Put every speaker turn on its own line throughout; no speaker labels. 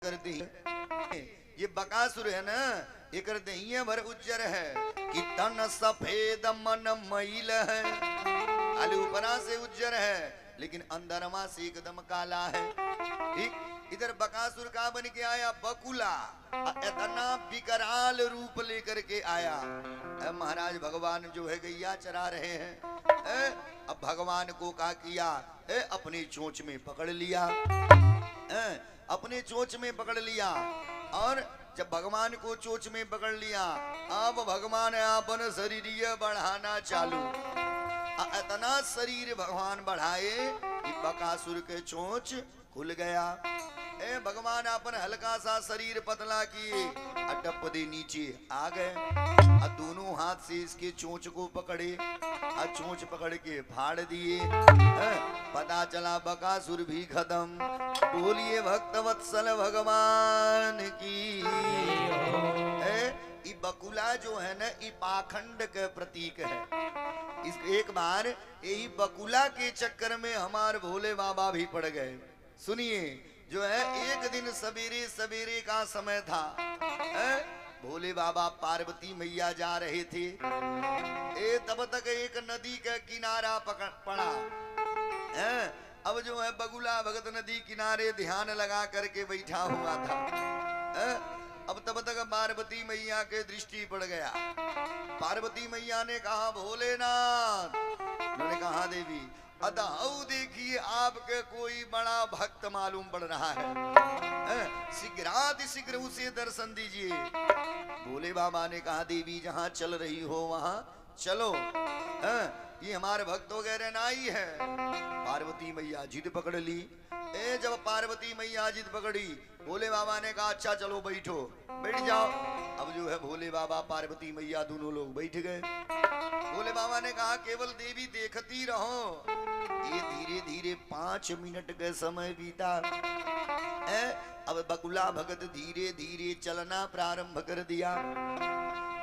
कर दी। ये बकासुर है ना, ये कर दही भर उज्जर है कि तन सफेद मन मैल है। खाली ऊपरा से उज्जर है लेकिन अंदरमा से एकदम काला है। ठीक इधर बकासुर का बन के आया बकुला, इतना विकराल रूप लेकर के आया। महाराज भगवान जो है गैया चरा रहे हैं। अब भगवान को क्या किया, अपनी चोंच में पकड़ लिया। अपने चोंच में पकड़ लिया और जब भगवान को चोंच में पकड़ लिया, अब भगवान अपन शरीर बढ़ाना चालू। इतना शरीर भगवान बढ़ाए कि बकासुर के चोंच खुल गया। भगवान अपन हल्का सा शरीर पतला किए, टप दे नीचे आ गए। दोनों हाथ से इसके चोंच को पकड़े, चोंच पकड़ के फाड़ दिए। पता चला बकासुर भी खत्म। बोलिए भक्तवत्सल भगवान की। ये बकुला जो है ना, ये पाखंड के प्रतीक है। इस एक बार यही बकुला के चक्कर में हमारे भोले बाबा भी पड़ गए। सुनिए, जो है एक दिन सवेरे सवेरे का समय था। भोले बाबा पार्वती मैया जा रहे थे। तब तक एक नदी का किनारा पड़ा। अब जो है बगुला भगत नदी किनारे ध्यान लगा करके बैठा हुआ था। अब तब तक पार्वती मैया के दृष्टि पड़ गया। पार्वती मैया ने कहा भोलेनाथ। उन्होंने कहा देवी। अतः देखिए आपके कोई बड़ा भक्त मालूम पड़ रहा है, शीघ्रातिशीघ्र उसे दर्शन दीजिए। भोले बाबा ने कहा देवी जहां चल रही हो वहां चलो। ये हमारे भक्त वगैरह नाई है। पार्वती मैया जिद पकड़ ली। जब पार्वती मैया जिद पकड़ी, भोले बाबा ने कहा अच्छा चलो बैठो, बैठ जाओ। अब जो है भोले बाबा पार्वती मैया दोनों लोग बैठ गए। भोले बाबा ने कहा केवल देवी देखती रहो। ये धीरे धीरे 5 मिनट का समय बीता। अब बकुला भगत धीरे धीरे चलना प्रारंभ कर दिया।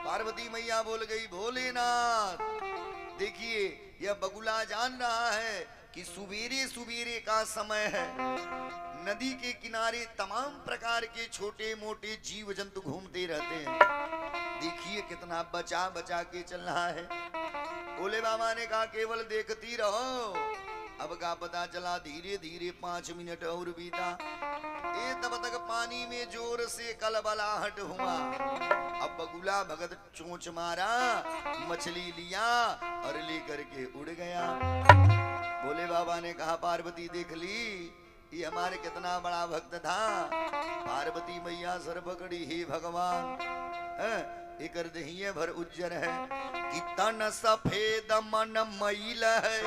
पार्वती मैया बोल गई भोलेनाथ देखिए, यह बकुला जान रहा है कि सुबेरे सुबेरे का समय है। नदी के किनारे तमाम प्रकार के छोटे मोटे जीव जंतु घूमते रहते हैं। देखिए कितना बचा बचा के चल रहा है। भोले बाबा ने कहा केवल देखती रहो। अब का पता चला धीरे धीरे 5 मिनट और बीता। तब तक पानी में जोर से कलबलाहट हुआ। अब बगुला भगत चोंच मारा, मछली लिया और लेकर के उड़ गया। भोले बाबा ने कहा पार्वती देख ली, ये हमारे कितना बड़ा भक्त था। पार्वती मैया सर पकड़ी, ही भगवान एक दही भर उज्जर है कि तन सफेद मन मैल है।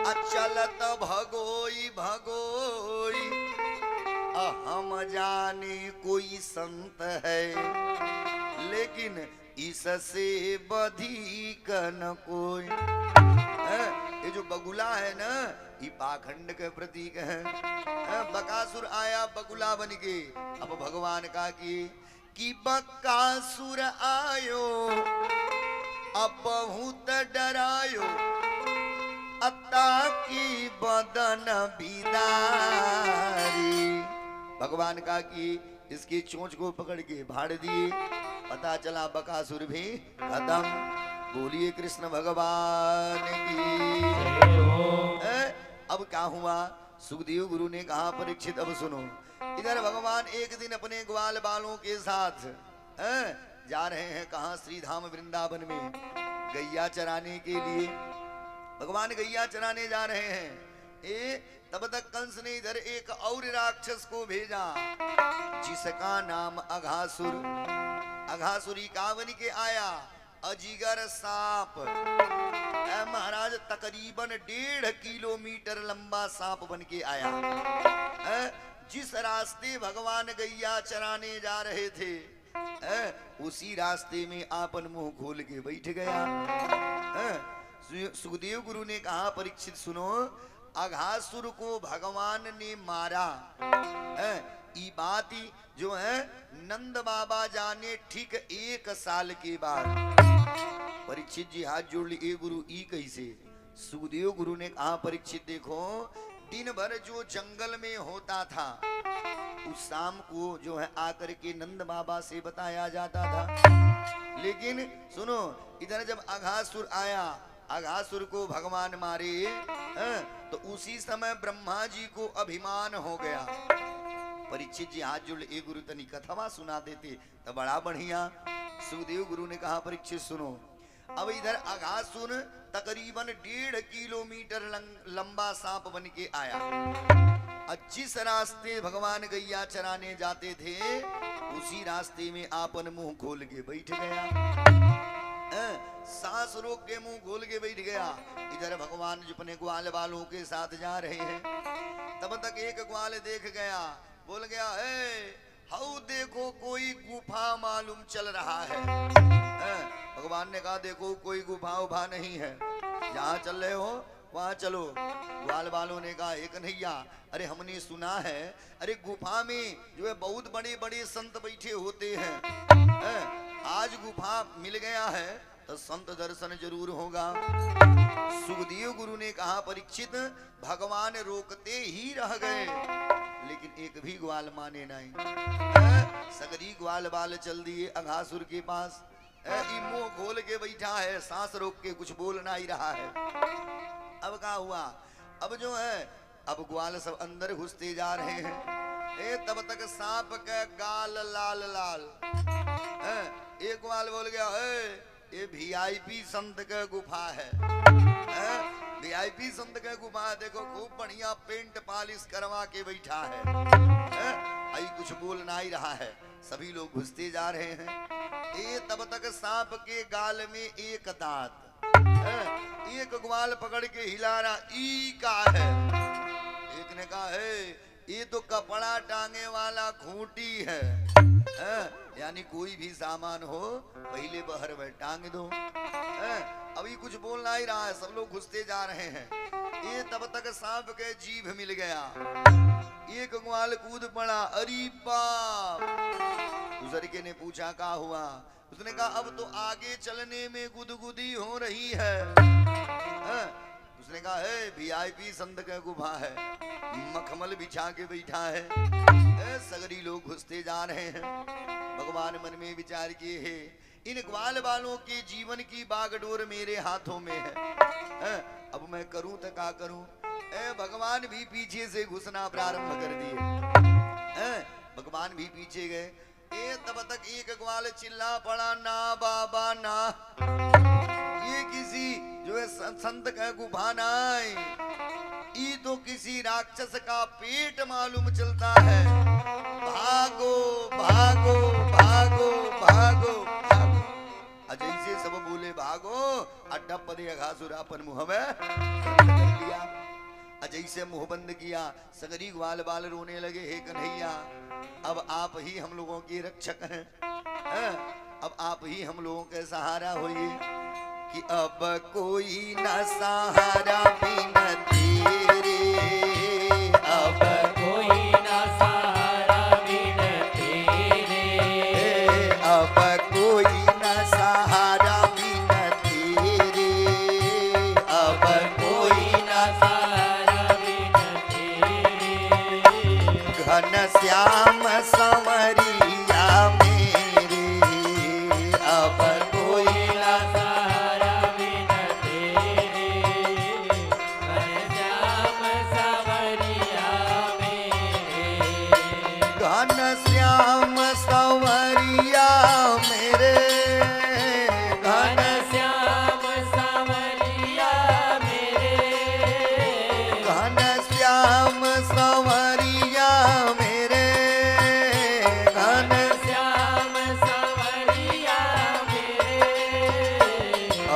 अचलत भगोई भगोई हम जाने कोई संत है, लेकिन इससे बधिक न कोई। ये जो बगुला है ना, ये पाखंड के प्रतीक है। बकासुर आया बगुला बन के। अब भगवान का कि बकासुर आयो अब बहुत डरायो, अत्ता की बदन बिदारी। भगवान का कि इसकी चोंच को पकड़ के फाड़ दिए। पता चला बकासुर भी खत्म। बोलिए कृष्ण भगवान की। अब क्या हुआ, सुखदेव गुरु ने कहा परीक्षित अब सुनो। इधर भगवान एक दिन अपने ग्वाल बालों के साथ जा रहे हैं। कहा श्रीधाम वृंदावन में गैया चराने के लिए। भगवान गैया चराने जा रहे हैं। तब तक कंस ने इधर एक और राक्षस को भेजा जिसका नाम अघासुर। अघासुरी का बन के आया अजीगर सांप। महाराज तकरीबन 1.5 किलोमीटर लंबा सांप बन के आया। जिस रास्ते भगवान गैया चराने जा रहे थे, उसी रास्ते में आपन मुंह खोल के बैठ गया। सुखदेव गुरु ने कहा परीक्षित सुनो, अघासुर को भगवान ने मारा। ये बात जो है नंद बाबा जाने ठीक 1 साल के बाद। परीक्षित जी हाथ जोड़ लिए गुरु ई कैसे। सुखदेव गुरु ने कहा परीक्षित देखो, दिन भर जो जंगल में होता था उस शाम को जो है आकर के नंद बाबा से बताया जाता था। लेकिन सुनो, इधर जब अघासुर आया, अघासुर को भगवान मारे, तो उसी समय ब्रह्मा जी को अभिमान हो गया। परीक्षित जी हाथ जोड़, एक गुरु तनी कथवा सुना देते तो बड़ा बढ़िया। सुखदेव गुरु ने कहा परीक्षित सुनो, अब इधर अघासुर तकरीबन 1.5 किलोमीटर लंबा सांप बन के आया। जिस रास्ते भगवान गैया चराने जाते थे उसी रास्ते में आपन मुंह खोल के बैठ गया, सांस रोक के मुंह खोल के बैठ गया। इधर भगवान जो अपने ग्वाल वालों के साथ जा रहे हैं, तब तक एक ग्वाल देख गया, बोल गया, हाउ देखो कोई गुफा मालूम चल रहा है। भगवान ने कहा देखो कोई गुफा उफा नहीं है, जहाँ चल रहे हो वहाँ चलो। ग्वाल वालों ने कहा एक कन्हैया, अरे हमने सुना है, अरे गुफा में जो है बहुत बड़े बड़े संत बैठे होते हैं, आज गुफा मिल गया है तो संत दर्शन जरूर होगा। सुखदेव गुरु ने कहा परीक्षित, भगवान रोकते ही रह गए लेकिन एक भी ग्वाल माने नहीं। सगरी ग्वाल बाल चल दिए अघासुर के पास, मुंह खोल के बैठा है, सांस रोक के कुछ बोल नहीं रहा है। अब क्या हुआ, अब जो है अब ग्वाल सब अंदर घुसते जा रहे हैं। तब तक सांप का गाल लाल लाल। एक ग्वाल बोल गया, ये वीआईपी संत का गुफा है, वीआईपी संत का गुफा, देखो खूब बढ़िया पेंट पॉलिश करवा के बैठा है। आई कुछ बोल नहीं रहा है, सभी लोग घुसते जा रहे हैं। तब तक सांप के गाल में एक दांत, एक ग्वाल पकड़ के हिला रहा, ई का है। एक ने कहा है ये तो कपड़ा टांगे वाला खूंटी है, यानी कोई भी सामान हो पहले बहर में टांग दो। अभी कुछ बोलना ही रहा है, सब लोग घुसते जा रहे हैं। ये तब तक सांप के जीभ मिल गया, एक ग्वाल कूद पड़ा, अरे बाप। गुजरके ने पूछा क्या हुआ, उसने कहा अब तो आगे चलने में गुदगुदी हो रही है। उसने कहा है वीआईपी संत का गुफा है, मखमल बिछा के बैठा है। सगरी लोग घुसते जा रहे हैं। भगवान मन में विचार किए है, इन ग्वाल वालों के जीवन की बागडोर मेरे हाथों में है। अब मैं करूं तो क्या करूं। भगवान भी पीछे से घुसना प्रारंभ कर दिए। भगवान भी पीछे गए। तब तक एक ग्वाल चिल्ला पड़ा, ना बाबा ना, ये किसी जो है संत का गुफा नहीं, ये तो किसी राक्षस का पेट मालूम चलता है। भागो भागो भागो भागो भागो। जैसे सब बोले भागो, अड्डा पदे अघासुर अपन मुंह में कर लिया। जैसे मुंह बंद किया, सगरी ग्वाल बाल रोने लगे, हे कन्हैया अब आप ही हम लोगों के रक्षक हैं, अब आप ही हम लोगों के सहारा होइए। कि अब कोई न सहारा बिन तेरे, अब
कोई न सहारा बिन तेरे,
अब कोई न सहारा बिन तेरे, अब
कोई न सहारा बिन तेरे।
घन श्याम संवरिया मेरे, अब
कोई न सहारा बिन तेरे, घन श्याम संवरिया मेरे।
घन श्याम संवरिया मेरे,
घन श्याम संवरिया मेरे,
घन श्याम संवरिया मेरे, घन
श्याम संवरिया मेरे।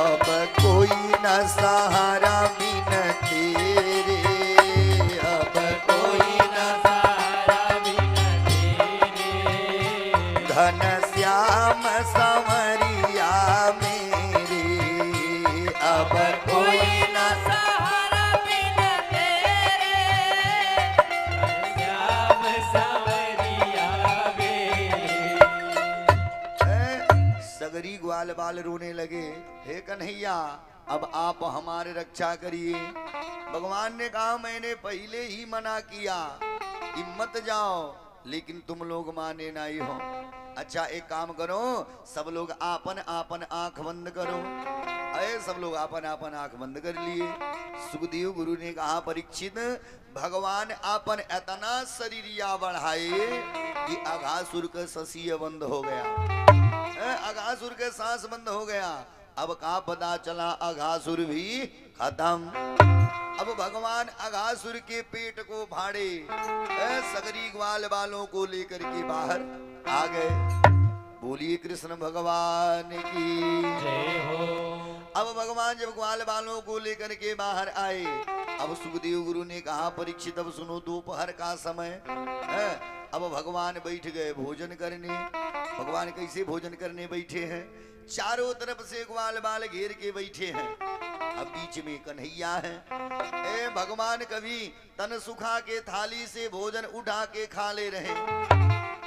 अब कोई न सहारा बिन तेरे, अब
कोई न सहारा बिन तेरे,
घन श्याम संवरिया मेरे, अब
कोई न सहारा बिन तेरे, श्याम संवरिया मेरे।
सगरी ग्वाल बाल रोने लगे, हे कन्हैया अब आप हमारे रक्षा करिए। भगवान ने कहा मैंने पहले ही मना किया कि मत जाओ, लेकिन तुम लोग माने नहीं हो। अच्छा एक काम करो, सब लोग आपन आपन आंख बंद करो। अरे सब लोग आपन आपन आंख बंद कर लिए। सुखदेव गुरु ने कहा परीक्षित, भगवान आपन इतना शरीरिया बढ़ाए कि अघासुर का ससीय बंद हो गया। अघासुर के सांस बंद हो गया। अब का पता चला अघासुर भी खत्म। अब भगवान अघासुर के पेट को फाड़े, सगरी ग्वाल बालों को लेकर के बाहर आ गए। बोलिए कृष्ण भगवान की
जय हो।
अब भगवान जब ग्वाल बालों को लेकर के बाहर आए, अब सुखदेव गुरु ने कहा परीक्षित अब सुनो, दोपहर का समय है। अब भगवान बैठ गए भोजन करने। भगवान कैसे भोजन करने बैठे हैं? चारों तरफ से ग्वाल बाल घेर के बैठे हैं। अब बीच में कन्हैया है। भगवान कभी तन सुखा के थाली से भोजन उठा के खा ले रहे,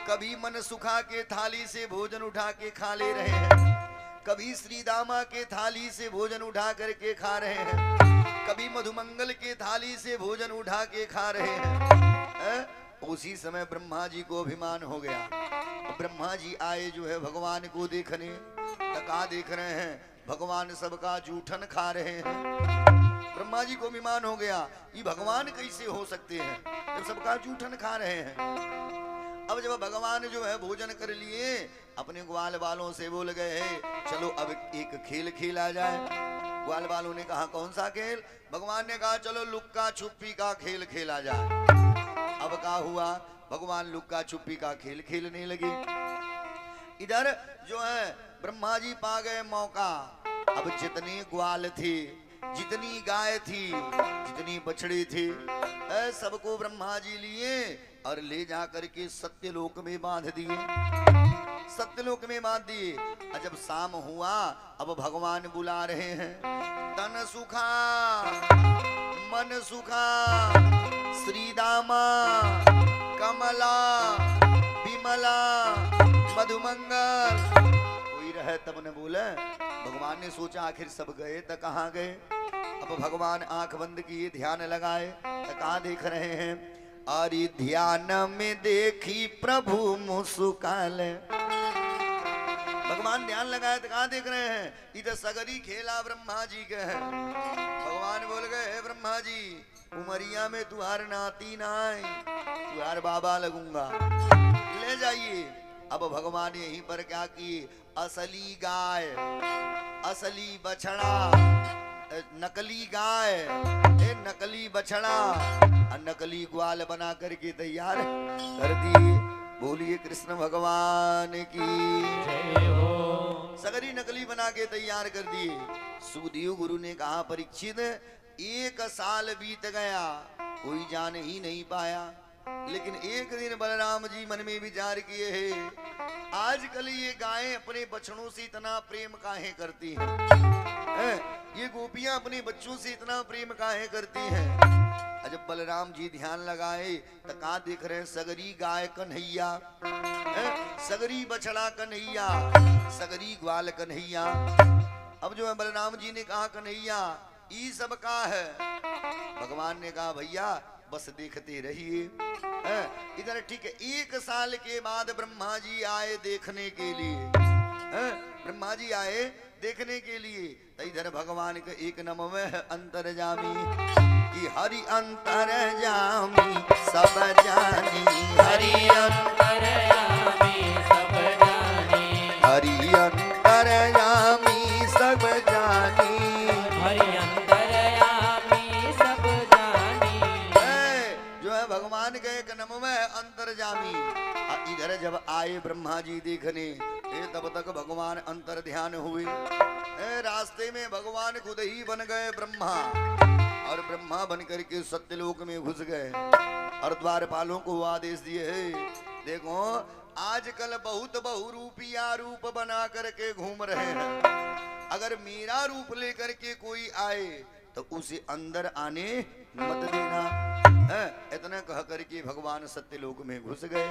कभी मन सुखा के थाली से भोजन उठा के खा ले रहे हैं, कभी श्री दामा के थाली से भोजन उठा करके खा रहे हैं, कभी मधुमंगल के थाली से भोजन उठा के खा रहे हैं। उसी समय ब्रह्मा जी को अभिमान हो गया। ब्रह्मा जी आए जो है भगवान को देखने। टका देख रहे हैं भगवान सबका जूठन खा रहे हैं। ब्रह्मा जी को अभिमान हो गया, ये भगवान कैसे हो सकते हैं जब सबका जूठन खा रहे हैं। अब जब भगवान जो है भोजन कर लिए, अपने ग्वाल बालों से बोल गए चलो अब एक खेल खेला जाए। ग्वाल बालों ने कहा कौन सा खेल? भगवान ने कहा चलो लुक्का छुपी का खेल खेला जाए। अब क्या हुआ? भगवान लुक्का छुपी का खेल खेलने लगे। इधर जो है ब्रह्मा जी पा गए मौका। अब जितने ग्वाल थे, जितनी गाय थी, जितनी बछड़े थे, सबको ब्रह्मा जी लिए और ले जा करके सत्यलोक में बांध दिए। सत्यलोक में बांध दिए। और जब शाम हुआ, अब भगवान बुला रहे हैं, तन सुखा मन सुखा श्री दामा कमला विमला मधुमंगल। कोई रहे तब न बोले। भगवान ने सोचा आखिर सब गए तो कहाँ गए। अब भगवान आंख बंद किए, ध्यान लगाए तो कहाँ देख रहे हैं? अरे ध्यान में देखी प्रभु मुस्काले। भगवान ध्यान लगाए तो कहाँ देख रहे हैं? इधर सगरी खेला ब्रह्मा जी के है। भगवान बोल गए हे ब्रह्मा जी, उमरिया में तुहार नाती ना आए, तुहार बाबा लगूंगा, ले जाइए। अब भगवान यहीं पर क्या किए? असली गाय, असली बछड़ा, नकली गाय, नकली बछड़ा और नकली ग्वाल बना करके तैयार कर दिए। बोलिए कृष्ण भगवान की
जय हो।
सगरी नकली बना के तैयार कर दिए। सुखदेव गुरु ने कहा परीक्षित, 1 साल बीत गया, कोई जान ही नहीं पाया। लेकिन एक दिन बलराम जी मन में विचार किए हैं, आजकल ये गायें अपने बछड़ों से इतना प्रेम काहे करती हैं? ये गोपियां अपने बच्चों से इतना प्रेम काहे करती हैं? जब बलराम जी ध्यान लगाए तो कहाँ देख रहे हैं? सगरी गाय कन्हैया, सगरी बछड़ा कन्हैया, सगरी ग्वाल कन्हैया। अब जो है बलराम जी ने कहा कन्हैया ये सब का है? भगवान ने कहा भैया बस देखते रहिए। इधर ठीक है, 1 साल के बाद ब्रह्मा जी आए देखने के लिए। ब्रह्मा जी आए देखने के लिए तो इधर भगवान का एक नाम है अंतर्जामी, कि हरि अंतर्जामी सब जानी,
हरि अंतर्यामी सब जानी,
हरि अंतर्यामी सब जानी,
हरि अंतर्यामी सब जानी।
जो है भगवान का एक नाम है अंतर्जामी। इधर जब आए ब्रह्मा जी देखने, तब तक भगवान अंतर ध्यान हुए। रास्ते में भगवान खुद ही बन गए ब्रह्मा, और ब्रह्मा बन करके सत्यलोक में घुस गए और द्वारपालों को आदेश दिए है, देखो आजकल बहुत बहुरूपिया रूप बना करके घूम रहे हैं, अगर मेरा रूप लेकर के कोई आए तो उसे अंदर आने मत देना। इतना कह करके भगवान सत्यलोक में घुस गए।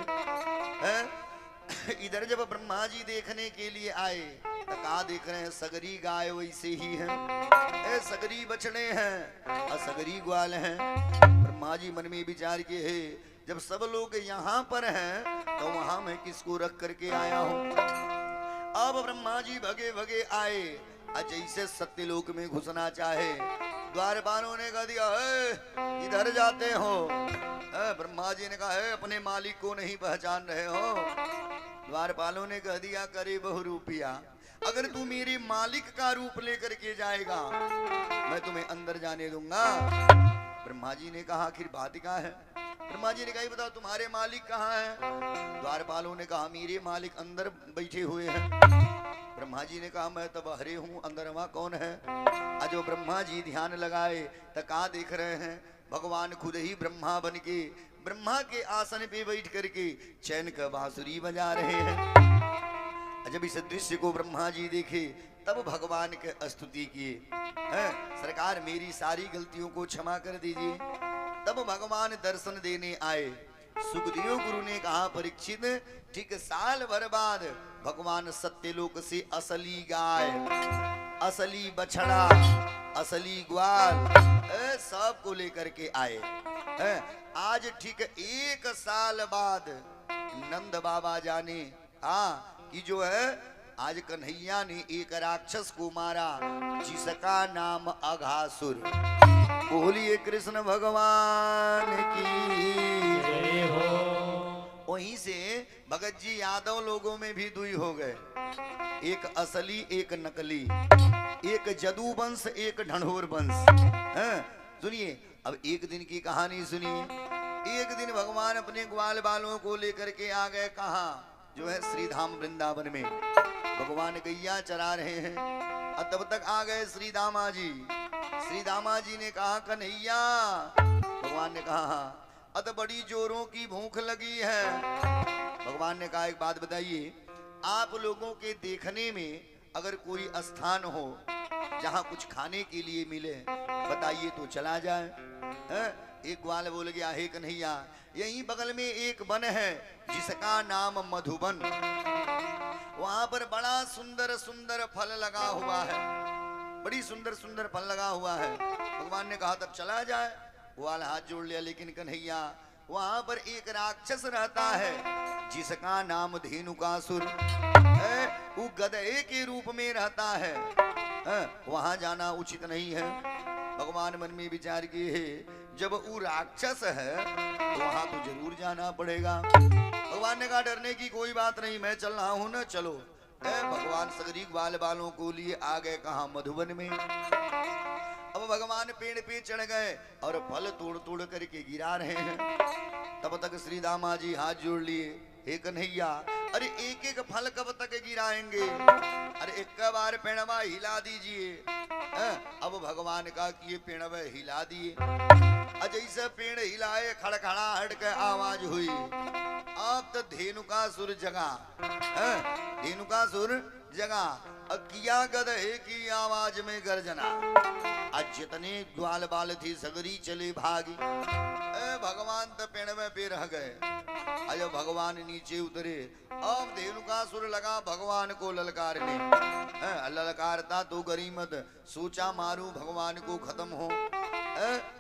इधर जब ब्रह्मा जी देखने के लिए आए तो कहा देख रहे हैं? सगरी गाय वैसे ही है, सगरी बछड़े हैं और सगरी ग्वाल हैं। ब्रह्मा जी मन में विचार किए है, जब सब लोग यहाँ पर हैं तो वहां मैं किसको रख करके आया हूँ। अब ब्रह्मा जी भगे भगे आए, जैसे सत्यलोक में घुसना चाहे, द्वारपालों ने कह दिया इधर जाते हो। ब्रह्मा जी ने कहा है अपने मालिक को नहीं पहचान रहे हो। द्वारपालों ने कह दिया करे बहुरूपिया, अगर तू मेरे मालिक का रूप लेकर के जाएगा मैं तुम्हें अंदर जाने दूंगा। ब्रह्मा जी ने कहा आखिर बात क्या है। ब्रह्मा जी ने कहा बताओ तुम्हारे मालिक कहाँ हैं। द्वारपालों ने कहा मेरे मालिक अंदर बैठे हुए हैं। ब्रह्मा जी ने कहा मैं तो बहरे हूँ, अंदर वहाँ कौन है। जो ब्रह्मा जी ध्यान लगाए तो कहाँ देख रहे हैं, भगवान खुद ही ब्रह्मा बन के ब्रह्मा के आसन पे बैठ करके चैन का बांसुरी बजा रहे हैं। जब इस दृश्य को ब्रह्मा जी देखे तब भगवान के स्तुति किए, सरकार मेरी सारी गलतियों को क्षमा कर दीजिए। तब भगवान दर्शन देने आए। सुखदेव गुरु ने कहा परीक्षित ठीक साल भर बाद भगवान सत्यलोक से असली गाय, असली बछड़ा, असली ग्वाल सब को लेकर के आए। आज ठीक 1 साल बाद नंद बाबा जाने कि जो है आज कन्हैया ने एक राक्षस को मारा जिसका नाम अघासुर। बोलिए कृष्ण भगवान की
जय हो।
वहीं से भगत जी यादव लोगों में भी दुई हो गए, एक असली एक नकली, एक जदू वंश एक ढंढोर वंश। सुनिए अब एक दिन की कहानी सुनिए। एक दिन भगवान अपने ग्वाल बालों को लेकर के आ गए, कहा जो है श्रीधाम वृंदावन में। भगवान गैया चरा रहे हैं और तब तक आ गए श्री दामा जी। श्री दामा जी ने कहा कन्हैया। भगवान ने कहा अत बड़ी जोरों की भूख लगी है। भगवान ने कहा एक बात बताइए, आप लोगों के देखने में अगर कोई स्थान हो जहां कुछ खाने के लिए मिले बताइए तो चला जाए। एक ग्वाल बोल गया हे कन्हैया यहीं बगल में एक वन है जिसका नाम मधुबन, वहां पर बड़ा सुंदर सुंदर फल लगा हुआ है, बड़ी सुंदर सुंदर फल लगा हुआ है। भगवान ने कहा तब चला जाए। ग्वाल हाथ जोड़ लिया, लेकिन कन्हैया वहां पर एक राक्षस रहता है जिसका नाम धेनुकासुर, वो गधे के रूप में रहता है, वहां जाना उचित नहीं है। भगवान मन में विचार किए जब वो राक्षस है तो वहां तो जरूर जाना पड़ेगा। भगवान ने कहा डरने की कोई बात नहीं, मैं चल रहा हूं ना, चलो। भगवान सगरी ग्वाल बालों को लिए आ गए कहा मधुबन में। अब भगवान पेड़ पे चढ़ गए और फल तोड़ तोड़ करके गिरा रहे हैं। तब तक श्री दामा जी हाथ जोड़ लिए, हे कन्हैया अरे एक एक फल कब तक गिराएंगे, अरे एक बार पेड़वा हिला दीजिए। अब भगवान का कि ये पेड़वा हिला दिए। जैसे पेड़ हिलाए खड़खड़ाहट के आवाज हुई। अब तो धेनुकासुर जगा, धेनुकासुर जगा, किया गधे की आवाज में गर्जना। आज जितने ग्वाल बाल थी सगरी चले भागी। भगवान तो पेड़ में पे रह गए। अजब भगवान नीचे उतरे। अब धेनुकासुर लगा भगवान को ललकारने। ललकारता तो गरीमत, सोचा मारू भगवान को खत्म हो।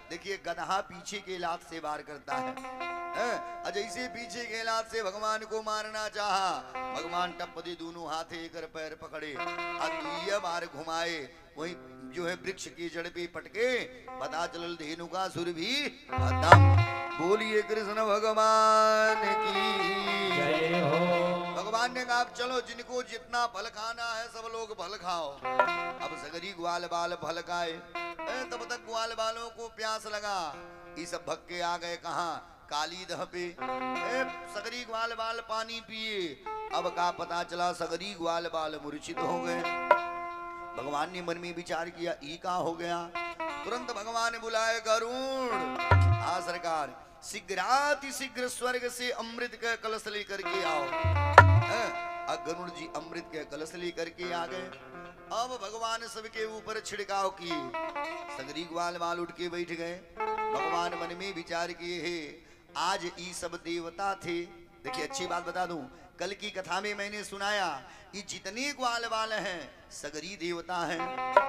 देखिए गधा पीछे के लात से वार करता है। जैसे पीछे के लात से भगवान को मारना चाहा, भगवान टप दे दोनों हाथ एक पैर पकड़े और बार घुमाए, वही जो है वृक्ष की जड़ पे पटके, पता चल धेनुकासुर भी खत्म। बोलिए कृष्ण भगवान की
जय हो।
भगवान ने कहा चलो जिनको जितना फल खाना है सब लोग फल खाओ। अब सगरी ग्वाल बाल फल खाए। तब तक ग्वाल बालों को प्यास लगा, ये सब भक्के आ गए कहा काली दह पे। सगरी ग्वाल बाल पानी पिए। अब का पता चला सगरी ग्वाल बाल मूर्छित हो गए। भगवान ने मन में विचार किया ई का हो गया। तुरंत भगवान बुलाए गरुण, हाँ सरकार शीघ्राति शीघ्र स्वर्ग से अमृत का कलश लेकर के आओ। गरुड़ जी अमृत के कलश लेकर के आ गए। अब भगवान सबके ऊपर छिड़काव किए। सगरी ग्वाल बाल उठ के बैठ गए। भगवान मन में विचार किए है आज ये सब देवता थे। देखिए अच्छी बात बता दूं, कल की कथा में मैंने सुनाया कि जितने ग्वाल बाल हैं सगरी देवता हैं,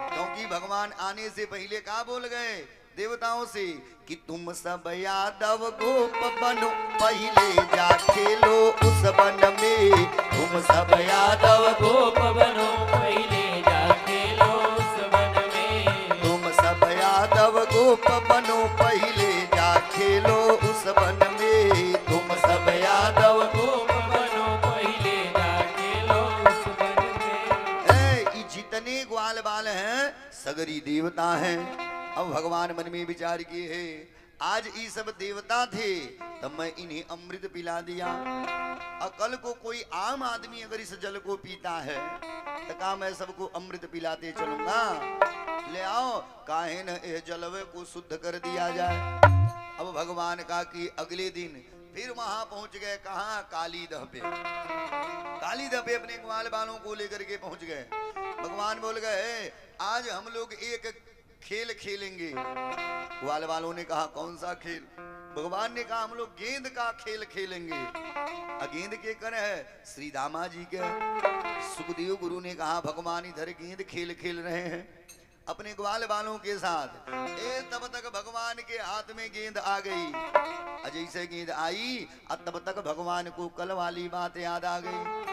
क्योंकि भगवान आने से पहले क्या बोल गए देवताओं से कि तुम सब यादव गोप बनो, पहले जा खेलो उस वन में। तुम सब यादव
गोप बनो, पहले जा खेलो उस वन में।
तुम सब यादव गोप बनो, पहले जा खेलो उस वन में। तुम सब यादव
गोप बनो, पहले जा खेलो उस वन में।
जितने ग्वाल बाल हैं सगरी देवता हैं। अब भगवान मन में विचार किए है, आज ये सब देवता थे तब मैं इन्हें अमृत पिला दिया। कल को कोई आम आदमी अगर इस जल को पीता है तो कहा मैं सबको अमृत पिलाते चलूंगा। ले आओ काहे न यह जलवे को शुद्ध कर दिया जाए। अब भगवान का कि अगले दिन फिर वहां पहुंच गए, कहा कालीदह पे। कालीदह पे अपने ग्वाल बालों को लेकर के पहुंच गए। भगवान बोल गए आज हम लोग एक खेल खेलेंगे। ग्वाल वालों ने कहा कौन सा खेल? भगवान ने कहा हम लोग गेंद का खेल खेलेंगे। गेंद के कर है श्री दामा जी के। सुखदेव गुरु ने कहा भगवान इधर गेंद खेल खेल रहे हैं अपने ग्वाल बालों के साथ। तब तक भगवान के हाथ में गेंद आ गई। जैसे गेंद आई तब तक भगवान को कल वाली बात याद आ गई।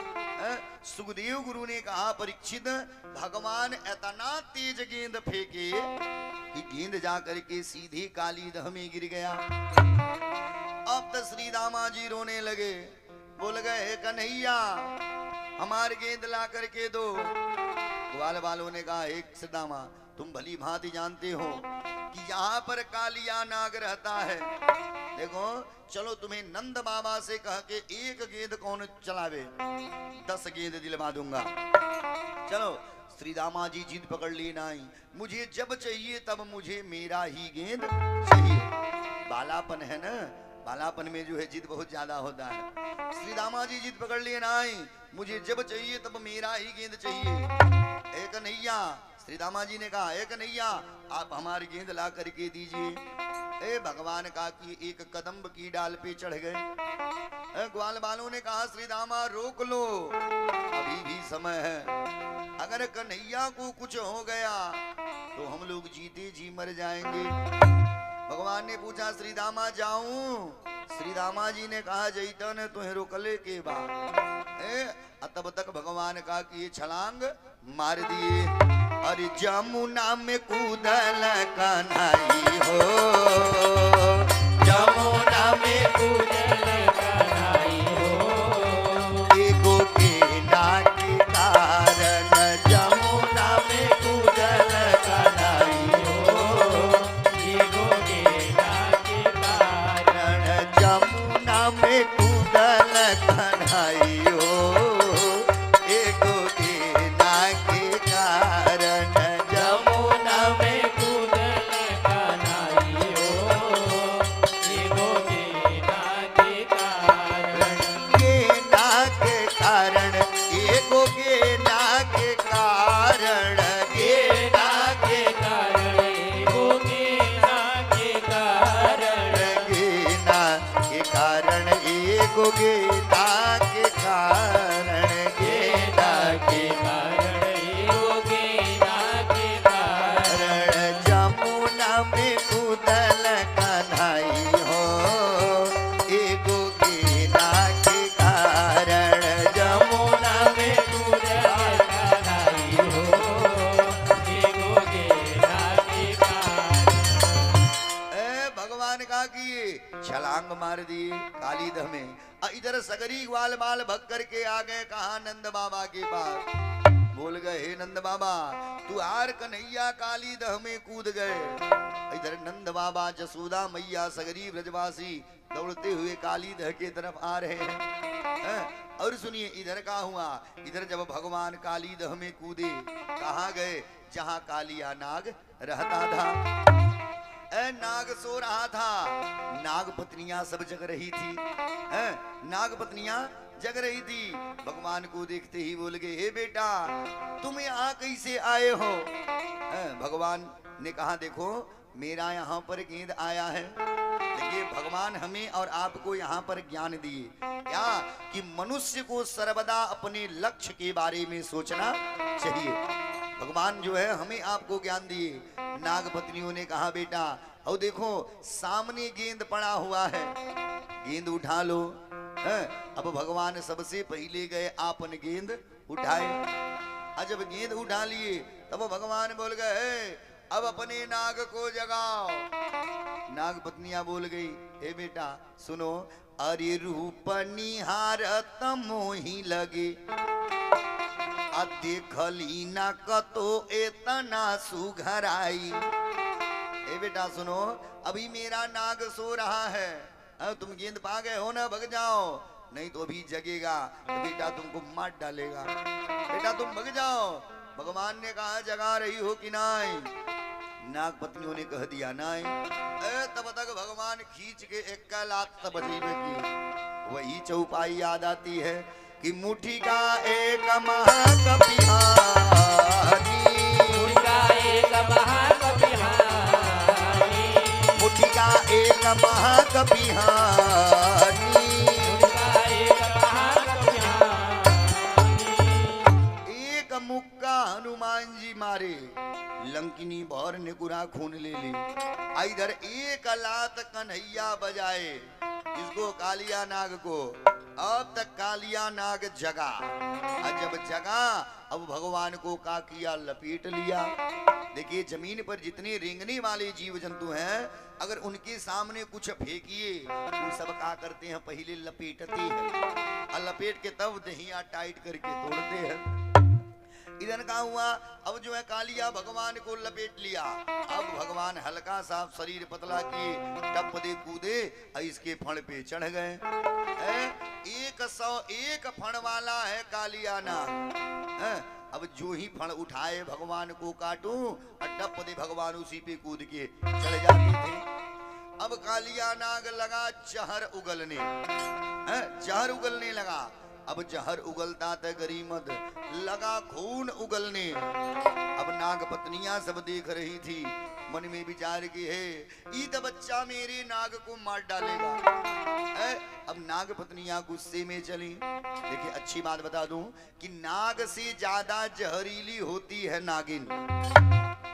सुखदेव गुरु ने कहा परीक्षित भगवान इतना तेज गेंद फेंके कि गेंद जाकर के सीधे कालीदह में गिर गया। अब तो श्री दामा जी रोने लगे, बोल गए कन्हैया हमारे गेंद ला करके दो। ग्वाल वालों ने कहा एक श्रीदामा तुम भली भांति जानते हो कि यहाँ पर कालिया नाग रहता है। देखो चलो तुम्हें नंद बाबा से कह के एक गेंद कौन चलावे 10 गेंद दिलवा दूंगा। चलो श्री दामा जी जिद पकड़ लेना ही, मुझे जब चाहिए तब मुझे मेरा ही गेंद चाहिए। बालापन है ना, बालापन में जो है जिद बहुत ज्यादा होता है। श्री दामा जी जिद पकड़ लेना ही, मुझे जब चाहिए तब मेरा ही गेंद चाहिए। एक कन्हैया श्री दामा जी ने कहा एक कन्हैया आप हमारी गेंद ला करके दीजिए। भगवान का कि एक कदम्ब की डाल पे चढ़ गए। ग्वाल बालों ने कहा श्री दामा रोक लो अभी भी समय है। अगर कन्हैया को कुछ हो गया तो हम लोग जीते जी मर जाएंगे। भगवान ने पूछा श्री दामा जाऊं? श्री दामा जी ने कहा जैतन तुम्हें रोकले के बाद। तब तक भगवान का कि ये छलांग मार दिए। अरे जमुना में कूदल कन्हई हो,
जमुना में कूदल कन्हई हो।
एगो गेंदा के कारण जमुना में कूदल कन्हई हो।
एगो गेंदा के कारण
जमुना में कूदल कन्हई हो। एगो गेंदा के कारण
जमुना में कूदल कन्हई हो। एगो गेंदा के कारण
गेंदा के कारण एगो गेंदा के कारण
गेंदा के कारण एगो गेंदा के कारण
गेंदा के कारण एगो गेंदा के कारण
गेंदा के कारण एगो गेंदा के कारण
जमुना में कूदल कन्हई हो। एगो गेंदा के कारण
जमुना में कूदल कन्हई हो। एगो गेंदा के कारण
भगवान का कि छलांग मार दी कालीदह में। इधर सगरी ग्वाल बाल भग करके आ गए कहा नंद बाबा के पास। बोल गए हे नंद बाबा तू आर कन्हैया कालीदह में कूद गए। इधर नंद बाबा जसोदा मैया सगरी ब्रजवासी दौड़ते हुए कालीदह के तरफ आ रहे हैं। और सुनिए इधर का हुआ। इधर जब भगवान कालीदह में कूदे कहाँ गए? जहाँ कालिया नाग रहता था। नाग सो रहा था, नाग पत्नियां सब जग रही थी। नाग पत्नियां जग रही थी। भगवान को देखते ही बोल गए हे बेटा तुम यहाँ कैसे आए हो? भगवान ने कहा देखो मेरा यहाँ पर गेंद आया है। देखिए भगवान हमें और आपको यहाँ पर ज्ञान दिए क्या कि मनुष्य को सर्वदा अपने लक्ष्य के बारे में सोचना चाहिए। भगवान जो है हमें आपको ज्ञान दिए। नाग पत्नियों ने कहा बेटा और देखो सामने गेंद पड़ा हुआ है, गेंद उठा लो। अब भगवान सबसे पहले गए, आपने गेंद उठाए। और जब गेंद उठा लिए तब भगवान बोल गए अब अपने नाग को जगाओ। नाग पत्नियां बोल गई हे बेटा सुनो, अरे रूप निहारत मोही लगे, देखली ना कतो एतना सुघराई। ए बेटा सुनो, अभी मेरा नाग सो रहा है, तुम गेंद पा गए हो ना, भग जाओ, नहीं तो अभी जगेगा तो बेटा तुमको मार डालेगा। बेटा तुम भग जाओ। भगवान ने कहा जगा रही हो कि नहीं? नाग पत्नियों ने कह दिया नहीं। तब तक भगवान खींच के एक लात बजीबे की वही चौपाई याद आती है कि मुट्ठी का एक महाकपिहानी,
मुट्ठी का एक महाकपिहानी,
मुट्ठी का एक महाकपिहानी, एक मुक्का हनुमान जी मारे, लंकिनी भौर ने पूरा खून ले ली। इधर एक लात कन्हैया बजाए, इसको कालिया नाग को। अब तक कालिया नाग जगा, और जब जगा अब भगवान को का किया, लपेट लिया। देखिए जमीन पर जितने रेंगने वाले जीव जंतु हैं, अगर उनके सामने कुछ फेंकिए वो सब क्या करते हैं, पहले लपेटते हैं, और लपेट के तब दहिया टाइट करके तोड़ते हैं। इधर का हुआ, अब जो है कालिया भगवान को लपेट लिया। अब भगवान हल्का सा शरीर पतला किए, टप दे कूदे इसके फण पे चढ़ गए। 101 फण वाला है कालिया नाग। अब जो ही फण उठाए भगवान को काटूं और टप दे भगवान उसी पे कूद के चढ़ जाते थे। अब कालिया नाग लगा जहर उगलने, जहर उगलने लगा। अब जहर उगलता था गरीमद, लगा खून उगलने। अब नाग पत्नियां सब देख रही थी, मन में विचार की है ईद बच्चा मेरे नाग को मार डालेगा। अब नाग पत्नियां गुस्से में चली। देखिए अच्छी बात बता दूं कि नाग से ज्यादा जहरीली होती है नागिन,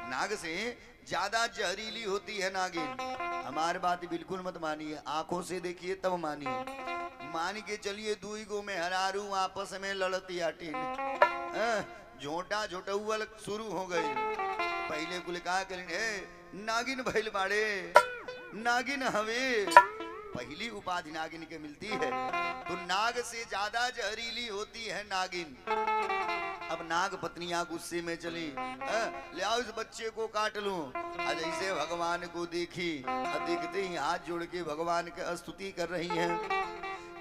नाग से ज्यादा जहरीली होती है नागिन। हमारी बात बिल्कुल मत मानिए, आंखों से देखिए तब मानिए। मान के चलिए दुई गो में हरारू आपस में लड़ती आटी, झोटा झोटौल शुरू हो गई। पहले कुल कहा करें नागिन भइल बाड़े, नागिन हवे, पहली उपाधि नागिन के मिलती है। तो नाग से ज्यादा जहरीली होती है नागिन। अब नाग पत्नियां गुस्से में चली, ले आओ इस बच्चे को काट लूं। आज ऐसे भगवान को देखी, देखते ही हाथ जोड़ के भगवान की स्तुति कर रही हैं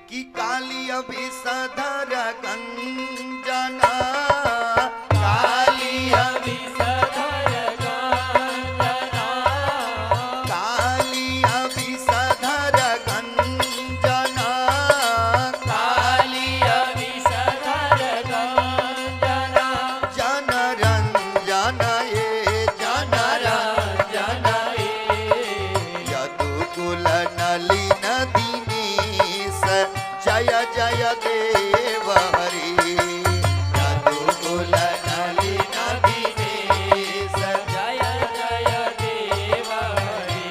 कि काली अभिसधर गंजना, काली
अभिसधर गंजना,
काली अभिसधर गंजना,
काली अभिसधर गंजना,
जनरंजन ये जनरंजन यदुकुल नलिन दिनेश, जय जय देव हरि, यदुकुल नलिन दिनेश,
जय जय देव हरि।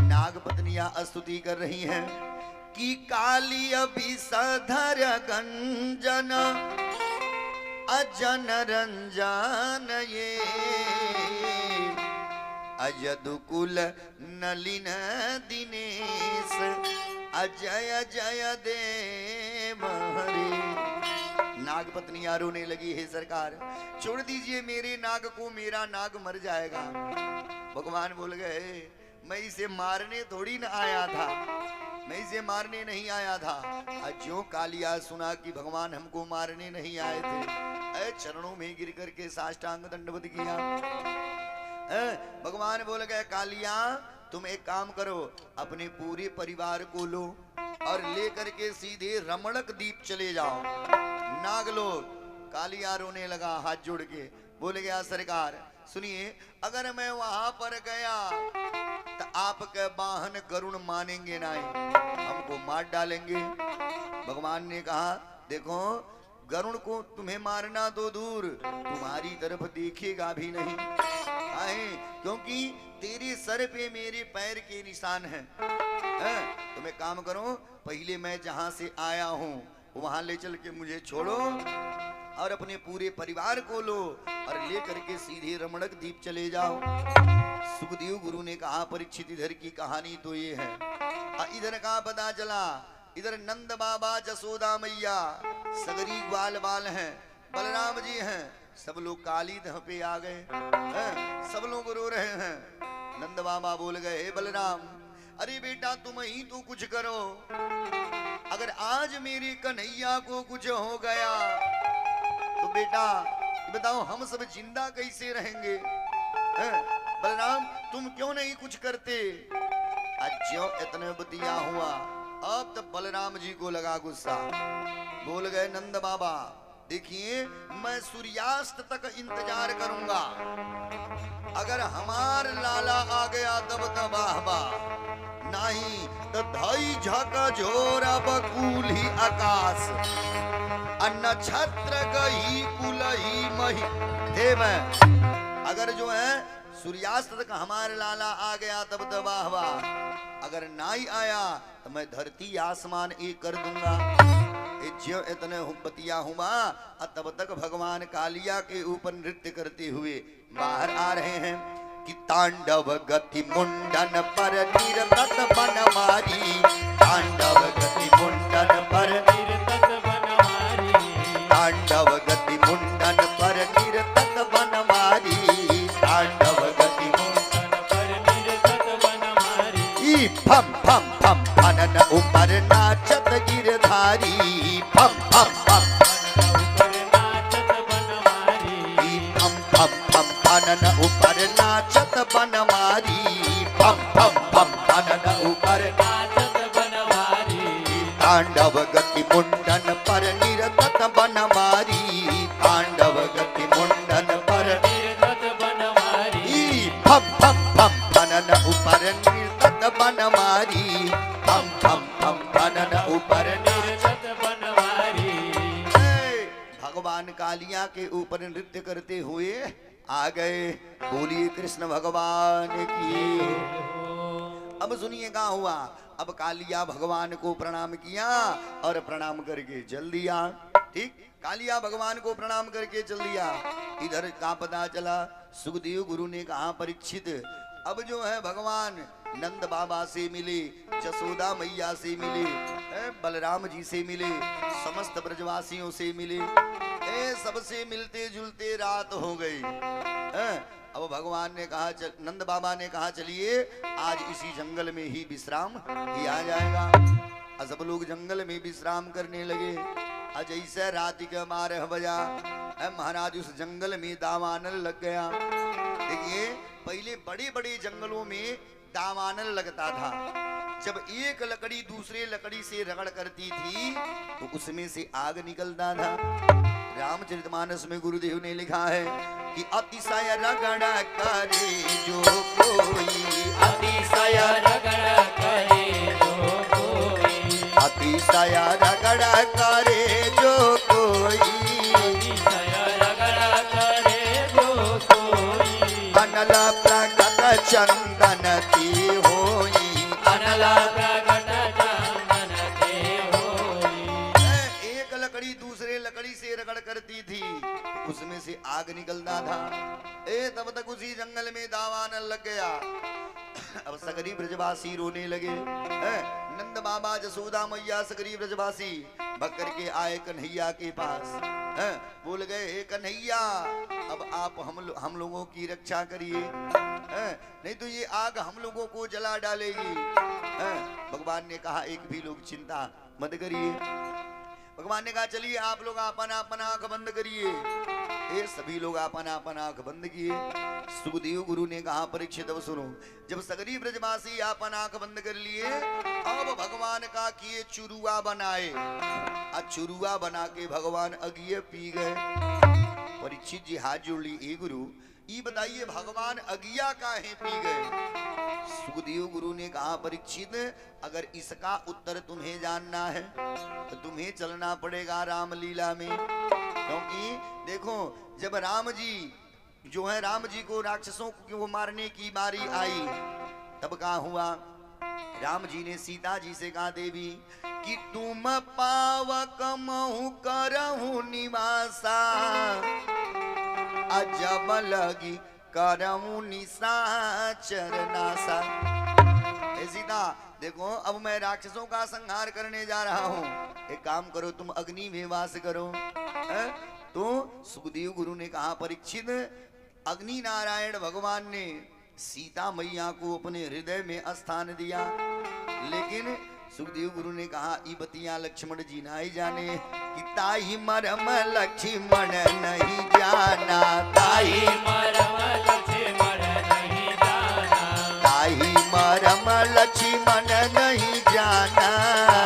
नाग पत्नियां स्तुति कर रही हैं कि काली अभिसधर गंजन, अजन रंजन ये, अयदुकुल नलिन दिनेश, अजय जय देव हरि। नाग पत्नियां रोने लगी, हे सरकार छोड़ दीजिए मेरे नाग को, मेरा नाग मर जाएगा। भगवान बोल गए मैं इसे मारने थोड़ी न आया था, मैं इसे मारने नहीं आया था। जो कालिया सुना कि भगवान हमको मारने नहीं आए थे, चरणों में गिर करके साष्टांग दंडवत किया। भगवान बोल गए कालिया तुम एक काम करो, अपने पूरे परिवार को लो और ले करके सीधे रमणक द्वीप चले जाओ। नाग लोग, कालिया रोने लगा हाथ जोड़ के, बोले गया सरकार सुनिए, अगर मैं वहां पर गया तो आपके वाहन गरुण मानेंगे नहीं, हमको मार डालेंगे। भगवान ने कहा देखो गरुण को तुम्हें मारना तो दूर, तुम्हारी तरफ देखेगा भी नहीं। आए, क्योंकि तेरे सर पे मेरे पैर के निशान हैं। तो मैं काम करो, पहले मैं जहां से आया हूं वहां ले चल के मुझे छोड़ो और अपने पूरे परिवार को लो और ले करके सीधे रमणक द्वीप चले जाओ। सुखदेव गुरु ने कहा, परीक्षित इधर की कहानी तो ये है। इधर का पता चला, इधर नंद बाबा, जसोदा मैया, सगरी ग्वाल बाल हैं, बलराम जी हैं, सब लोग काली दह पे आ गए हैं, सब लोग रो रहे हैं। नंद बाबा बोल गए, हे बलराम, अरे बेटा तुम ही तो कुछ करो, अगर आज मेरे कन्हैया को कुछ हो गया तो बेटा बताओ हम सब जिंदा कैसे रहेंगे? बलराम तुम क्यों नहीं कुछ करते? आज ज्यों इतने बतिया हुआ, अब तब बलराम जी को लगा गुस्सा। बोल गए, नंद बाबा देखिए, मैं सूर्यास्त तक इंतजार करूंगा, अगर हमार लाला आ गया तब तबाहबा, नहीं तो धाई झका झोरा बकुल ही आकाश, नक्षत्र गई कुलही मही देव। अगर जो है सूर्यास्त तक हमारे लाला आ गया तब तबाहबा, अगर नहीं आया तो मैं धरती आसमान एक कर दूंगा। ज्यों इतने बतिया हुआ, तब तक भगवान कालिया के ऊपर नृत्य करते हुए बाहर आ रहे हैं कि तांडव गति मुंडन पर निरतत बन मारी, तांडव गति मुंडन पर
निरतत बन मारी,
तांडव गति मुंडन पर निरतत बन मारी, तांडव गति
मुंडन पर निरतत बन मारी।
फम फम फम फनन ऊपर नाचत गिरधारी, फम फम फम
ऊपर नाचत बन मारी,
फम फम फम फनन ऊपर नाचत बन मारी, फम फम फम फनन ऊपर
नाचत बन मारी।
तांडव गति मुंडन पर निरतत बन मारी, तांडव गति मुंडन पर
निरतत बन मारी,
फम फम फम फनन ऊपर निरतत बन मारी, फम फम फम फनन ऊपर
निरतत बन मारी।
भगवान कालिया के ऊपर नृत्य करते हुए आ गए। बोलिए कृष्ण भगवान की। अब सुनिए क्या हुआ। अब कालिया भगवान को प्रणाम किया और प्रणाम करके चल दिया। ठीक, कालिया भगवान को प्रणाम करके चल दिया। इधर का पता चला, सुखदेव गुरु ने कहा, परीक्षित अब जो है भगवान नंद बाबा से मिले, जसोदा मैया से मिले, बलराम जी से मिले, समस्त ब्रजवासियों से मिले, सबसे मिलते जुलते रात हो गई। अब भगवान ने कहा, नंद बाबा ने कहा, चलिए आज इसी जंगल में ही विश्राम किया जाएगा। सब लोग जंगल में विश्राम करने लगे। आज ऐसे रात के 12 बजा, महाराज उस जंगल में दावानल लग गया। देखिए, पहले बड़े बड़े जंगलों में दावानल लगता था। जब एक लकड़ी दूसरे लकड़ी से रगड़ करती थी तो उसमें से आग निकलता था। रामचरितमानस में गुरुदेव ने लिखा है कि अतिशय रगड़ करे जो कोई,
अतिशय रगड़ करे जो कोई,
अतिशय रगड़ करे जो कोई,
अतिशय रगड़ करे जो कोई,
अनल प्रगट चंदन की होई,
अनल प्रगट चंदन के होई।
एक लकड़ी दूसरे लकड़ी से रगड़ करती थी, उसमें से आग निकलता था। तब तक उसी जंगल में दावानल लग गया। अब सकरी ब्रजवासी रोने लगे। नंद बाबा, जसोदा मैया, सकरी ब्रजवासी भग करके आए कन्हैया के पास। बोल गए, हे कन्हैया, अब आप हम लोगों की रक्षा करिए, नहीं तो ये आग हम लोगों को जला डालेगी। भगवान ने कहा, एक भी लोग चिंता मत करिए। भगवान ने कहा, चलिए आप लोग अपन अपन आंख बंद करिए। ये सभी लोग अपन अपन आंख बंद किए। सुखदेव गुरु ने कहा, परीक्षित अब सुनो। जब सगरी ब्रजवासी अपन आंख बंद कर लिए, अब भगवान का किए चुरुआ बनाए। चुरुआ बना के भगवान अगिए पी गए। परीक्षित जी हाथ जोड़ ली, ए गुरु ये बताइए भगवान अगिया काहे पी गए? सुखदेव गुरु ने कहा, परीक्षित अगर इसका उत्तर तुम्हें जानना है तो तुम्हें चलना पड़ेगा रामलीला में। क्योंकि देखो, जब राम जी जो है राम जी को राक्षसों को मारने की बारी आई, तब क्या हुआ, राम जी ने सीता जी से कहा, देवी कि तुम पावक महु करहु निवासा, अजब लगी करहु निशाचर नासा। सीता देखो, अब मैं राक्षसों का संहार करने जा रहा हूँ, एक काम करो, तुम अग्नि में वास करो। तो सुखदेव गुरु ने कहा, परीक्षित, अग्नि नारायण भगवान ने सीता मैया को अपने हृदय में स्थान दिया, लेकिन सुखदेव गुरु ने कहा, ई बतिया लक्ष्मण जी ना ही जाने कि ताही मरम लक्ष्मण नहीं जाना,
ताही मरम लक्ष्मण नहीं जाना,
ताही मरम लक्ष्मण नहीं जाना,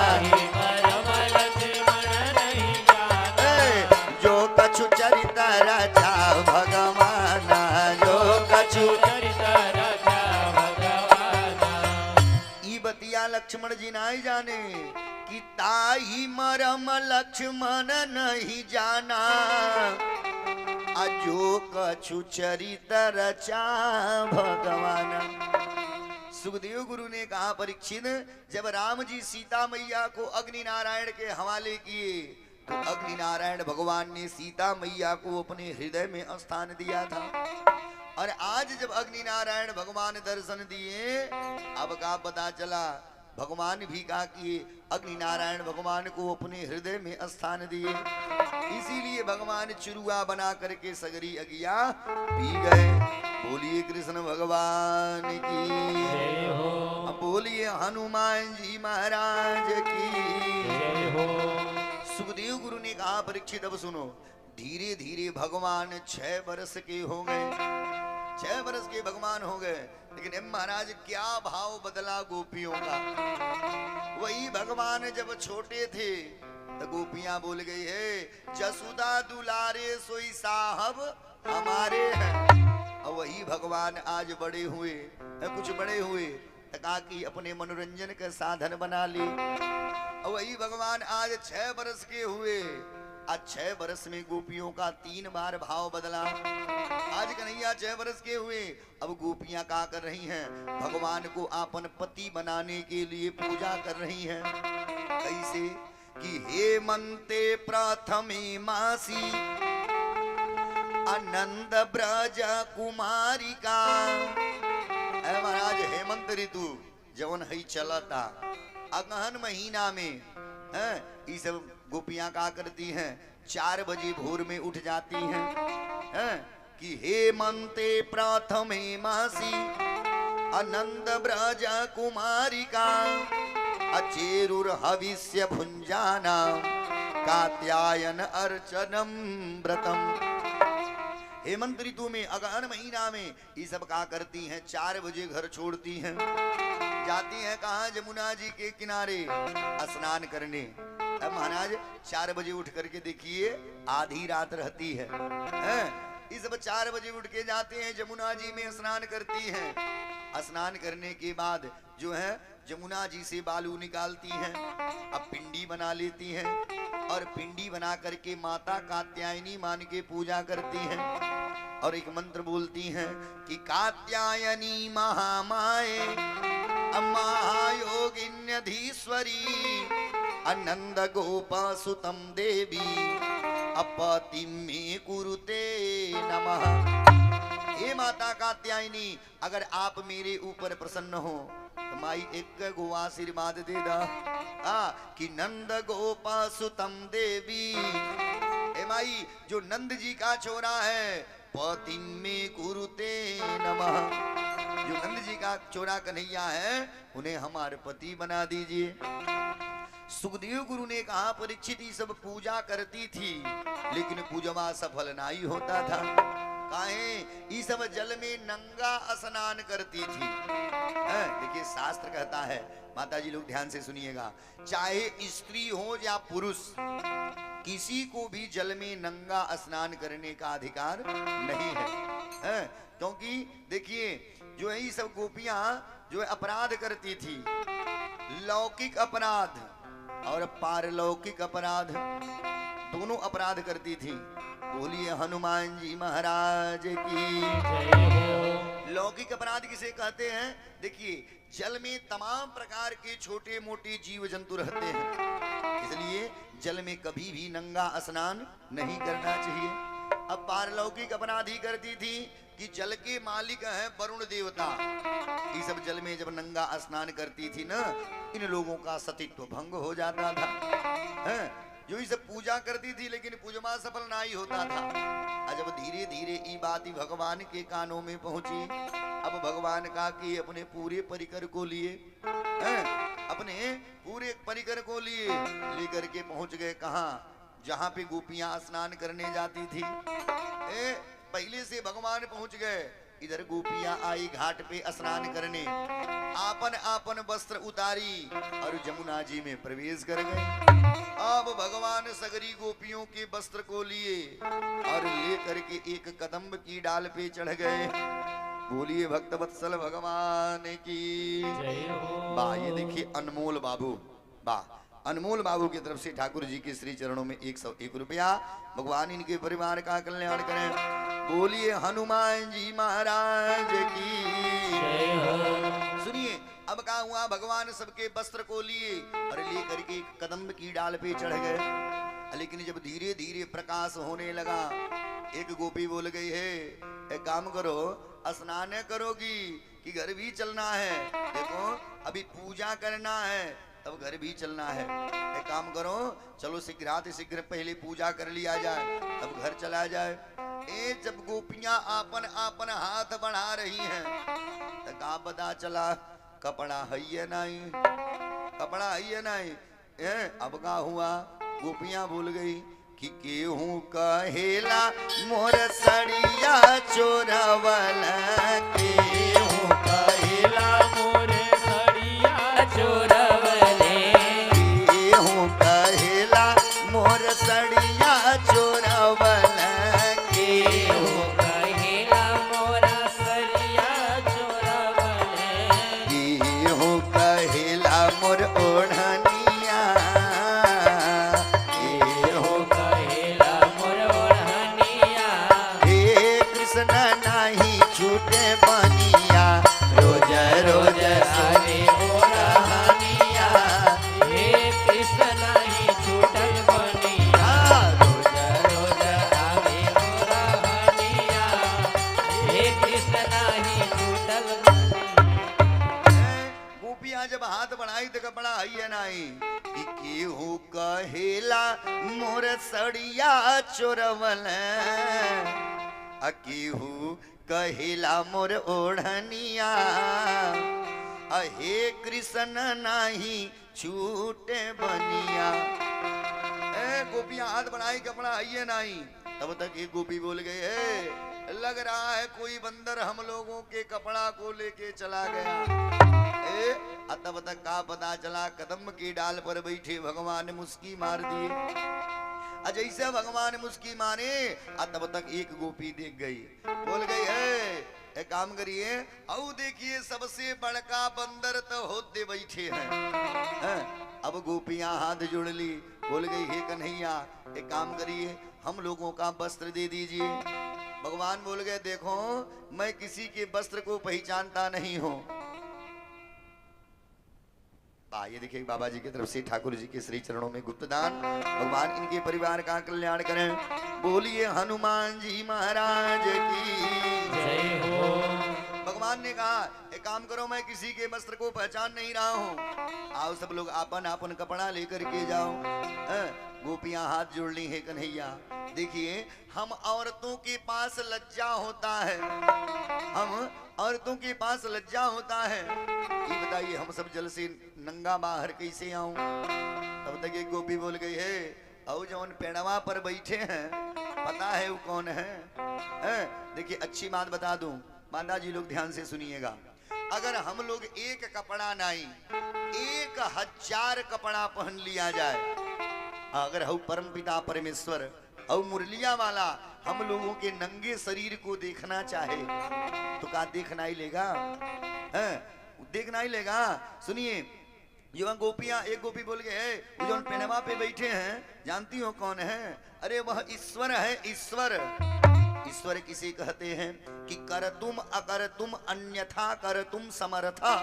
ताही मरम लक्ष्मण नहीं जाना,
जो कछु चरित रचा भगवाना, जो कछु
चरित रचा भगवाना।
ई बतिया लक्ष्मण जी ना ही जाने कि ताही मरम लक्ष्मण नहीं जाना, अजो कछु चरित रचा भगवाना। सुखदेव गुरु ने कहा, परीक्षित, जब राम जी सीता मैया को अग्नि नारायण के हवाले किए, तो अग्नि नारायण भगवान ने सीता मैया को अपने हृदय में स्थान दिया था। और आज जब अग्नि नारायण भगवान दर्शन दिए, अब का पता चला, भगवान भी का किए, अग्नि नारायण भगवान को अपने हृदय में स्थान दिए। इसीलिए भगवान चिरुआ बना करके सगरी अगिया पी गए। बोलिए कृष्ण भगवान की
जय हो,
अब बोलिए हनुमान जी महाराज की
जय हो।
सुखदेव गुरु ने कहा, परीक्षित अब सुनो, धीरे धीरे भगवान 6 वर्ष के हो गए, 6 वर्ष के भगवान हो गए, लेकिन महाराज क्या भाव बदला गोपियों का। वही भगवान जब छोटे थे तो गोपियां बोल गई है, जसुदा दुलारे सोई साहब हमारे हैं। और वही भगवान आज बड़े हुए, कुछ बड़े हुए, तका कि अपने मनोरंजन का साधन बना ली। और वही भगवान आज 6 वर्ष के हुए, आज 6 वर्ष में गोपियों का 3 बार भाव बदला। आज कन्हैया 6 वर्ष के हुए, अब गोपियां क्या कर रही हैं, भगवान को आपन पति बनाने के लिए पूजा कर रही हैं। कैसे कि हेमंते प्रथमे मासी आनंद ब्रज कुमारिका। महाराज हेमंत ऋतु जवन है चलता, अगहन महीना में ये सब गोपियां क्या करती हैं, 4 बजे भोर में उठ जाती हैं, कि हेमंते प्रथमे मासी आनंद ब्रज कुमारिका, अचेरुर हविष्य भुंजाना, कात्यायन अर्चनम व्रतम। हेमंत ऋतु में अगहन महीना में ये सब क्या करती हैं, 4 बजे घर छोड़ती हैं, जाती हैं कहाँ, जमुना जी के किनारे स्नान करने। अब महाराज 4 बजे उठ करके देखिए, आधी रात रहती है, ये सब 4 बजे उठ के जाते हैं, जमुना जी में स्नान करती हैं। स्नान करने के बाद जो है जमुना जी से बालू निकालती हैं, अब पिंडी बना लेती हैं, और पिंडी बना करके माता कात्यायनी मान के पूजा करती हैं, और एक मंत्र बोलती हैं कि कात्यायनी महामाये महायोगिन्यधीश्वरी आनंद गोपा सुतम देवी अपति में कुरुते नमः। हे माता कात्यायनी, अगर आप मेरे ऊपर प्रसन्न हो तो माई एक गो आशीर्वाद दे दा, कि नंद गोपा सुतम देवी। हे माई, जो नंद जी का छोरा है, पति में कुरुते नमः, जो नंद जी का छोरा कन्हैया है, उन्हें हमारे पति बना दीजिए। सुखदेव गुरु ने कहा, परीक्षित ये सब पूजा करती थी, लेकिन पूजवा सफल नहीं होता था। काहे, ये सब जल में नंगा स्नान करती थी। देखिए शास्त्र कहता है, माता जी लोग ध्यान से सुनिएगा, चाहे स्त्री हो या पुरुष, किसी को भी जल में नंगा स्नान करने का अधिकार नहीं है, क्योंकि देखिए जो है ये सब गोपियां जो है अपराध करती थी, लौकिक अपराध और पारलौकिक अपराध दोनों अपराध करती थी। बोलिए हनुमान जी महाराज की।
जय हो।
लौकिक अपराध किसे कहते हैं? देखिए, जल में तमाम प्रकार के छोटे मोटे जीव जंतु रहते हैं, इसलिए जल में कभी भी नंगा स्नान नहीं करना चाहिए। अब पारलौकिक अपराधी करती थी कि जल के मालिक हैं वरुण देवता, ये सब जल में जब नंगा स्नान करती थी ना, इन लोगों का सतीत्व भंग हो जाता था। जो ये सब पूजा करती थी, लेकिन पूजमा सफल नहीं होता था। जब धीरे धीरे ये बात ही भगवान के कानों में पहुंची, अब भगवान का कि अपने पूरे परिकर को लिए, अपने पूरे परिकर को लिए लेकर के पहुंच गए कहाँ? जहाँ पे गोपियां स्नान करने जाती थी। पहले से भगवान पहुंच गए, इधर गोपियां आई घाट पे स्नान करने, आपन आपन वस्त्र उतारी और जमुना जी में प्रवेश कर गए। अब भगवान सगरी गोपियों के वस्त्र को लिए और लेकर के एक कदम्ब की डाल पे चढ़ गए। बोलिए भक्त वत्सल भगवान की
जय हो।
बा। ये देखिए अनमोल बाबू, बा अनमोल बाबू की तरफ से ठाकुर जी के श्री चरणों में 101 रुपया। भगवान इनके परिवार का कल्याण करें। बोलिए हनुमान जी महाराज की
जय हो।
सुनिए, अब क्या हुआ? भगवान सबके वस्त्र को लिए और लेकर के कदम्ब की डाल पे चढ़ गए। लेकिन जब धीरे धीरे प्रकाश होने लगा, एक गोपी बोल गई है, एक काम करो, स्नान करोगी कि घर भी चलना है? देखो अभी पूजा करना है, तब घर भी चलना है। एक काम करो, चलो शीघ्राति शीघ्र पहले पूजा कर लिया जाए, तब घर चला जाए। जब गोपियां आपन आपन हाथ बढ़ा रही हैं, तो का पता चला कपड़ा है या नहीं, कपड़ा है या नहीं। अब का हुआ? गोपियां भूल गई कि केहू कहेला मोर सड़िया चोरवल, केहू
कहेला मोर सड़िया चोरवले,
केहू कहेला मोर सड़िया चोरवल,
केहू कहेला मोर सड़िया चोरवले,
केहू कहेला मोर ओढ़निया, केहू
कहेला मोर ओढ़निया,
हे कृष्ण नाही छूटे बनिया, रोज रोज
आवे ओढ़निया, हे कृष्ण नाही छूटल बनिया, रोज रोज आवे ओढ़निया, हे कृष्ण नाही छूटल बनिया।
गोपियां जब हाथ बढ़ाई तो कपड़ा है नहीं, कि केहू कहेला मोर सड़िया चोरवल, केहू कहेला मोर ओढ़निया, हे कृष्ण नाही छूटे बनिया। गोपियां हाथ बढ़ाई, कपड़ा है नहीं। तब तक एक गोपी बोल गई है, लग रहा है कोई बंदर हम लोगों के कपड़ा को लेके चला गया। तब तक का पता चला, कदम की डाल पर बैठे भगवान ने मुस्की मार दिए। जैसे भगवान मुस्की मारे, तब तक एक गोपी देख गई, बोल गई है, एक काम करिए, औ देखिए सबसे बड़का बंदर तो होते बैठे हैं। अब गोपियां हाथ जोड़ ली, बोल गई, हे कन्हैया एक काम करिए, हम लोगों का वस्त्र दे दीजिए। भगवान बोल गए, देखो मैं किसी के वस्त्र को पहचानता नहीं हूं। ये देखिए बाबा जी की तरफ से ठाकुर जी के श्री चरणों में गुप्त दान। भगवान इनके परिवार का कल्याण करें। बोलिए हनुमान जी महाराज की
जय हो।
भगवान ने कहा, एक काम करो, मैं किसी के वस्त्र को पहचान नहीं रहा हूँ, आओ सब लोग आपन आपन कपड़ा लेकर के जाओ। गोपियां हाथ जोड़ ली है कन्हैया। देखिए हम औरतों के पास लज्जा होता है, हम औरतों के पास लज्जा होता है, ये बताइए हम सब जल से नंगा बाहर कैसे आऊं? तब तक एक गोपी बोल गई है, औ जौन पेड़वा पर बैठे हैं पता है वो कौन है? देखिए अच्छी बात बता दूं, माता जी लोग ध्यान से सुनिएगा, अगर हम लोग एक कपड़ा नहीं 1000 कपड़ा पहन लिया जाए, अगर हम परम पिता परमेश्वर और मुरलिया वाला हम लोगों के नंगे शरीर को देखना चाहे तो क्या देखना ही लेगा? देखना ही लेगा। सुनिए जो गोपियां, एक गोपी बोल गए वो जो पेनवा पे बैठे हैं जानती हो कौन है? अरे वह ईश्वर है, ईश्वर। ईश्वर किसे कहते हैं कि कर तुम अकर तुम अन्यथा कर तुम समर्था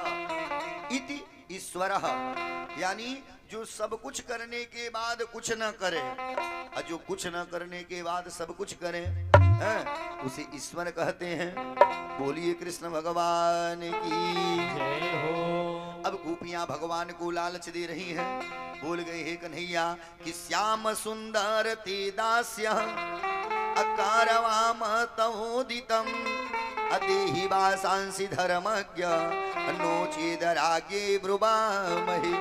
इति ईश्वरः, यानी जो सब कुछ करने के बाद कुछ न करे और जो कुछ न करने के बाद सब कुछ करे उसे ईश्वर कहते हैं। बोलिए कृष्ण भगवान की
जय हो।
अब गोपियां भगवान को लालच दे रही हैं। बोल गए हे कन्हैया कि श्याम सुंदर ते दास्य अकारवाम तवोदितम अदेहि वासांसि धर्मज्ञ नोचेदरागे ब्रुवामहि।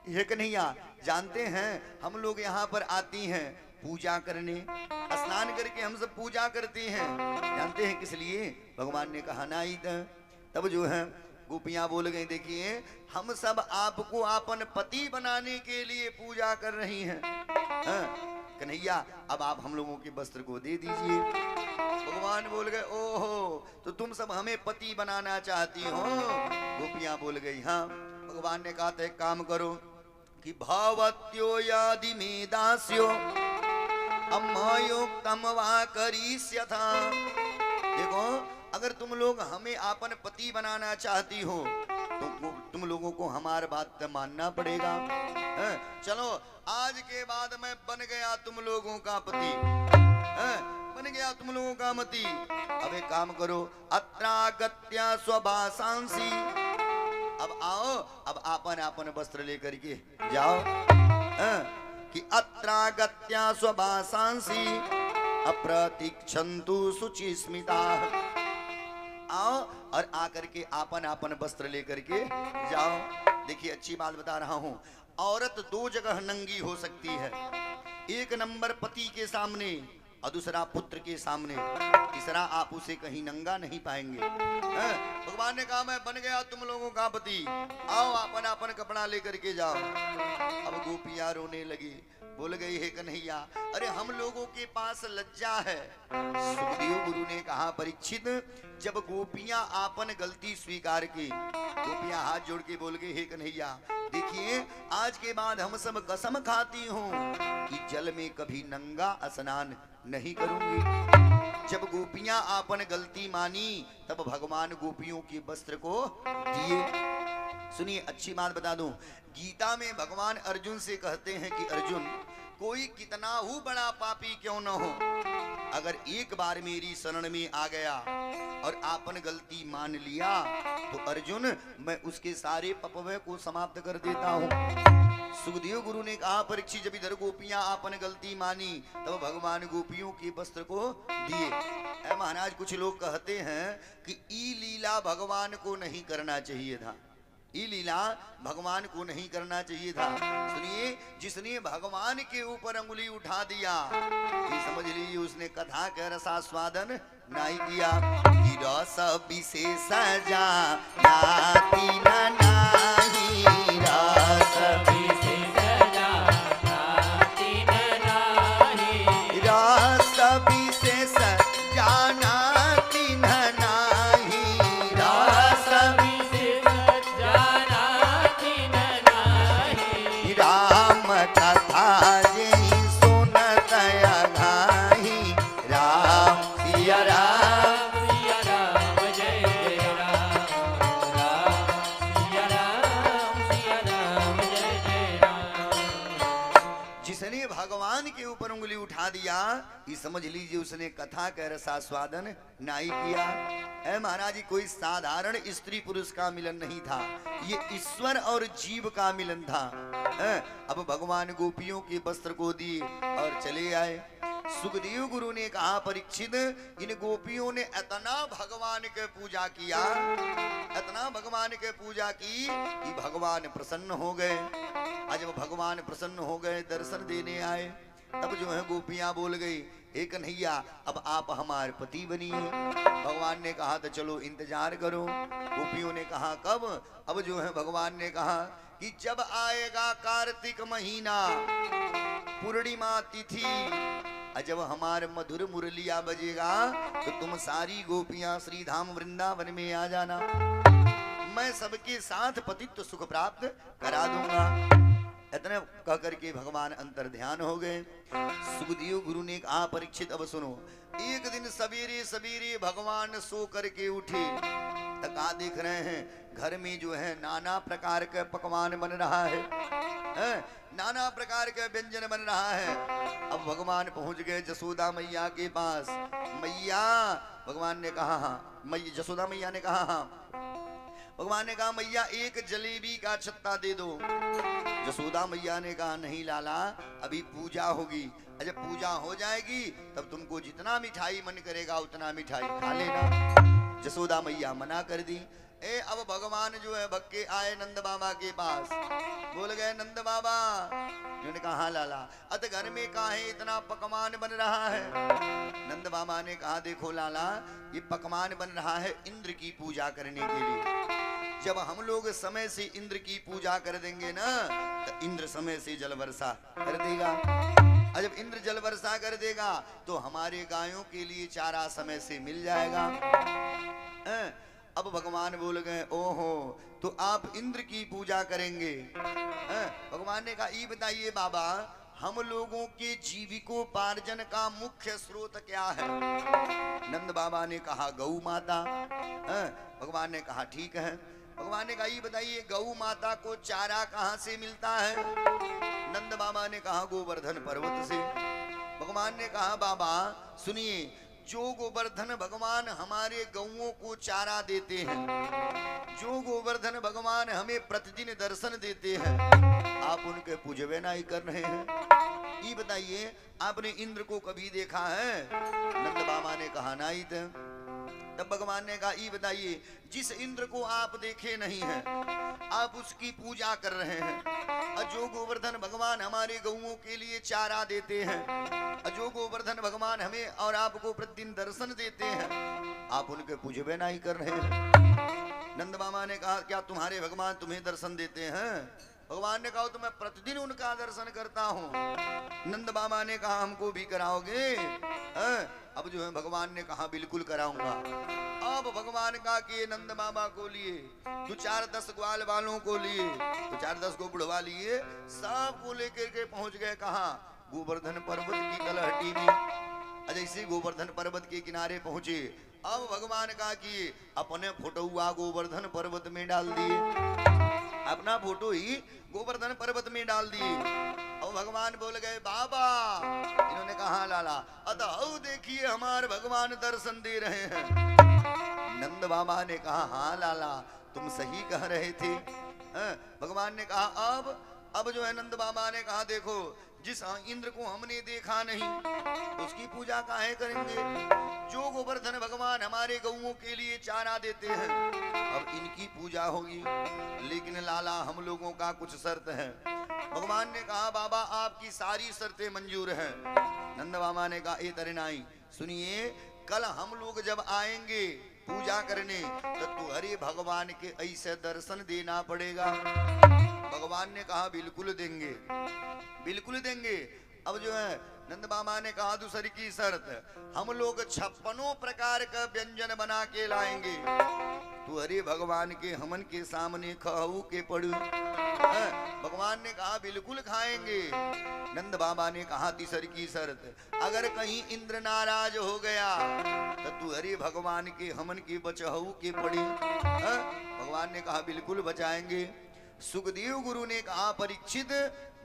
हे कन्हैया, जानते हैं हम लोग यहाँ पर आती हैं पूजा करने, स्नान करके हम सब पूजा करते हैं। जानते हैं किस लिए? भगवान ने कहा ना ही तब जो है गोपियां बोल गई देखिए हम सब आपको अपन पति बनाने के लिए पूजा कर रही हैं। कन्हैया अब आप हम लोगों के वस्त्र को दे दीजिए। भगवान बोल गए ओहो तो तुम सब हमें पति बनाना चाहती हो? गोपियां बोल गई हाँ। भगवान ने कहा तो एक काम करो कि भावत्यो यादि में दास्यो अम्मयोक्तम वा करिष्यथा। देखो अगर तुम लोग हमें आपन पति बनाना चाहती हो तो तुम लोगों को हमारी बात मानना पड़ेगा। चलो आज के बाद मैं बन गया तुम लोगों का पति, बन गया तुम लोगों का मति। अब एक काम करो अत्रागत्या स्वभासांसी, अब आओ अब आपन आपन वस्त्र लेकर के जाओ कि अत्रागत्या स्वभासांसी अप्रतीक्षन्तु शुचिस्मिता। आओ और आकर के आपन आपन वस्त्र लेकर के जाओ। देखिए अच्छी बात बता रहा हूं, औरत दो जगह नंगी हो सकती है, एक नंबर पति के सामने और दूसरा पुत्र के सामने, तीसरा आप उसे कहीं नंगा नहीं पाएंगे। भगवान ने कहा मैं बन गया तुम लोगों का पति, आओ अपन अपन कपड़ा लेकर के जाओ। अब गोपियां रोने लगी, बोल गई हे कन्हैया अरे हम लोगों के पास लज्जा है। सुखदेव गुरु ने कहा परीक्षित जब गोपियां आपन गलती स्वीकार की, गोपियां हाथ जोड़ के बोल गई हे कन्हैया देखिए आज के बाद हम सब कसम खाती हूँ कि जल में कभी नंगा स्नान नहीं करूंगी। जब गोपियां आपन गलती मानी तब भगवान गोपियों के वस्त्र को दिए। सुनिए अच्छी बात बता दूं, गीता में भगवान अर्जुन से कहते हैं कि अर्जुन कोई कितना ही बड़ा पापी क्यों न हो, अगर एक बार मेरी शरण में आ गया और आपन गलती मान लिया तो अर्जुन मैं उसके सारे पपवे को समाप्त कर देता हूँ। सुखदेव गुरु ने कहा परीक्षित जब इधर गोपियां आपन गलती मानी तब भगवान गोपियों के वस्त्र को दिए। महाराज कुछ लोग कहते हैं कि ई लीला भगवान को नहीं करना चाहिए था, ई लीला भगवान को नहीं करना चाहिए था। सुनिए जिसने भगवान के ऊपर अंगुली उठा दिया ये समझ लीजिए उसने कथा का रसास्वादन नहीं किया। कि रस विशेष जा नाती नाही, रस
विशेष जानाति नाही,
रस विशेष जानाति नाही, रस
विशेष जानाति नाही,
राम कथा जे सुनत अघाही, राम सिया राम
सिया राम जय जय राम, राम सिया राम जय जय राम।
जिसने भगवान के ऊपर उंगली उठा दिया ये समझ लीजिए उसने कथा का रसास्वादन नहीं किया। ऐ महाराज जी कोई साधारण स्त्री पुरुष का मिलन नहीं था, ये ईश्वर और जीव का मिलन था। अब भगवान गोपियों के वस्त्र को दिए और चले आए। सुखदेव गुरु ने कहा परीक्षित इन गोपियों ने इतना भगवान के पूजा किया, इतना भगवान के पूजा की कि भगवान प्रसन्न हो गए। आज जब भगवान प्रसन्न हो गए दर्शन देने आए तब जो है गोपियां बोल गई हे कन्हैया अब आप हमारे पति बनिए। भगवान ने कहा तो चलो इंतजार करो। गोपियों ने कहा कब? अब जो है भगवान ने कहा कि जब आएगा कार्तिक महीना पूर्णिमा तिथि और जब हमारे मधुर मुरलिया बजेगा तो तुम सारी गोपियां श्री धाम वृंदावन में आ जाना। मैं सबके साथ पतित्व सुख प्राप्त करा दूंगा। इतने कह करके भगवान अंतर ध्यान हो गए। सुखदेव गुरु ने कहा परीक्षित अब सुनो। एक दिन सवेरे सवेरे भगवान सो करके उठे, तका देख रहे हैं घर में जो है नाना प्रकार का पकवान बन रहा है, नाना प्रकार का व्यंजन बन रहा है। अब भगवान पहुंच गए जसोदा मैया के पास। मैया, भगवान ने कहा हाँ, मैया जसोदा मैया ने कहा हाँ। भगवान ने कहा मैया एक जलेबी का छत्ता दे दो। जसोदा मैया ने कहा नहीं लाला, अभी पूजा होगी, जब पूजा हो जाएगी तब तुमको जितना मिठाई मन करेगा उतना मिठाई खा लेना। जसोदा मैया मना कर दी। अब भगवान जो है भक्के आए नंद बाबा के पास। बोल गए नंद बाबा, उन्होंने कहा हाँ लाला, अत घर में काहे इतना पकवान बन रहा है। नंद बाबा ने कहा देखो लाला, ये पकवान बन रहा है इंद्र की पूजा करने के लिए। जब हम लोग समय से इंद्र की पूजा कर देंगे ना, तो इंद्र समय से जल वर्षा कर देगा। और जब इंद्र जल वर्षा कर देगा तो हमारे गायों के लिए चारा समय से मिल जाएगा। अब भगवान बोल गए ओहो, तो आप इंद्र की पूजा करेंगे। भगवान ने कहा ये बताइए बाबा, हम लोगों के जीविकोपार्जन का मुख्य स्रोत क्या है। नंद बाबा ने कहा गौ माता। भगवान ने कहा ठीक है। भगवान ने कहा ये बताइए गौ माता को चारा कहाँ से मिलता है। नंद बाबा ने कहा गोवर्धन पर्वत से। भगवान ने कहा बाबा सुनिए, जो गोवर्धन भगवान हमारे गौओं को चारा देते हैं, जो गोवर्धन भगवान हमें प्रतिदिन दर्शन देते हैं, आप उनके पूजवे नहीं कर रहे हैं। ये बताइए आपने इंद्र को कभी देखा है। नंद बाबा ने कहा नहीं थे। तब भगवान ने कहा ये बताइए जिस इंद्र को आप देखे नहीं हैं, आप उसकी पूजा कर रहे हैं, और जो गोवर्धन भगवान हमारे गौओं के लिए चारा देते हैं, और जो गोवर्धन भगवान हमें और आपको प्रतिदिन दर्शन देते हैं, आप उनके पूजबे नहीं कर रहे हैं। नंद बाबा ने कहा क्या तुम्हारे भगवान तुम्हें दर्शन देते हैं। भगवान ने कहा तो मैं प्रतिदिन उनका दर्शन करता हूँ। नंद बाबा ने कहा हमको भी कराओगे। अब जो है भगवान ने कहा बिल्कुल कराऊंगा। अब भगवान का कि नंद बाबा को लिए, दो चार 10 ग्वाल वालों को लिए, दो चार 10 को बुढ़वा लिए, सबको लेकर के पहुंच गए कहा गोवर्धन पर्वत की तलहटी में। जैसे गोवर्धन पर्वत के किनारे पहुंचे, अब भगवान का कि अपने फोटो गोवर्धन पर्वत में डाल दिए, अपना फोटो ही गोवर्धन पर्वत में डाल दिए। और भगवान बोल गए बाबा। इन्होंने कहा लाला, अतः देखिए हमारे भगवान दर्शन दे रहे हैं। नंद बाबा ने कहा हाँ लाला तुम सही कह रहे थे। भगवान ने कहा अब जो है नंद बाबा ने कहा देखो जिस इंद्र को हमने देखा नहीं उसकी पूजा काहे करेंगे। जो गोवर्धन भगवान हमारे गौओं के लिए चारा देते हैं, अब इनकी पूजा होगी। लेकिन लाला हम लोगों का कुछ शर्त है। भगवान ने कहा बाबा आपकी सारी शर्तें मंजूर हैं। नंद बाबा ने कहा ए तरनाई सुनिए, कल हम लोग जब आएंगे पूजा करने तो तुम्हारे भगवान के ऐसे दर्शन देना पड़ेगा। भगवान ने कहा बिल्कुल देंगे, बिल्कुल देंगे। अब जो है नंद बाबा ने कहा दूसरी की शर्त, हम लोग 56 प्रकार का व्यंजन बना के लाएंगे, तू अरे भगवान के हमन के सामने खाऊ के पड़ू। भगवान ने कहा बिल्कुल खाएंगे। नंद बाबा ने कहा तीसरी की शर्त, अगर कहीं इंद्र नाराज हो गया तो तू अरे भगवान के हमन के बचाऊ के पड़ी। भगवान ने कहा बिल्कुल बचाएंगे। सुखदेव गुरु ने कहा परीक्षित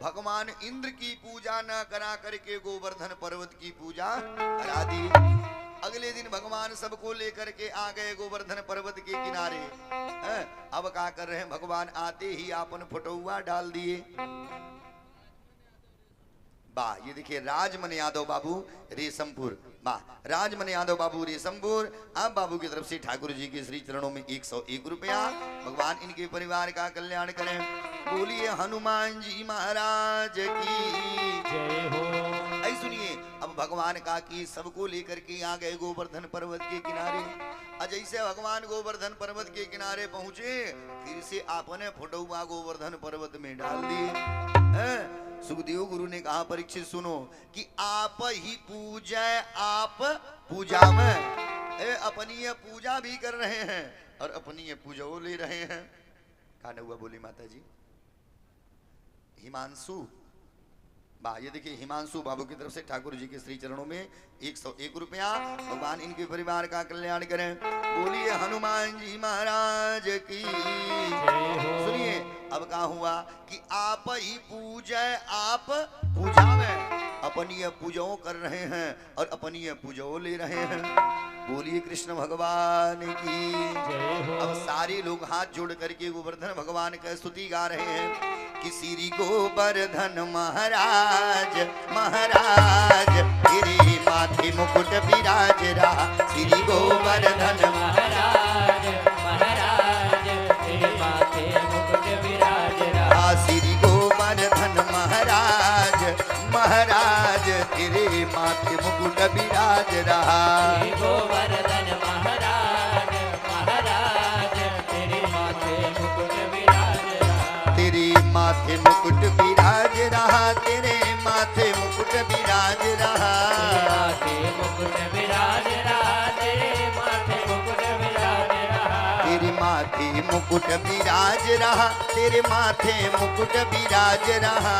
भगवान इंद्र की पूजा न करा करके गोवर्धन पर्वत की पूजा करा दी। अगले दिन भगवान सबको लेकर के आ गए गोवर्धन पर्वत के किनारे। अब क्या कर रहे हैं भगवान आते ही आपन फोटोआ डाल दिए। वाह, ये देखिए राजमन यादव बाबू रेशमपुर। वाह, राजमन यादव बाबू रेशमपुर। आप बाबू की तरफ से ठाकुर जी के श्री चरणों में 101 रुपया। भगवान इनके परिवार का कल्याण करें। बोलिए हनुमान जी महाराज की
जय हो।
ऐ सुनिए, अब भगवान का की सबको लेकर के आ गए गोवर्धन पर्वत के किनारे। जैसे भगवान गोवर्धन पर्वत के किनारे पहुंचे, फिर से आपने फोटोआ गोवर्धन पर्वत में डाल दिए। सुखदेव गुरु ने कहा परीक्षित सुनो कि आप ही पूजा आप पूजा में। अपनी ये पूजा भी कर रहे हैं और अपनी ये पूजा ले रहे हैं। कहा हुआ बोली माता जी हिमांशु बा, ये देखिए हिमांशु बाबू की तरफ से ठाकुर जी के श्री चरणों में 101 रुपया। भगवान इनके परिवार का कल्याण करें। बोलिए हनुमान जी महाराज की। सुनिए अब कहा हुआ कि आप ही पूजा आप पूजा में अपनी पूजाओं कर रहे हैं और अपनी पूजाओं ले रहे हैं। बोलिए कृष्ण भगवान की। अब सारे लोग हाथ जोड़ करके गोवर्धन भगवान का स्तुति गा रहे हैं कि श्री गोवर्धन महाराज महाराज तेरे माथे मुकुट विराज रहा। श्री गोवर्धन
महाराज महाराज तेरे माथे मुकुट विराज रहा।
श्री गोवर्धन महाराज महाराज तेरे माथे मुकुट विराज रहा।
श्री गोवर्धन महाराज महाराज तेरे माथे मुकुट विराज रहा।
तेरे माथे मुकुट विराज रहा। तेरे माथे मुकुट विराज रहा।
माथे मुकुट विराज रहा। तेरे माथे मुकुट विराज रहा।
तेरे माथे मुकुट विराज रहा। तेरे माथे मुकुट विराज रहा।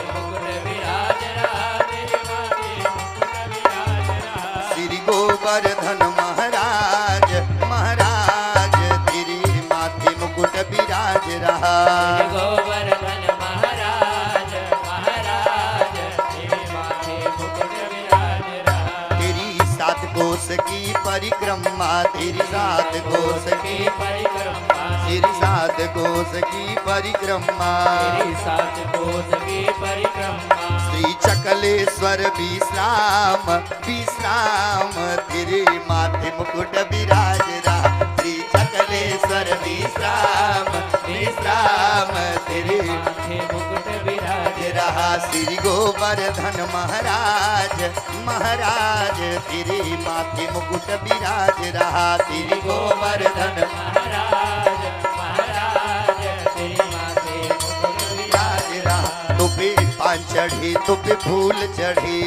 मुकुट विराज रहा। तेरे माथे मुकुट विराज रहा।
श्री गोवर्धन महाराज महाराज तेरे माथे मुकुट विराज रहा।
श्री गोवर्धन महाराज महाराज तेरे माथे मुकुट विराज रहा।
तेरी 7 कोस की परिक्रमा तेरी 7 कोस की
परिक्रमा
तेरी 7 कोस की परिक्रमा।
तेरी 7 कोस की परिक्रमा।
श्री चकलेश्वर विश्राम विश्राम तेरे माथे मुकुट विराज रहा। श्री चकलेश्वर विश्राम विश्राम तेरे
माथे मुकुट विराज
रहा। श्री गोवर्धन महाराज महाराज तेरे माथे मुकुट विराज रहा। श्री गोवर्धन
महाराज महाराज तेरे माथे मुकुट विराज
विराज रहा। तो पे पान चढ़े तो पे फूल चढ़े।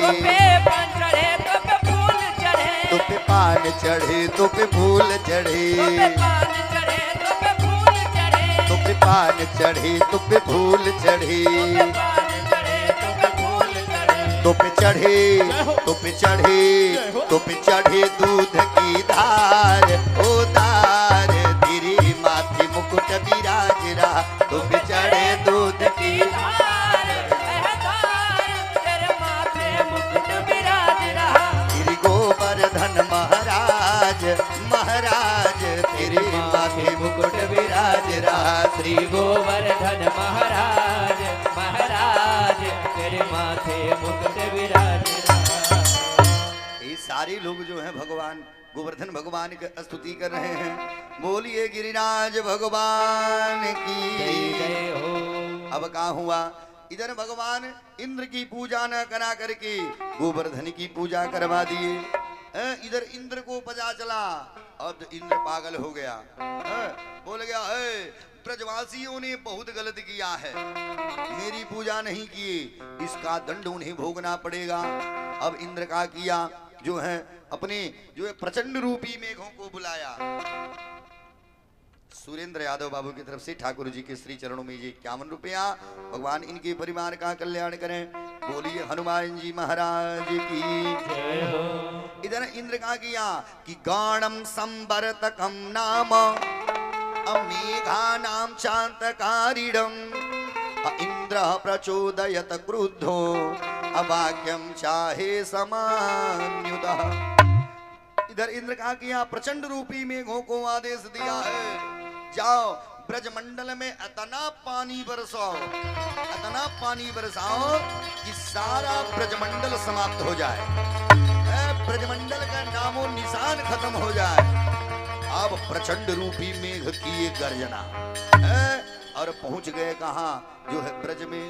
पान चढ़े तो पे फूल चढ़े।
तो पे पान चढ़े तो पे फूल चढ़े।
पान चढ़े तो पे फूल चढ़े।
तो पे पान चढ़े तो पे फूल चढ़े।
पान चढ़े तो पे फूल चढ़े।
तो पे चढ़े तो पे चढ़े तो पे चढ़े दूध की धार ओ धार तेरे माथे मुकुट विराज रहा। तो पे चढ़े दूध की
धार तेरे माथे मुकुट विराज रहा।
श्री गोवर्धन महाराज महाराज तेरे माथे मुकुट विराज रहा।
श्री गोवर्धन महाराज महाराज तेरे माथे मुकुट विराज रहा।
ये सारे लोग जो हैं भगवान गोवर्धन भगवान की स्तुति कर रहे हैं। बोलिए गिरिराज भगवान की।
जय हो।
अब कहा हुआ इधर भगवान इंद्र की पूजा न करा करके गोवर्धन की पूजा करवा दिए। इधर इंद्र को पता चला। अब इंद्र पागल हो गया। बोल गया ब्रजवासियों ने बहुत गलत किया है, मेरी पूजा नहीं की, इसका दंड उन्हें भोगना पड़ेगा। अब इंद्र का किया जो है अपने जो है प्रचंड रूपी मेघों को बुलाया। सुरेंद्र यादव बाबू की तरफ से ठाकुर जी के श्री चरणों में ये 51 रुपया। भगवान इनके परिवार का कल्याण करें। बोलिए हनुमान जी महाराज की
जय हो।
इधर इंद्र का किया कि गाणम संवर्तकम नाम अमेघा नाम शांतकारिणम इंद्र प्रचोदयत क्रुद्धो अवाक्यम चाहे समान्युतः। इधर इंद्र का किया प्रचंड रूपी मेघों को आदेश दिया है, जाओ ब्रजमंडल में इतना पानी बरसाओ, इतना पानी बरसाओ कि सारा ब्रजमंडल समाप्त हो जाए, ब्रजमंडल का नामो निशान खत्म हो जाए। अब प्रचंड रूपी मेघ की ये गर्जना और पहुंच गए कहा जो है ब्रज में।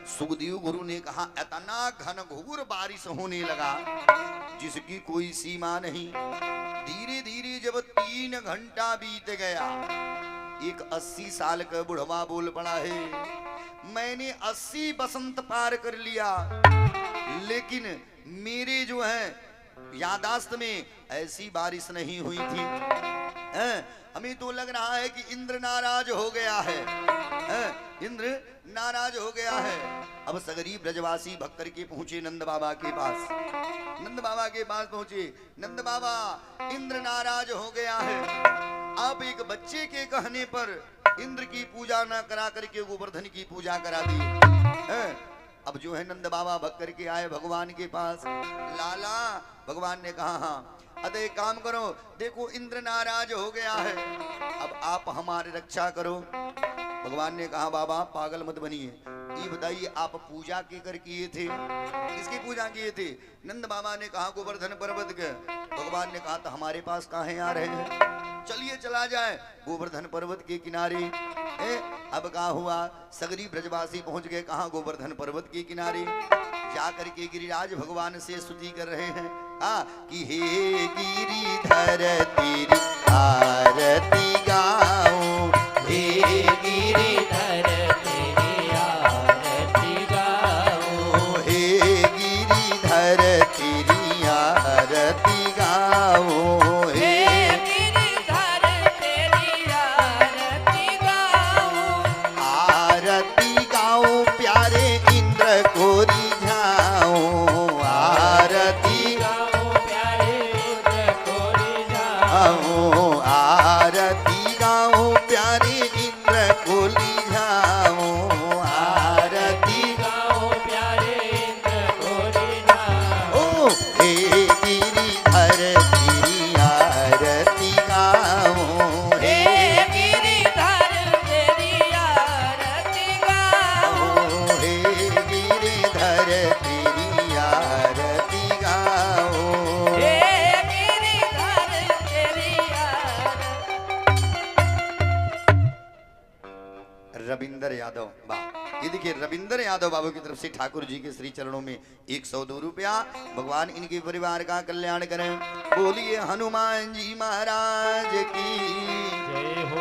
सुखदेव गुरु ने कहा इतना घनघोर बारिश होने लगा जिसकी कोई सीमा नहीं। धीरे धीरे जब 3 घंटा बीत गया, एक 80 साल का बुढ़वा बोल पड़ा है, मैंने 80 बसंत पार कर लिया, लेकिन मेरे जो है यादाश्त में ऐसी बारिश नहीं हुई थी। हमें तो लग रहा है कि इंद्र नाराज हो गया है, इंद्र नाराज हो गया है। अब सगरी ब्रजवासी भक्कर के पहुंचे नंद बाबा के पास, नंद बाबा के पास पहुंचे। नंद बाबा, इंद्र नाराज हो गया है, आप एक बच्चे के कहने पर इंद्र की पूजा ना करा करके गोवर्धन की पूजा करा दी। अब जो है नंद बाबा भक्कर के आए भगवान के पास। लाला, भगवान ने कहा हाँ, अतः एक काम करो, देखो इंद्र नाराज हो गया है, अब आप हमारी रक्षा करो। भगवान ने कहा बाबा पागल मत बनिए, ये बताइए आप पूजा के कर किए थे, किसकी पूजा किए थे? नंद बाबा ने कहा गोवर्धन पर्वत के। भगवान ने कहा तो हमारे पास काहे आ रहे हैं, चलिए चला जाए गोवर्धन पर्वत के किनारे। अब कहा हुआ, सगरी ब्रजवासी पहुंच गए कहा गोवर्धन पर्वत के किनारे। जाकर के गिरिराज भगवान से स्तुति कर रहे हैं कि हे गिरिधर तेरी आरती गाऊं, हे
गिरिधर तेरी आरती गाऊं,
हे गिरिधर तेरी आरती गाऊं, हे
गिरिधर तेरी आरती गाऊं,
आरती गाऊं प्यारे इंद्र को रिझाऊं, आरती
गाऊं प्यारे इंद्र को रिझाऊं,
आरती गाऊं प्यारे इंद्र को रिझाऊं, आरती
गाऊं प्यारे इंद्र को रिझाऊं,
ओ हे गिरिधर तेरी आरती गाऊं, हे
गिरिधर तेरी आरती गाऊं,
हे गिरिधर तेरी आरती गाऊं।
गिरिधर तेरी आरती।
रविंदर यादव, वाह, ये देखिए रविंदर यादव बाबू की तरफ से ठाकुर जी के श्री चरणों में 102 रुपया। भगवान इनके परिवार का कल्याण करें। बोलिए हनुमान जी महाराज की
जय हो।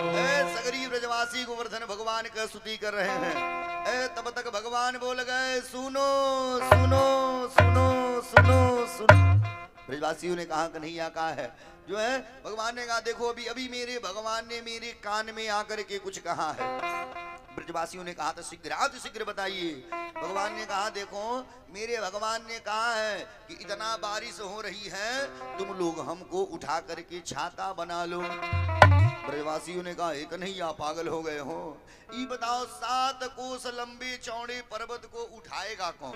सगरी ब्रजवासी गोवर्धन भगवान का स्तुति कर रहे हैं। तब तक भगवान बोल गए सुनो सुनो सुनो सुनो सुनो। ब्रजवासियों ने कहा कन्हैया का है, जो है भगवान ने कहा देखो अभी अभी मेरे भगवान ने मेरे कान में आकर के कुछ कहा है। ब्रजवासियों ने कहा तो शीघ्र बताइए। भगवान ने कहा देखो मेरे भगवान ने कहा है कि इतना बारिश हो रही है, तुम लोग हमको उठा करके छाता बना लो। ब्रजवासियों ने कहा एक कन्हैया पागल हो गए हो, ये बताओ 7 कोस लंबे चौड़े पर्वत को उठाएगा कौन?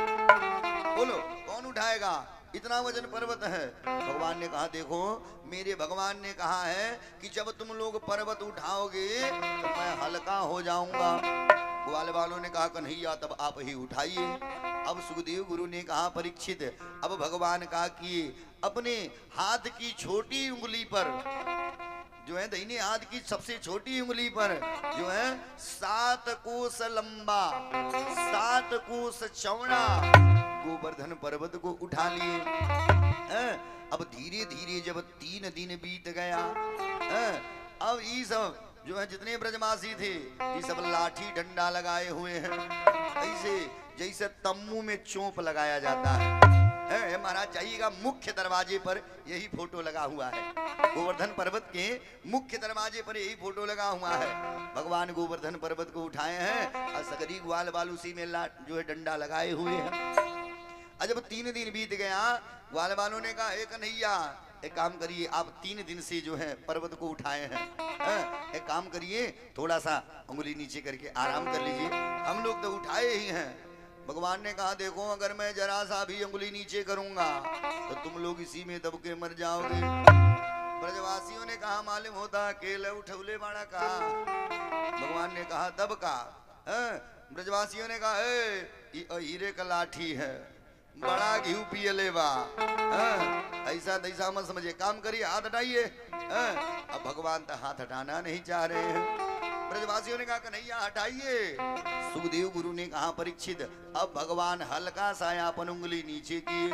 बोलो कौन उठाएगा? इतना वजन पर्वत है। भगवान ने कहा देखो मेरे भगवान ने कहा है कि जब तुम लोग पर्वत उठाओगे तो मैं हल्का हो जाऊंगा। ग्वाल वालों ने कहा कन्हैया तब आप ही उठाइए। अब सुखदेव गुरु ने कहा परीक्षित, अब भगवान कहा कि अपने हाथ की छोटी उंगली पर, जो है दाहिने हाथ की सबसे छोटी उंगली पर, जो है 7 कोस लंबा 7 कोस चौड़ा गोवर्धन पर्वत को उठा लिए। अब धीरे धीरे जब 3 दिन बीत गया, अब ये सब जो है जितने ब्रजवासी थे ये सब लाठी डंडा लगाए हुए हैं, ऐसे जैसे तम्बू में चोंप लगाया जाता है। महाराज जाइएगा मुख्य दरवाजे पर यही फोटो लगा हुआ है। गोवर्धन पर्वत के मुख्य दरवाजे पर यही फोटो लगा हुआ है। भगवान गोवर्धन पर्वत को उठाए हैं और सगरी ग्वाल बालूसी में जो है डंडा लगाए हुए हैं। जब 3 दिन बीत गया, ग्वाल वालों ने कहा एक कन्हैया एक काम करिए, आप 3 दिन से जो है पर्वत को उठाए हैं, एक काम करिए थोड़ा सा उंगली नीचे करके आराम कर लीजिए, हम लोग तो उठाए ही हैं। भगवान ने कहा देखो अगर मैं जरा सा भी उंगली नीचे करूंगा तो तुम लोग इसी में दब के मर जाओगे। ब्रजवासियों ने कहा मालूम होता अकेले उठौले बाड़ा का। भगवान ने कहा दब का। ब्रजवासियों ने कहा हीरे का लाठी है, बड़ा घी पियले बा, ऐसा तैसा मत समझिए, काम करिए हाथ हटाइए। अब भगवान तो हाथ हटाना नहीं चाह रहे हैं। ब्रजवासियों ने कहा कन्हैया हटाइए। सुखदेव गुरु ने कहा परीक्षित अब भगवान हल्का सा अपन उंगली नीचे किए,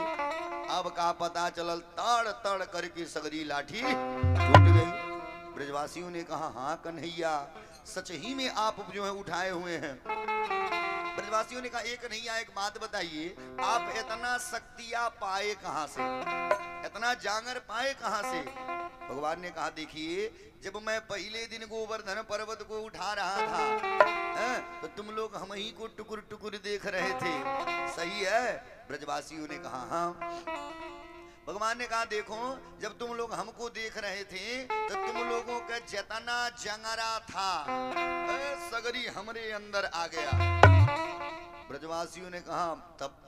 अब का पता चलल तड़ तड़ करके सगरी लाठी टूट गई। ब्रजवासियों ने कहा हाँ कन्हैया सच ही में आप जो है उठाए हुए हैं। ब्रजवासियों ने कहा एक कन्हैया एक बात बताइए, आप इतना शक्तियां पाए कहां से, इतना जांगर पाए कहां से? भगवान ने कहा देखिए, जब मैं पहले दिन गोवर्धन पर्वत को उठा रहा था तो तुम लोग हम ही को टुकुर टुकुर देख रहे थे, सही है? ब्रजवासियों ने कहा हाँ। भगवान ने कहा देखो, जब तुम लोग हमको देख रहे थे तो तुम लोगों का जितना जंगरा था सगरी हमरे अंदर आ गया। ब्रजवासियों ने कहा तब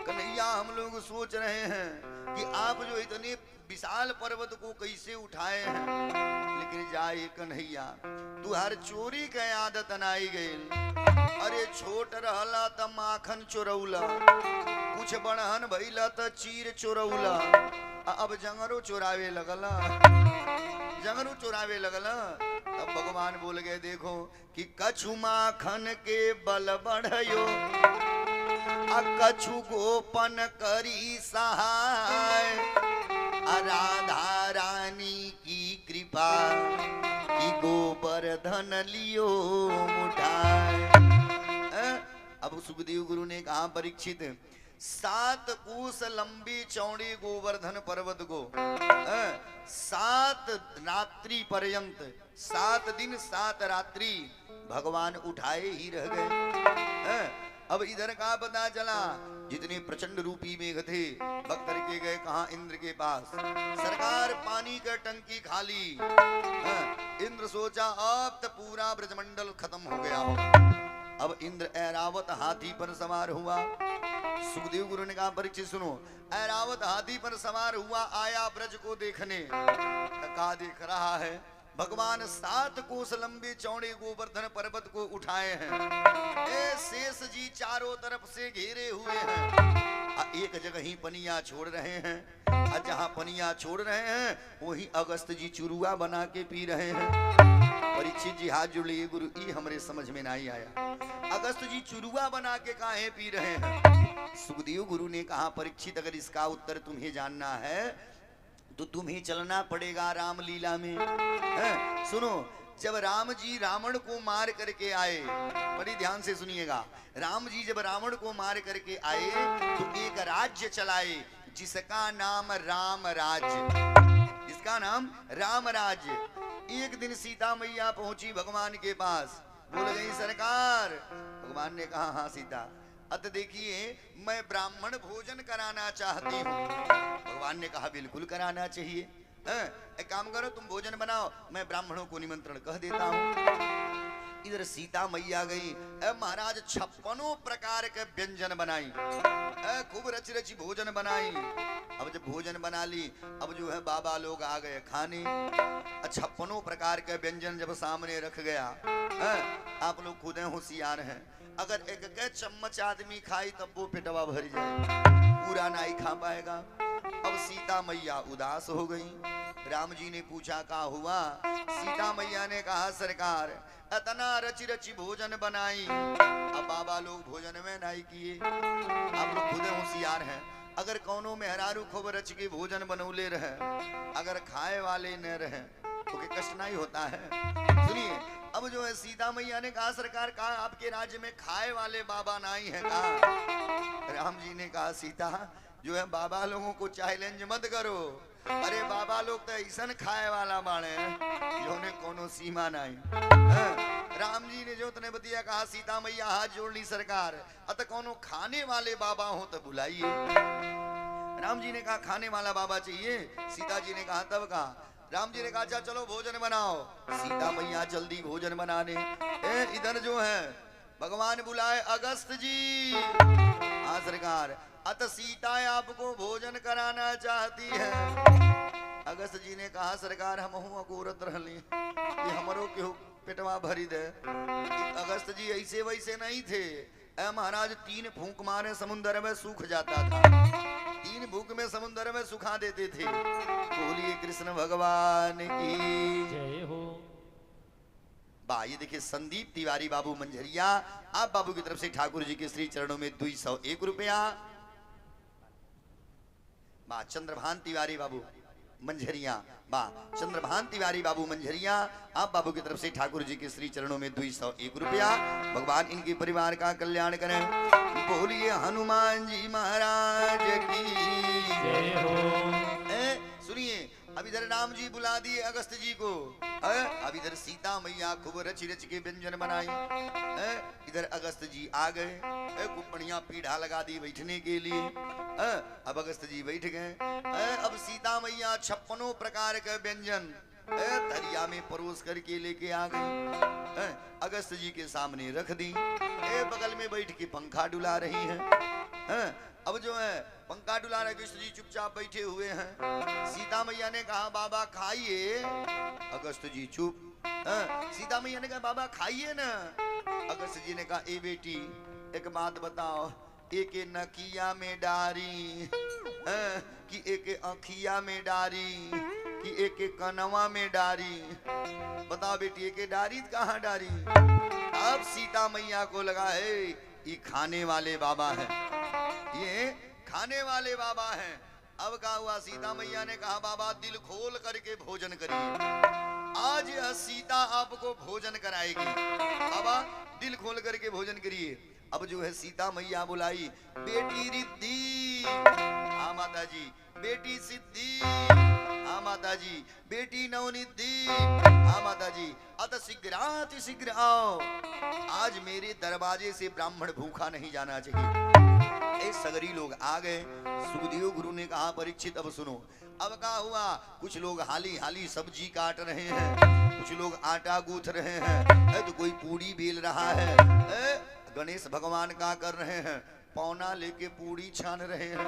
कन्हैया हम लोग सोच रहे हैं कि आप जो इतने विशाल पर्वत को कैसे उठाए हैं, लेकिन जाए कन्हैया तू हर चोरी के आदत नाई गई। अरे छोट रहला त माखन चोरौला, कुछ बड़हन भइला त चीर चोरौला, अब जंगरो चोरावे लगला, जंगरो चोरावे लगला। तब भगवान बोल गए देखो कि कछु माखन के बल बढ़यो, कछु गोपन करी सहाय, राधा रानी की कृपा की गोवर्धन लियो उठाए। अब सुखदेव गुरु ने कहा परीक्षित 7 कोस लंबी चौड़ी गोवर्धन पर्वत को 7 रात्रि पर्यंत, 7 दिन 7 रात्रि भगवान उठाए ही रह गए। अब इधर का पता चला, जितने प्रचंड रूपी मेघ थे भक्त के गए कहा इंद्र के पास, सरकार पानी का टंकी खाली। इंद्र सोचा अब तो पूरा ब्रजमंडल खत्म हो गया हो। अब इंद्र ऐरावत हाथी पर सवार हुआ। सुखदेव गुरु ने कहा परीक्षित सुनो, ऐरावत हाथी पर सवार हुआ, आया ब्रज को देखने। कहा देख रहा है भगवान 7 कोस लंबे चौड़े गोवर्धन पर्वत को उठाए हैं, शेष जी चारों तरफ से घेरे हुए हैं, एक जगह ही पनिया छोड़ रहे हैं, जहां पनिया छोड़ रहे हैं वही अगस्त जी चुरुआ बना के पी रहे हैं। परीक्षित जी हाथ जोड़ लिए, गुरु ई हमरे समझ में नहीं आया, अगस्त जी चुरुआ बना के काहे पी रहे हैं? सुखदेव गुरु ने कहा परीक्षित अगर इसका उत्तर तुम्हें जानना है तो तुम्हें चलना पड़ेगा रामलीला में। सुनो, जब राम जी रावण को मार करके आए, बड़ी ध्यान से सुनिएगा, राम जी जब रावण को मार करके आए तो एक राज्य चलाए जिसका नाम राम राज्य, जिसका नाम राम राज्य। एक दिन सीता मैया पहुंची भगवान के पास, बोल गई सरकार। भगवान ने कहा हाँ सीता, अत देखिए मैं ब्राह्मण भोजन कराना चाहती हूँ। भगवान ने कहा बिल्कुल कराना चाहिए, एक काम करो तुम भोजन बनाओ, मैं ब्राह्मणों को निमंत्रण कह देता हूँ। इधर सीता मैया गई, महाराज 56 प्रकार के व्यंजन बनाई, खूब रच रची भोजन बनाई। अब जब भोजन बना ली, अब जो है बाबा लोग आ गए खाने। 56 प्रकार के व्यंजन जब सामने रख गया, आप लोग खुद होशियार हैं, अगर एक चम्मच आदमी खाई तब वो पेटवा भर जाए, पूरा नहीं खा पाएगा। अब सीता मैया उदास हो गई। राम जी ने पूछा क्या हुआ? सीता मैया ने कहा सरकार इतना रची रची भोजन बनाई, अब बाबा लोग भोजन में नहीं किए। आप लोग खुद होशियार हैं, अगर कौनो मेहरारू खूब रच के भोजन बनौले रहे, अगर खाए वाले न रहे तो कष्ट नहीं होता है। सुनिए, अब जो है सीता मैया ने कहा सरकार कहा आपके राज्य में खाए वाले बाबा नहीं है कहा? राम जी ने कहा सीता जो है बाबा लोगों को चैलेंज मत करो, अरे बाबा लोग तो ऐसा खाए वाला बाणे जो ने कोनो सीमा नहीं। राम जी ने जो तने बतिया कहा, सीता मैया हाथ जोड़ ली सरकार अत कोनो खाने वाले बाबा हो तो बुलाइए। राम जी ने कहा खाने वाला बाबा चाहिए। सीता जी ने कहा तब कहा, राम जी ने कहा अच्छा चलो भोजन बनाओ। सीता मैया जल्दी भोजन बनाने, इधर जो है भगवान बुलाए अगस्त जी। हाँ सरकार, अत सीता आपको भोजन कराना चाहती है। अगस्त जी ने कहा सरकार हम अकोरत रहली, ये हमरो क्यों पेटवा भरी दे। अगस्त जी ऐसे वैसे नहीं थे, महाराज 3 फूंक मारे समुद्र में सूख जाता था, 3 फूंक में समुद्र में सुखा देते थे। बोलिए कृष्ण भगवान की
जय हो।
ये देखिए संदीप तिवारी बाबू मंझरिया, आप बाबू की तरफ से ठाकुर जी के श्री चरणों में 201 रुपया। चंद्रभान तिवारी बाबू मंझरिया बा चंद्रभान तिवारी बाबू मंझरिया, आप बाबू की तरफ से ठाकुर जी के श्री चरणों में 201 रुपया। भगवान इनके परिवार का कल्याण करें। बोलिए हनुमान जी महाराज की
जय हो।
सुनिए, अब इधर राम जी बुला दिए अगस्त जी को, अब इधर सीता मैया खूब रच रच के व्यंजन बनाई, इधर अगस्त जी आ गए, खूब बढ़िया पीढ़ा लगा दी बैठने के लिए। अब अगस्त जी बैठ गए। अब सीता मैया 56 प्रकार के व्यंजन थरिया में परोस करके लेके आ गई, अगस्त जी के सामने रख दी। बगल में बैठ के पंखा डुला रही हैं। अब जो है पंखा डुला रहे, कृष्ण जी चुपचाप बैठे हुए हैं। सीता मैया ने कहा बाबा खाइए, अगस्त जी चुप। सीता मैया ने कहा बाबा खाइए ना, अगस्त जी ने कहा ए बेटी एक बात बताओ, एक नकिया में डारी कि एक आँखिया में डारी कि एक कनवा में डारी, बताओ बेटी एक डारी कहाँ डारी। अब सीता मैया को लगा है ये खाने वाले बाबा है, ये खाने वाले बाबा हैं। अब क्या हुआ, सीता मैया ने कहा बाबा दिल खोल करके भोजन करिए, आज सीता आपको भोजन कराएगी, बाबा दिल खोल करके भोजन करिए। अब जो है सीता मैया बुलाई, बेटी रिद्धि, हाँ माता जी, बेटी सिद्धि, हाँ माता जी, बेटी नवनिधि, हाँ माता जी, अत शीघ्राति शीघ्र आओ, आज मेरे दरवाजे से ब्राह्मण भूखा नहीं जाना चाहिए। सगरी लोग आ गए। सुखदेव गुरु ने कहा परीक्षित अब सुनो। अब क्या हुआ, कुछ लोग हाली हाली सब्जी काट रहे हैं, कुछ लोग आटा गूंथ रहे हैं, तो कोई पूड़ी बेल रहा है। गणेश भगवान का कर रहे हैं, पौना लेके पूड़ी छान रहे हैं,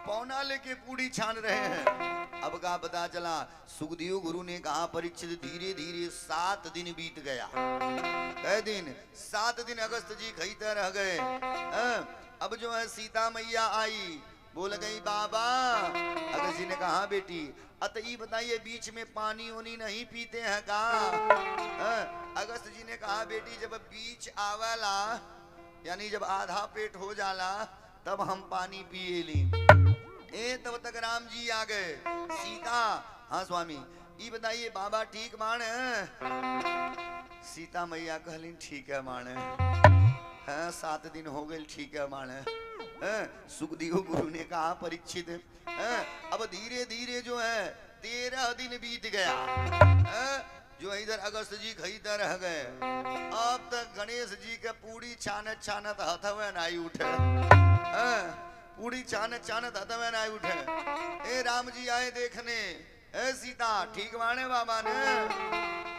पौना लेके पूड़ी छान रहे हैं। अब का पता चला, सुखदेव गुरु ने कहा परीक्षित धीरे धीरे 7 दिन बीत गया। कै दिन? 7 दिन अगस्त जी खईते रह गए। अब जो है सीता मैया आई, बोल गई बाबा। अगस्त जी ने कहा बेटी अतई बताइए बीच में पानी उनी नहीं पीते हैं का? अगस्त जी ने कहा बेटी जब बीच आवाला यानी जब आधा पेट हो जाला तब हम पानी पिए ली। तब तक राम जी आ गए। सीता, हाँ स्वामी, ये बताइए बाबा ठीक माने? सीता मैया कहली ठीक है माने। हाँ 7 दिन हो गए, ठीक है माने। सुखदेव गुरु ने कहा परीक्षित अब धीरे धीरे जो है 13 दिन बीत गया। जो इधर अगस्त जी खईते रह गए। अब तक गणेश जी के पूरी छानत छानत हथवे नाई उठे, पूरी छानत छानत हथवे नाई उठे। राम जी आए देखने, सीता ठीक माने बाबा ने?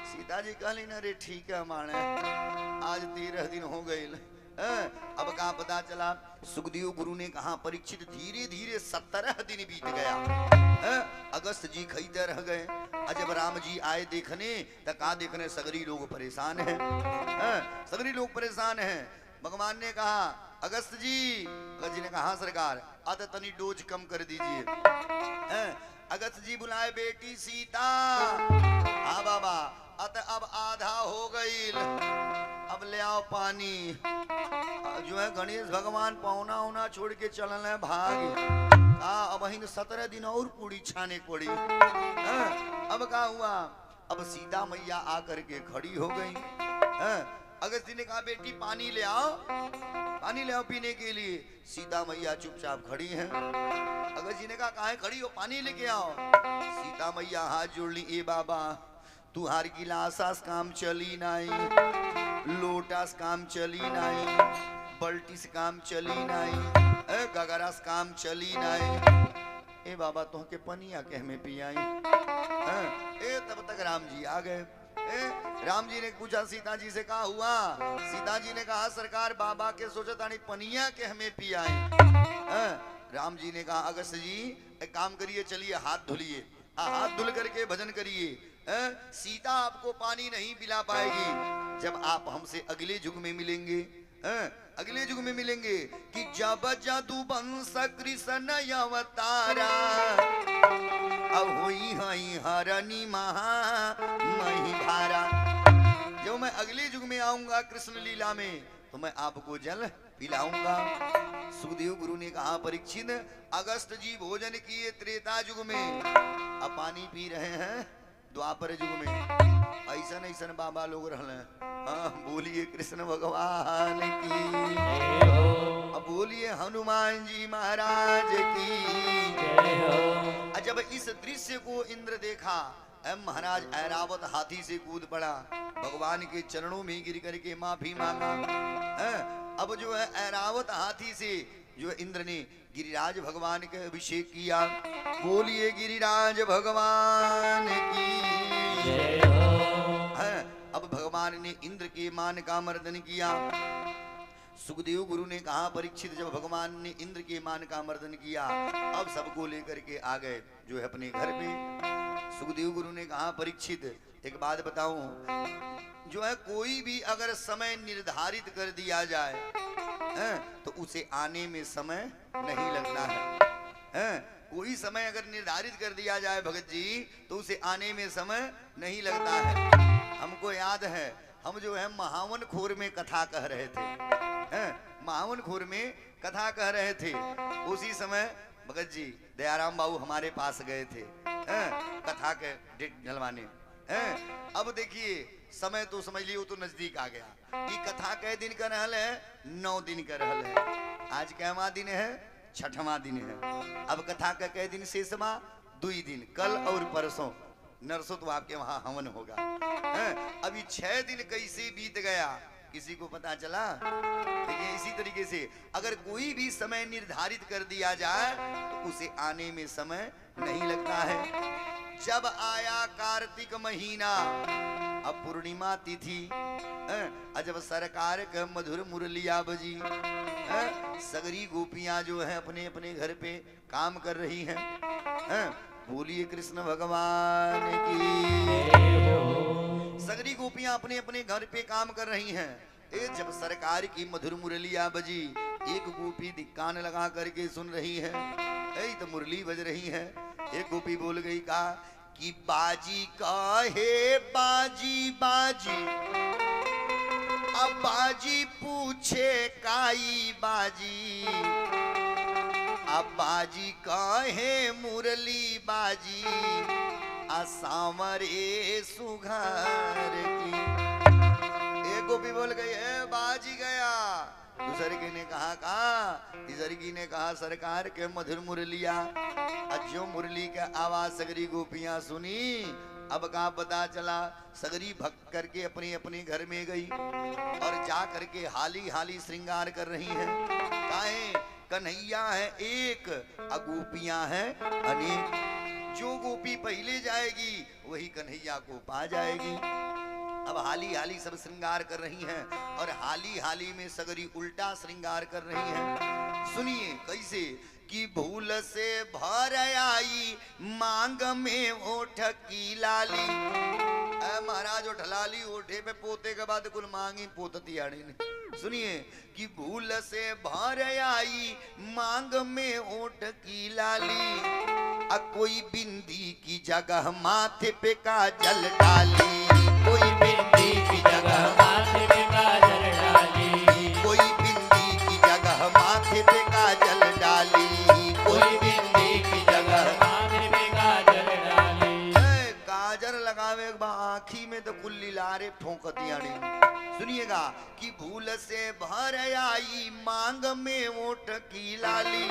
सीता जी कहली न रे ठीक है माने, आज 13 दिन हो गए। अब का पता चला, सुखदेव गुरु ने कहा परीक्षित धीरे धीरे 17 दिन बीत गया। अगस्त जी खईते रह गए। जब राम जी आए देखने तो का देखने सगरी लोग परेशान हैं, सगरी लोग परेशान हैं। भगवान ने कहा अगस्त जी, अगस्त जी ने कहा सरकार अत तनी डोज कम कर दीजिए। अगस्त जी बुलाए बेटी सीता, हाँ बाबा अत अब आधा हो गई, अब ले आओ पानी। जो है गणेश भगवान पौना उना छोड़ के चलन है भाग। अब 17 दिन और पूरी छाने पड़ी। अब क्या हुआ, अब सीता मैया आकर के खड़ी हो गई। अगस्त जी ने कहा बेटी पानी ले आओ, पानी ले आओ पीने के लिए। सीता मैया चुपचाप खड़ी हैं। अगस्त जी ने कहा काहे खड़ी हो, पानी लेके आओ। सीता मैया हाथ जोड़ ली, ए बाबा तुहार गिलासास काम चली नहीं, लोटास काम चली नहीं, बल्टीस काम चली नहीं, गगरास काम चली नहीं। ए बाबा तुहके पनिया कह में पियाई। तब तक राम जी आ गए। राम जी ने पूछा सीता जी से कहा हुआ? सीता जी ने कहा सरकार बाबा के सोचा तानी पनिया के हमें पियाए। राम जी ने कहा अगस्त जी एक काम करिए, चलिए हाथ धुलिए, हाथ धुल करके भजन करिए। सीता आपको पानी नहीं पिला पाएगी। जब आप हमसे अगले युग में मिलेंगे, अगले युग में मिलेंगे कि जब जादू बंस कृष्ण अवतारा, अब हुई हई हरणी महा मही भारा। जब मैं अगले युग में आऊंगा कृष्ण लीला में तो मैं आपको जल पिलाऊंगा। सुखदेव गुरु ने कहा परीक्षित, अगस्त जी भोजन किए त्रेता युग में, अब पानी पी रहे हैं द्वापर युग में। ऐसा ऐसा बाबा लोग रहल। हाँ, बोलिए कृष्ण भगवान की, अब बोलिए हनुमान जी महाराज की। जब इस दृश्य को इंद्र देखा, महाराज ऐरावत हाथी से कूद पड़ा, भगवान के चरणों में गिर करके माफी मांगा। अब जो है ऐरावत हाथी से जो इंद्र ने गिरिराज भगवान के अभिषेक किया। बोलिए गिरिराज भगवान की। अब भगवान ने इंद्र के मान का मर्दन किया। सुखदेव गुरु ने कहा परीक्षित, जब भगवान ने इंद्र के मान का मर्दन किया, अब सबको लेकर के आ गए जो है अपने घर पे। सुखदेव गुरु ने कहा परीक्षित, एक बात बताऊं, जो है कोई भी अगर समय निर्धारित कर दिया जाए तो उसे आने में समय नहीं लगता है। कोई समय अगर निर्धारित कर दिया जाए भगत जी, तो उसे आने में समय नहीं लगता है। हमको याद है, हम जो है महावन खोर में कथा कह रहे थे। महावन खोर में कथा कह रहे थे, उसी समय भगत जी दयाराम बाबू हमारे पास गए थे कथा के डेट ढलवाने। अब देखिए समय तो समझ लियो तो नजदीक आ गया। ये कथा कै दिन का रहल है? 9 दिन का रहल है। आज कैवा दिन है? 6वां दिन है। अब कथा का कै दिन शेषमा? 2 दिन, कल और परसों नरसों तो आपके वहां हवन होगा। अभी 6 दिन कैसे बीत गया किसी को पता चला? देखिए इसी तरीके से अगर कोई भी समय निर्धारित कर दिया जाए तो उसे आने में समय नहीं लगता है। जब आया कार्तिक महीना, अब पूर्णिमा तिथि, जब सरकार का मधुर मुरलिया बजी, सगरी गोपियां जो है अपने अपने घर पे काम कर रही हैं। बोलिए कृष्ण भगवान की। सगरी गोपियां अपने अपने घर पे काम कर रही हैं। जब सरकार की मधुर मुरलिया बजी, एक गोपी कान लगा करके सुन रही है। तो मुरली बज रही है। एक गोपी बोल गई का कि बाजी कहे बाजी बाजी, अब बाजी पूछे काई बाजी, अब बाजी कहे मुरली बाजी, असामरे सुघर की। एक गोपी बोल गई है बाजी गया। दूसरे की ने कहा तीसरी की ने कहा सरकार के मधुर मुरलिया। जो मुरली का आवाज सगरी गोपियां सुनी, अब कहा पता चला सगरी भक्त करके अपने अपने घर में गई और जा करके हाली हाली श्रृंगार कर रही हैं। काहे? कन्हैया है एक, गोपियां हैं अनेक। जो गोपी पहले जाएगी वही कन्हैया को पा जाएगी। अब हाली हाली सब श्रृंगार कर रही हैं और हाली हाली में सगरी उल्टा श्रृंगार कर रही हैं। सुनिए कैसे कि भूल से भर आई मांग में ओठ की लाली। महाराज उठलाली ओठे पे पोते के बाद कुल मांगी पोतती आड़ी ने। सुनिए कि भूल से भर आई मांग में ओठ की लाली, कोई बिंदी की जगह माथे पे काजल डाली, कोई बिंदी की जगह माथे पे काजल डाली, कोई बिंदी की जगह माथे पे काजल डाली, कोई बिंदी की जगह माथे पे काजल डाली। काजल लगावे आँखी में तो कुल्ली लारे ठोंकती आड़ी। सुनिएगा कि भूल से भर आई मांग में ओठ की लाली,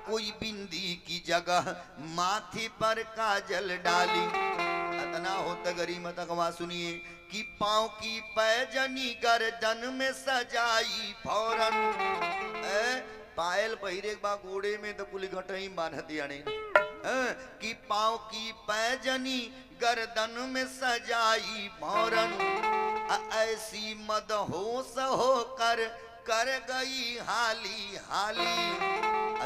कोई बिंदी की जगह माथे पर काजल डाली। इतना होता गरी मत अगवा। सुनिए कि पाँव की पैजनी गर्दन में सजाई फौरन। पायल पहिरे बा गोड़े में तो कुल घटई बांधती आने। कि पाँव की पैजनी गर्दन में सजाई फौरन, ऐसी मदहोश होकर कर गई हाली हाली।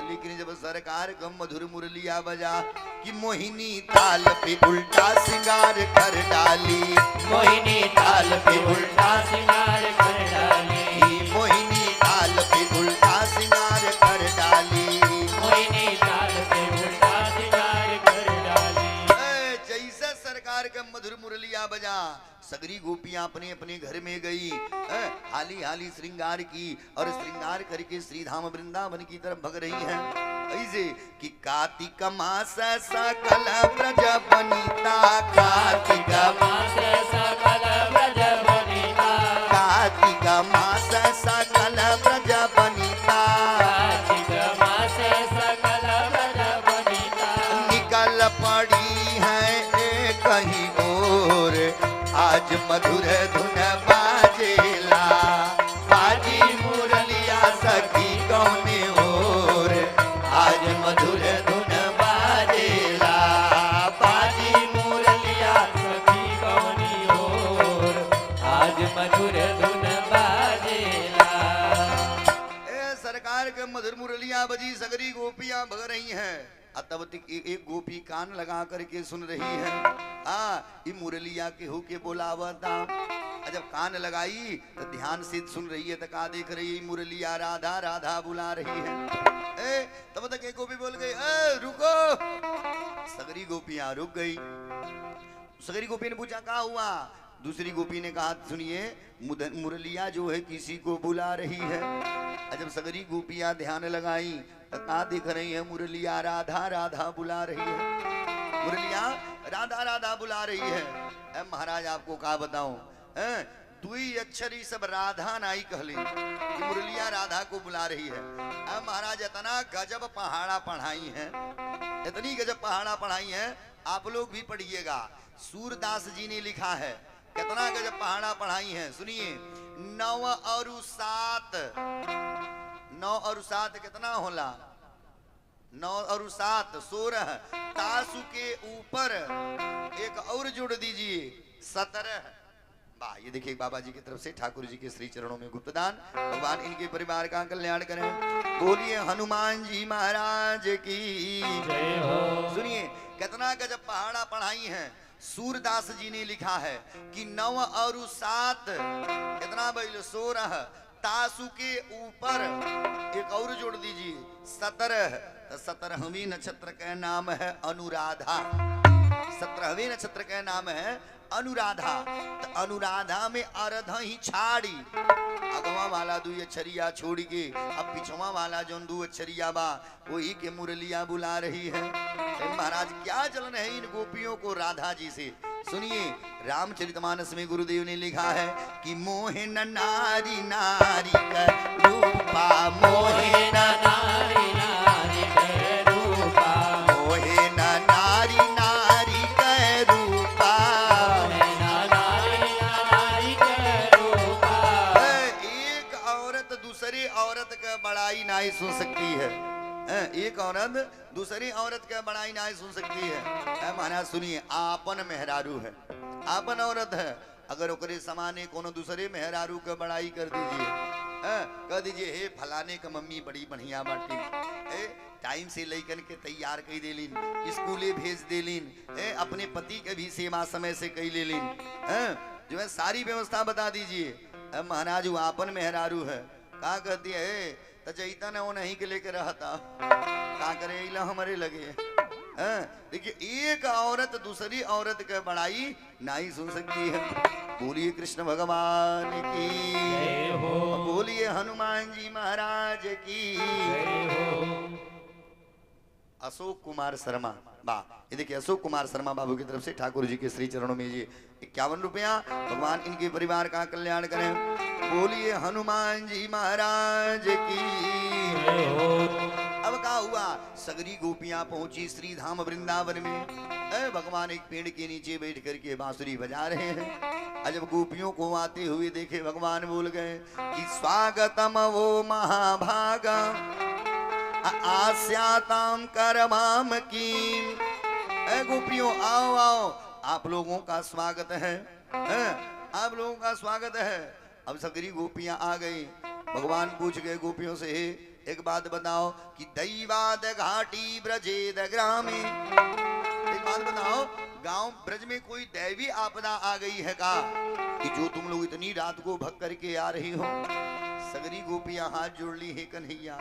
लेकिन जब सरकार का मधुर मुरलिया बजा कि मोहिनी ताल पे उल्टा सिंगार कर डाली, मोहिनी ताल पे उल्टा सिंगार कर डाली, मोहिनी ताल पे उल्टा सिंगार कर डाली, मोहिनी ताल पे उल्टा सिंगार कर डाली। जैसे सरकार का मधुर मुरलिया बजा सगरी गोपियां अपने अपने घर में गई, हाली हाली श्रृंगार की और श्रृंगार करके श्री धाम वृंदावन की तरफ भग रही हैं। ऐसे कि कार्तिक मास सकल ब्रज बनिता, कार्तिक
मास सकल ब्रज बनिता,
कार्तिक मास सकल ब्रज बनिता,
कार्तिक मास सकल ब्रज बनिता,
निकल पड़ी है एक ही ओर, आज मधुर धुन बाजेला, बाजी मुरलिया सखी कौने ओर, आज मधुर धुन बाजेला, बाजी
मुरलिया सखी कौनी ओर, आज मधुर धुन बाजेला।
ए सरकार के मधुर मुरलिया बजी, सगरी गोपियां भग रही हैं। तब तक एक गोपी कान लगा करके सुन रही है, ये मुरलिया के हो के बोलावता। जब कान लगाई तो ध्यान से सुन रही है, तो का देख रही है, मुरलिया राधा राधा बुला रही है। तब तक एक गोपी बोल गई, रुको। सगरी गोपियां रुक गई। सगरी गोपी ने पूछा क्या हुआ? दूसरी गोपी ने कहा, सुनिए मुरलिया जो है किसी को बुला रही है। जब सगरी गोपियां ध्यान लगाई तो कहा देख रही है, मुरलिया राधा राधा बुला रही है, मुरलिया राधा राधा बुला रही है। महाराज आपको कहा बताऊं, दुई अक्षरी सब राधा नाई कहली कि मुरलिया राधा को बुला रही है। महाराज इतना गजब पहाड़ा पढ़ाई है, इतनी गजब पहाड़ा पढ़ाई है, आप लोग भी पढ़िएगा। सूरदास जी ने लिखा है, कितना गजब पहाड़ा पढ़ाई है। सुनिए, 9 और 7, 9 और 7 कितना होला? 9 और 7 16। तासु के ऊपर एक और जोड़ दीजिए 17। वाह, ये देखिए बाबा जी की तरफ से ठाकुर जी के श्री चरणों में गुप्तदान। भगवान इनके परिवार का कल्याण करें। बोलिए हनुमान जी महाराज की
जय हो।
सुनिए कितना गजब पहाड़ा पढ़ाई है। सूरदास जी ने लिखा है कि 9 और 7 कितना बैल 16। तासु के ऊपर एक और जोड़ दीजिए 17। 17वें नक्षत्र का नाम है अनुराधा। 17वें नक्षत्र का नाम है अनुराधा। तो अनुराधा में अर्ध ही छाड़ी, अगवा वाला 2 अक्षरिया छोड़ के अब पिछवा वाला जो 2 अक्षरिया बा वही के मुरलिया बुला रही है। महाराज क्या चलन है इन गोपियों को राधा जी से। सुनिए रामचरितमानस में गुरुदेव ने लिखा है कि मोहन नारी नारी का रूपा, मोहन
नारी नारी के रूपा,
मोहन नारी नारी का रूपा,
नारी नारी के रूपा।
एक औरत दूसरी औरत का बड़ाई नहीं सुन सकती है। एक औरत दूसरी औरत का बड़ाई नहीं सुन सकती है। महाराज सुनिए, आपन मेहरारू है, आपन औरत है, अगर ओकरे समाने कोनो दूसरे मेहरारू का बड़ाई कर दीजिए, कह दीजिए हे फलाने का मम्मी बड़ी बढ़िया बाटी, टाइम से लेकर के तैयार कर देलिन, स्कूले भेज देलिन, अपने पति के भी सेवा समय से कई ले लिन, जो है सारी व्यवस्था बता दीजिए। महाराज वो आपन मेहरारू है, कहा कहती है तो जैता न वो नहीं के लेके रहता, का करे इला हमारे लगे। देखिए एक औरत दूसरी औरत के बड़ाई नहीं सुन सकती है। बोलिए कृष्ण भगवान की
जय हो।
बोलिए हनुमान जी महाराज की
जय हो।
अशोक कुमार शर्मा बा, ये देखिए अशोक कुमार शर्मा बाबू की तरफ से ठाकुर जी के श्री चरणों में ये 51 रुपया। भगवान इनके परिवार का कल्याण करें। बोलिए हनुमान जी महाराज की
जय हो।
अब क्या हुआ, सगरी गोपियां पहुंची श्री धाम वृंदावन में। भगवान एक पेड़ के नीचे बैठ करके बांसुरी बजा रहे हैं। जब गोपियों को आते हुए देखे, भगवान बोल गए कि स्वागतम वो महाभागा आस्याताम करमाम की। गोपियों आओ आओ, आप लोगों का स्वागत है, आप लोगों का स्वागत है। अब सगरी गोपियां आ गई। भगवान पूछ गए गोपियों से, एक बात बताओ कि दैवाद घाटी ब्रजेद ग्रामे, एक बात बताओ गांव ब्रज में कोई दैवी आपदा आ गई है का, कि जो तुम लोग इतनी रात को भग करके आ रही हो। सगरी गोपियां हाथ जोड़ ली है कन्हैया।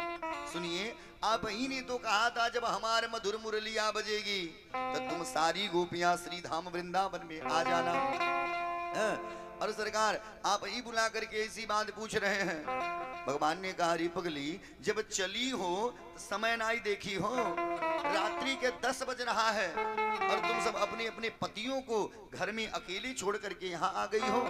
सुनिए, आप ही ने तो कहा था जब हमारे मधुर मुरलिया बजेगी तो तुम सारी गोपियां श्री धाम वृंदावन में आ जाना। और सरकार आप ही बुला करके ऐसी बात पूछ रहे हैं। भगवान ने कहा, रे पगली, जब चली हो तो समय ना ही देखी हो, रात्रि के 10 बज रहा है और तुम सब अपने अपने पतियों को घर में अकेले छोड़ करके यहाँ आ गई हो।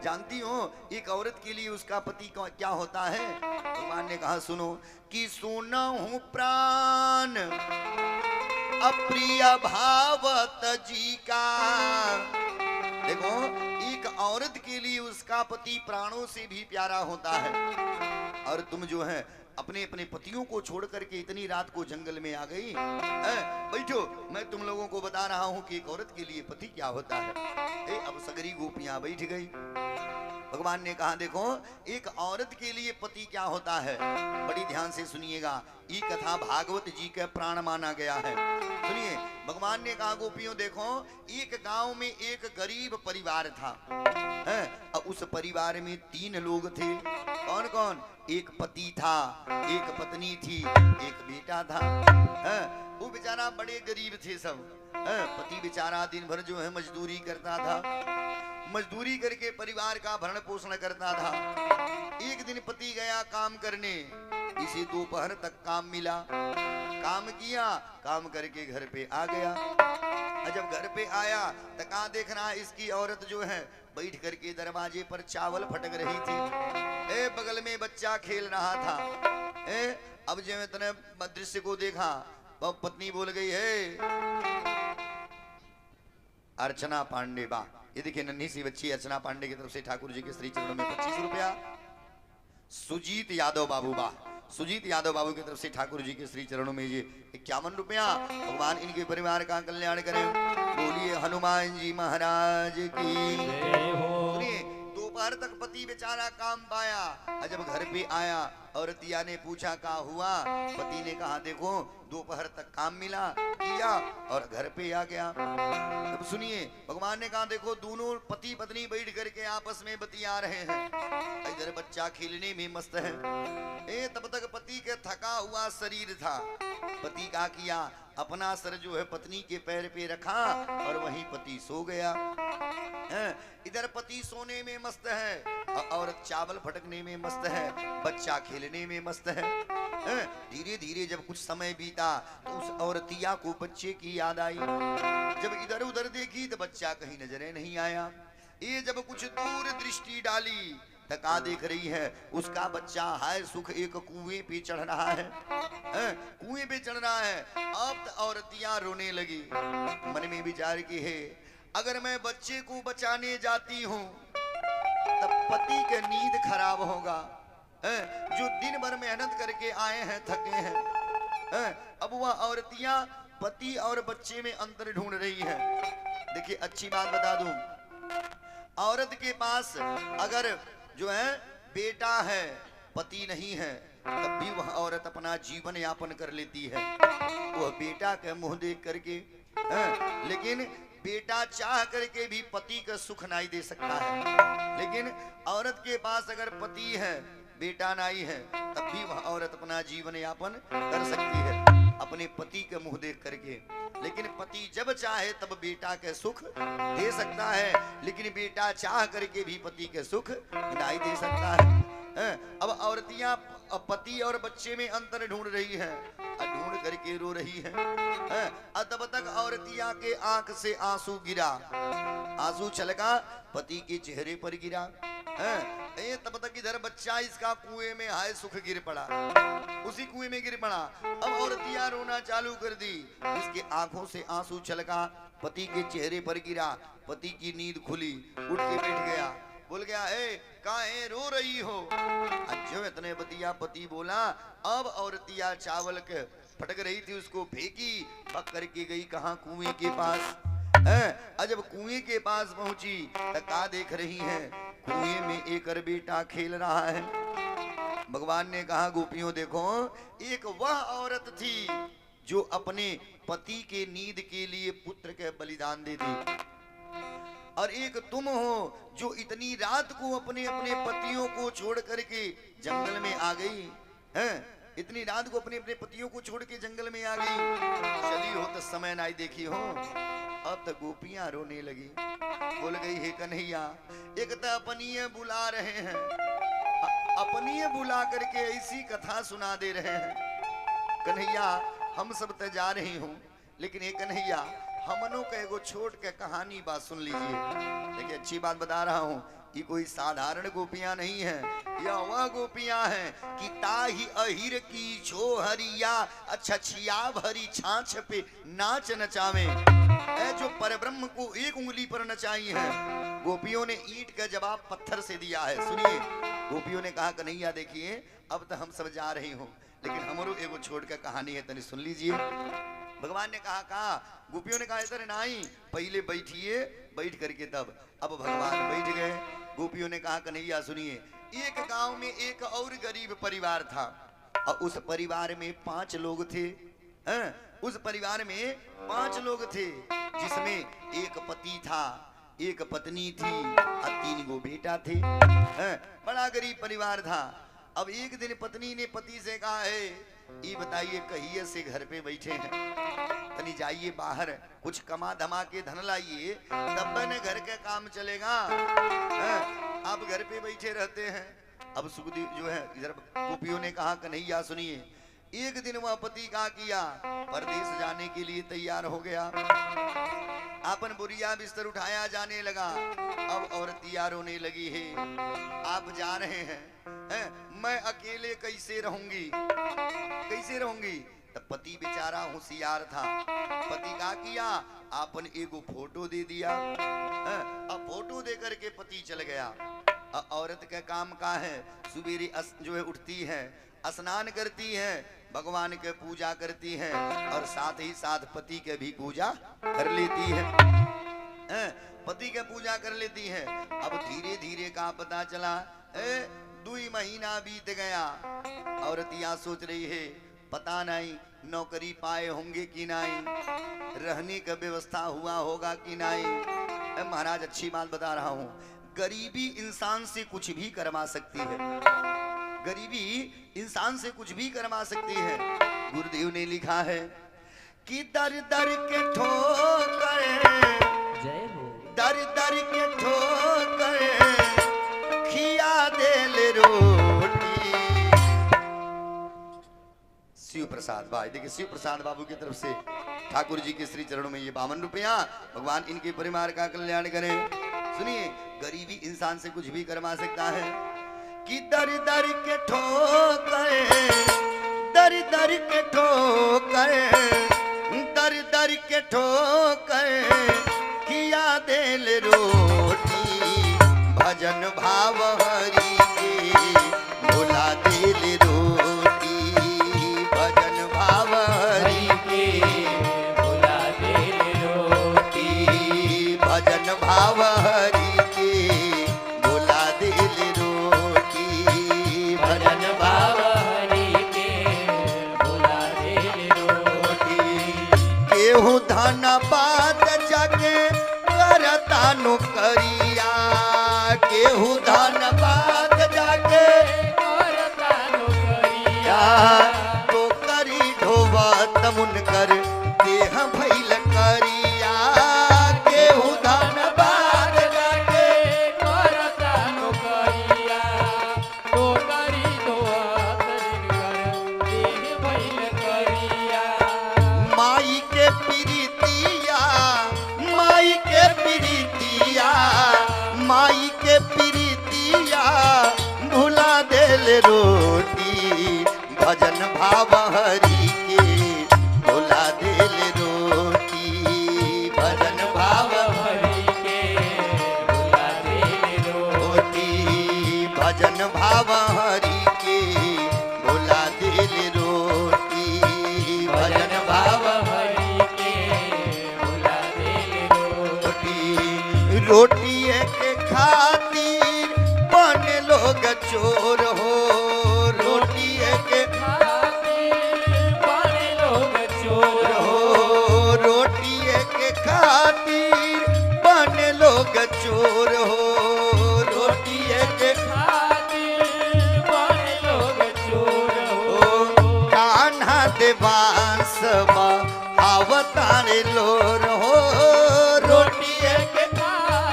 जानती हो एक औरत के लिए उसका पति क्या होता है? भगवान ने कहा, सुनो कि सुना हूं प्राण अप्रिय भावत जी का। देखो, एक औरत के लिए उसका पति प्राणों से भी प्यारा होता है और तुम जो है अपने अपने पतियों को छोड़ करके इतनी रात को जंगल में आ गई। बैठो, मैं तुम लोगों को बता रहा हूं कि एक औरत के लिए पति क्या होता है। अब सगरी गोपियां बैठ गई। भगवान ने कहा, देखो एक औरत के लिए पति क्या होता है, बड़ी ध्यान से सुनिएगा। ये कथा भागवत जी का प्राण माना गया है। सुनिए, भगवान ने कहा, गोपियों देखो, एक गांव में एक गरीब परिवार था। और उस परिवार में 3 लोग थे। कौन कौन? एक पति था, एक पत्नी थी, एक बेटा था। वो बेचारा बड़े गरीब थे सब। पति बेचारा दिन भर जो है मजदूरी करता था, मजदूरी करके परिवार का भरण पोषण करता था। एक दिन पति गया काम करने, इसे दोपहर तक काम मिला, काम किया, काम करके घर पे आ गया। जब घर पे आया तो कहा देख रहा, इसकी औरत जो है बैठ करके दरवाजे पर चावल फटक रही थी। बगल में बच्चा खेल रहा था। अब जब इतने दृश्य को देखा, पत्नी बोल गई, है अर्चना पांडे बा। ये देखिए नन्ही सी बच्ची अर्चना पांडे की तरफ से ठाकुर जी के श्री चरणों में 25 रुपया। सुजीत यादव बाबू बा, सुजीत यादव बाबू की तरफ से ठाकुर जी के श्री चरणों में ये 51 रुपया। भगवान इनके परिवार का कल्याण करें। बोलिए हनुमान जी महाराज की। सुनिए, दोपहर तक पति बेचारा काम पाया। जब घर पे आया और तिया ने पूछा क्या हुआ, पति ने कहा देखो दोपहर तक काम मिला, किया और घर पे आ गया। तब सुनिए, भगवान ने कहा देखो दोनों पति पत्नी बैठ करके आपस में बतिया रहे हैं, इधर बच्चा खेलने में मस्त है। तब तक पति के थका हुआ शरीर था। पति का किया, अपना सर जो है पत्नी के पैर पे रखा और वहीं पति सो गया। इधर पति सोने में मस्त है और चावल फटकने में मस्त है, बच्चा खेलने में मस्त है। धीरे धीरे जब कुछ समय बीता तो उस औरतिया को बच्चे की याद आई। जब इधर उधर देखी तो बच्चा कहीं नजरे नहीं आया। ये जब कुछ दूर दृष्टि डाली तका देख रही है उसका बच्चा हाय सुख एक कुएं पे चढ़ रहा है। कुएं पे चढ़ रहा है। अब तो औरतियां रोने लगी, मन में विचार की है अगर मैं बच्चे को बचाने जाती हूँ तब पति के नींद खराब होगा, जो दिन भर मेहनत करके आए हैं, थके हैं। अब वह औरतियां पति और बच्चे में अंतर ढूंढ रही है। देखिए अच्छी बात बता दूं, औरत के पास अगर जो है बेटा है, पति नहीं है, तब भी वह औरत अपना जीवन यापन कर लेती है, वह बेटा के मुंह देख करके। लेकिन बेटा चाह करके भी पति का सुख नहीं दे सकता है। लेकिन औरत के पास अगर पति है, बेटा नहीं है, तब भी वह औरत अपना जीवन यापन कर सकती है अपने पति के मुंह देख करके। लेकिन पति जब चाहे तब बेटा के सुख दे सकता है, लेकिन बेटा चाह करके भी पति के सुख नहीं दे सकता है। अब औरतियां पति और बच्चे में अंतर ढूंढ रही है, ढूंढ करके रो रही है। तब तक औरतिया के आंख से आंसू गिरा, आंसू छलका पति के चेहरे पर गिरा। तब तक इधर बच्चा इसका कुएं में हाय सुख गिर पड़ा, उसी कुएं में गिर पड़ा। अब औरतिया रोना चालू कर दी, इसके आंखों से आंसू छलका, पति के चेहरे पर गिरा, पति की नींद खुली, उठ के बैठ गया, बोल गया काहे रो रही हो। जो इतने बतिया पति बोला। अब औरतिया चावल के फटक रही थी उसको फेंकी, पक करके गई कहाँ, कुएं के पास। जब कुएं के पास पहुंची तो का देख रही है, कुएं में एक बेटा खेल रहा है। भगवान ने कहा गोपियों देखो, एक वह औरत थी जो अपने पति के नींद के लिए पुत्र के बलिदान दे दी, और एक तुम हो जो इतनी रात को अपने अपने पतियों को छोड़ करके जंगल में आ गई है। इतनी रात को अपने अपने पतियों को छोड़ के जंगल में आ गई, चली हो तो समय नहीं देखी हो। अब तो गोपियां रोने लगी। बोल गई हे कन्हैया, एक तो अपनीय बुला रहे हैं, अपनीय बुला करके ऐसी कथा सुना दे रहे हैं। कन्हैया हम सब तो जा रही हूँ, लेकिन ये कन्हैया हमनों का एगो छोट के कहानी बात सुन लीजिए। देखिए अच्छी बात बता रहा हूँ, ये कोई साधारण गोपियां नहीं है, यह वह गोपियां हैं कि ताही अहिर की छो हरिया अच्छा छिया भरी छाछ पे नाच नचावे, जो परब्रह्म को एक उंगली पर नचाई है। गोपियों ने ईंट का जवाब पत्थर से दिया है। सुनिए, गोपियों ने कहा कन्हैया देखिए अब तो हम सब जा रही हूँ, लेकिन हमारो एगो छोड़ का कहानी है, तनी सुन लीजिए। भगवान ने कहा गोपियों ने कहा इधर नहीं, पहले बैठिए, बैठ करके तब। अब भगवान बैठ गए। गोपियों ने कहा कन्हैया सुनिए, एक गांव में एक और गरीब परिवार था और उस परिवार में 5 लोग थे। उस परिवार में 5 लोग थे, जिसमें एक पति था, एक पत्नी थी और 3 गो बेटा थे। बड़ा गरीब परिवार था। अब एक दिन पत्नी ने पति से कहा है ये बताइए कहिए से घर पे बैठे हैं, तनी जाइए बाहर कुछ कमा धमा के धन लाइए, तब न घर का काम चलेगा। आप घर पे बैठे रहते हैं। अब सुखदेव जो है इधर गोपियों ने कहा कन्हैया सुनिए, एक दिन वह पति का किया परदेश जाने के लिए तैयार हो गया, अपन बुरिया बिस्तर उठाया जाने लगा। अब औरत तैयार होने लगी है, आप जा रहे हैं, मैं अकेले कैसे रहूंगी, कैसे रहूंगी। तब पति बेचारा होशियार था, पति का किया आपन एगो फोटो दे दिया। अब फोटो दे करके पति चल गया। औरत का काम का है, सुबेरे जो है उठती है, स्नान करती है, भगवान के पूजा करती है और साथ ही साथ पति के भी पूजा कर लेती है। पति के पूजा कर लेती है। अब धीरे धीरे का पता चला 2 महीना बीत गया। औरतिया सोच रही है पता नहीं नौकरी पाए होंगे कि नहीं, रहने का व्यवस्था हुआ होगा कि नहीं। महाराज अच्छी बात बता रहा हूँ, गरीबी इंसान से कुछ भी करवा सकती है, गरीबी इंसान से कुछ भी करवा सकती है। गुरुदेव ने लिखा है कि दर दर के ठोकर,
जय हो,
दर दर के ठोकर खिया देले रोटी। शिव प्रसाद भाई, देखिए शिव प्रसाद बाबू की तरफ से ठाकुर जी के श्री चरणों में ये 52 रुपया, भगवान इनके परिवार का कल्याण करें। सुनिए, गरीबी इंसान से कुछ भी करवा सकता है। कि दर दर के ठोकर, दर दर के ठोकर, दर दर के ठोकर किया देल रोटी, भजन भाव हरि के भुला देल रोटी, भजन भाव हरि के
भुला देल रोटी,
भजन भाव हरि के भुला देल रोटी, भजन भाव
हरि के भुला देल रोटी।
केहू धन बात जगे करता नौकरिया, केहू धन बात जाके
करता नौकरिया,
तो करी ढोवत मुनकर देह भइल करिया, केहू धन बात जाके
करता नौकरिया, नौकरी धोत जिनकर देह भइल करिया।
माई के प्रीतिया, माई के प्रीतिया, माई के प्रीतिया भुला देल रोटी, भजन भाव हरि के भुला देल रोटी, भजन भाव
हरि के भुला देल
रोटी, भजन भाव हरि के भुला देल रोटी, भजन भाव
हरि के भुला देल
रोटी। रोटी के खातिर बन लोग चोर हो, रोटी के
बड़े लोग चोर
हो, रोटी के खातिर बन लोग चोर हो, रोटी के
खातिर बड़े लोग चोर हो।
कान्हा देवांश अवतारे लोर हो, रोटी
के खातिर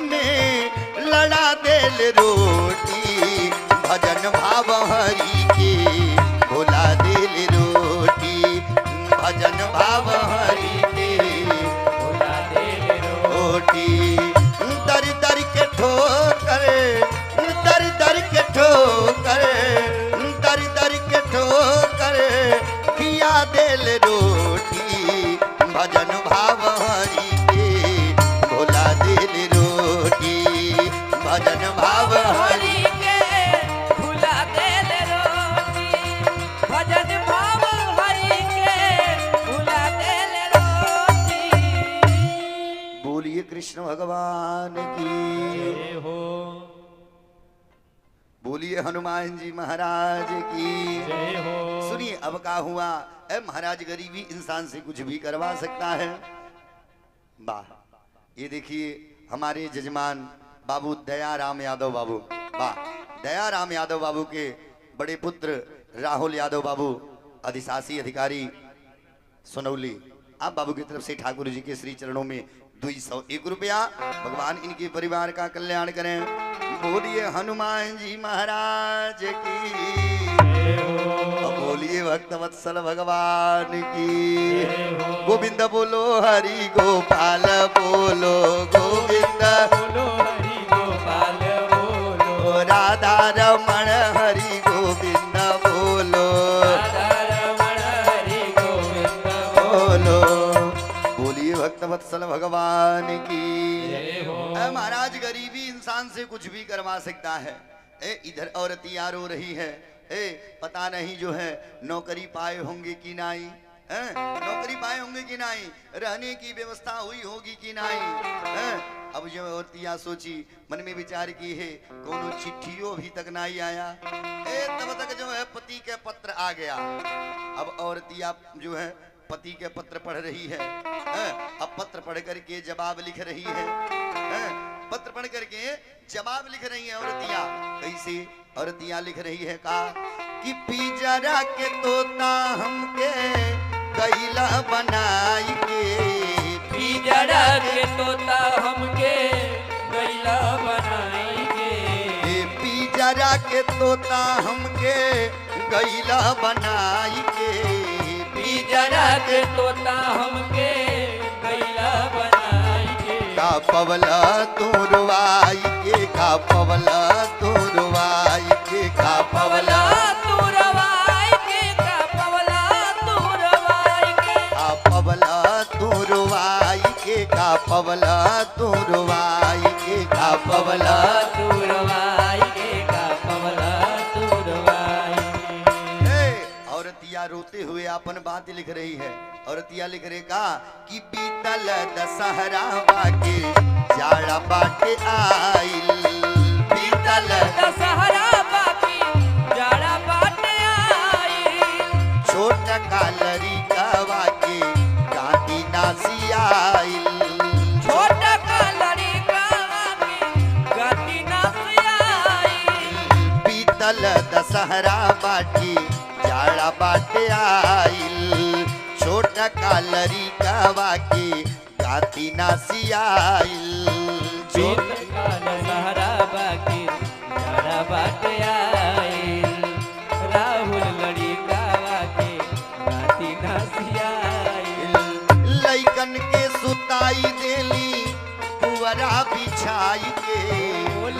में लड़ा देल रोटी भजन भाव हरि के भुला देल रोटी भजन भाव हरि के
भुला देल
रोटी दर दर के ठोकर दर दर के ठोकर दर दर के ठोकर किया देल रोटी भजन भाव हरि के भुला देल रोटी भजन भाव हरि
के भुला देल रोटी भजन भाव हरि के भुला देल रोटी।
बोलिए कृष्ण भगवान की
जय हो
बोलिए हनुमान जी महाराज की
जय हो।
सुनिए अब क्या हुआ। ए महाराज गरीबी इंसान से कुछ भी करवा सकता है। वाह ये देखिए हमारे जजमान बाबू दयाराम यादव बाबू वाह दयाराम यादव बाबू के बड़े पुत्र राहुल यादव बाबू अधिशासी अधिकारी सोनौली आप बाबू की तरफ से ठाकुर जी के श्री चरणों में 201 रुपया भगवान इनके परिवार का कल्याण करें। बोलिए हनुमान जी महाराज की
जय हो
अब बोलिए भक्तवत्सल भगवान की
जय हो।
गोविंद बोलो हरि गोपाल बोलो गोविंद
बोलो हरि गोपाल बोलो
राधा रमण हरि गोविंद बोलो
राधा रमण हरि गोविंद
बोलो बोलिए भक्तवत्सल भगवान की
जय हो।
ए महाराज गरीबी इंसान से कुछ भी करवा सकता है। ए इधर औरतियां रो रही है। ए पता नहीं जो है नौकरी पाए होंगे कि नहीं नौकरी पाए होंगे कि नहीं रहने की व्यवस्था हुई होगी कि नहीं। अब जो औरतियां सोची मन में विचार की है कोनो चिट्ठियों भी तक नहीं आया। तब तक जो है पति के पत्र आ गया। अब औरतियां जो है पति के पत्र पढ़ रही है। अब पत्र पढ़ करके जवाब लिख रही है। पत्र पढ़ करके जवाब लिख रही है औरतियां। कैसे औरतियां लिख रही है का कि पिजरा के तोता हमके कैला बनाई के
पिजरा के तोता हमके गैला बनाएंगे
पिजरा के तोता हमके कैला बनाई के
पिजरा के तोता हमके गैला बनाएंगे
का पवला तुरवाई के का पवला तुरवाई के का
पवला
पवला
तू रवाई के का पवला तू रवाई के
का पवला तुरवाई के का पवला तुरवाई के का पवला
तू रवाई के का पवला तू रवाई
औरतिया रोते हुए अपन बात लिख रही है। औरतिया लिख रहे का कि बीतल दशहरा बाके जाड़ा बाटे आइल बीतल
दशहरा बाकी जाड़ा बाटे आई
छोट कालरी कवा के गांधी नासी आइल
छोटा का लड़का की गति न आई
बीतल दशहरा बाटे जाड़ा बाटे आइल छोट कालरी कवा के गांधी नासी आइल
छोटा का दशहरा बाकी जाड़ा बाटे आई राहुल लड़का के गति न आई
लैकन के सुताई देली पुअरा बिछाई के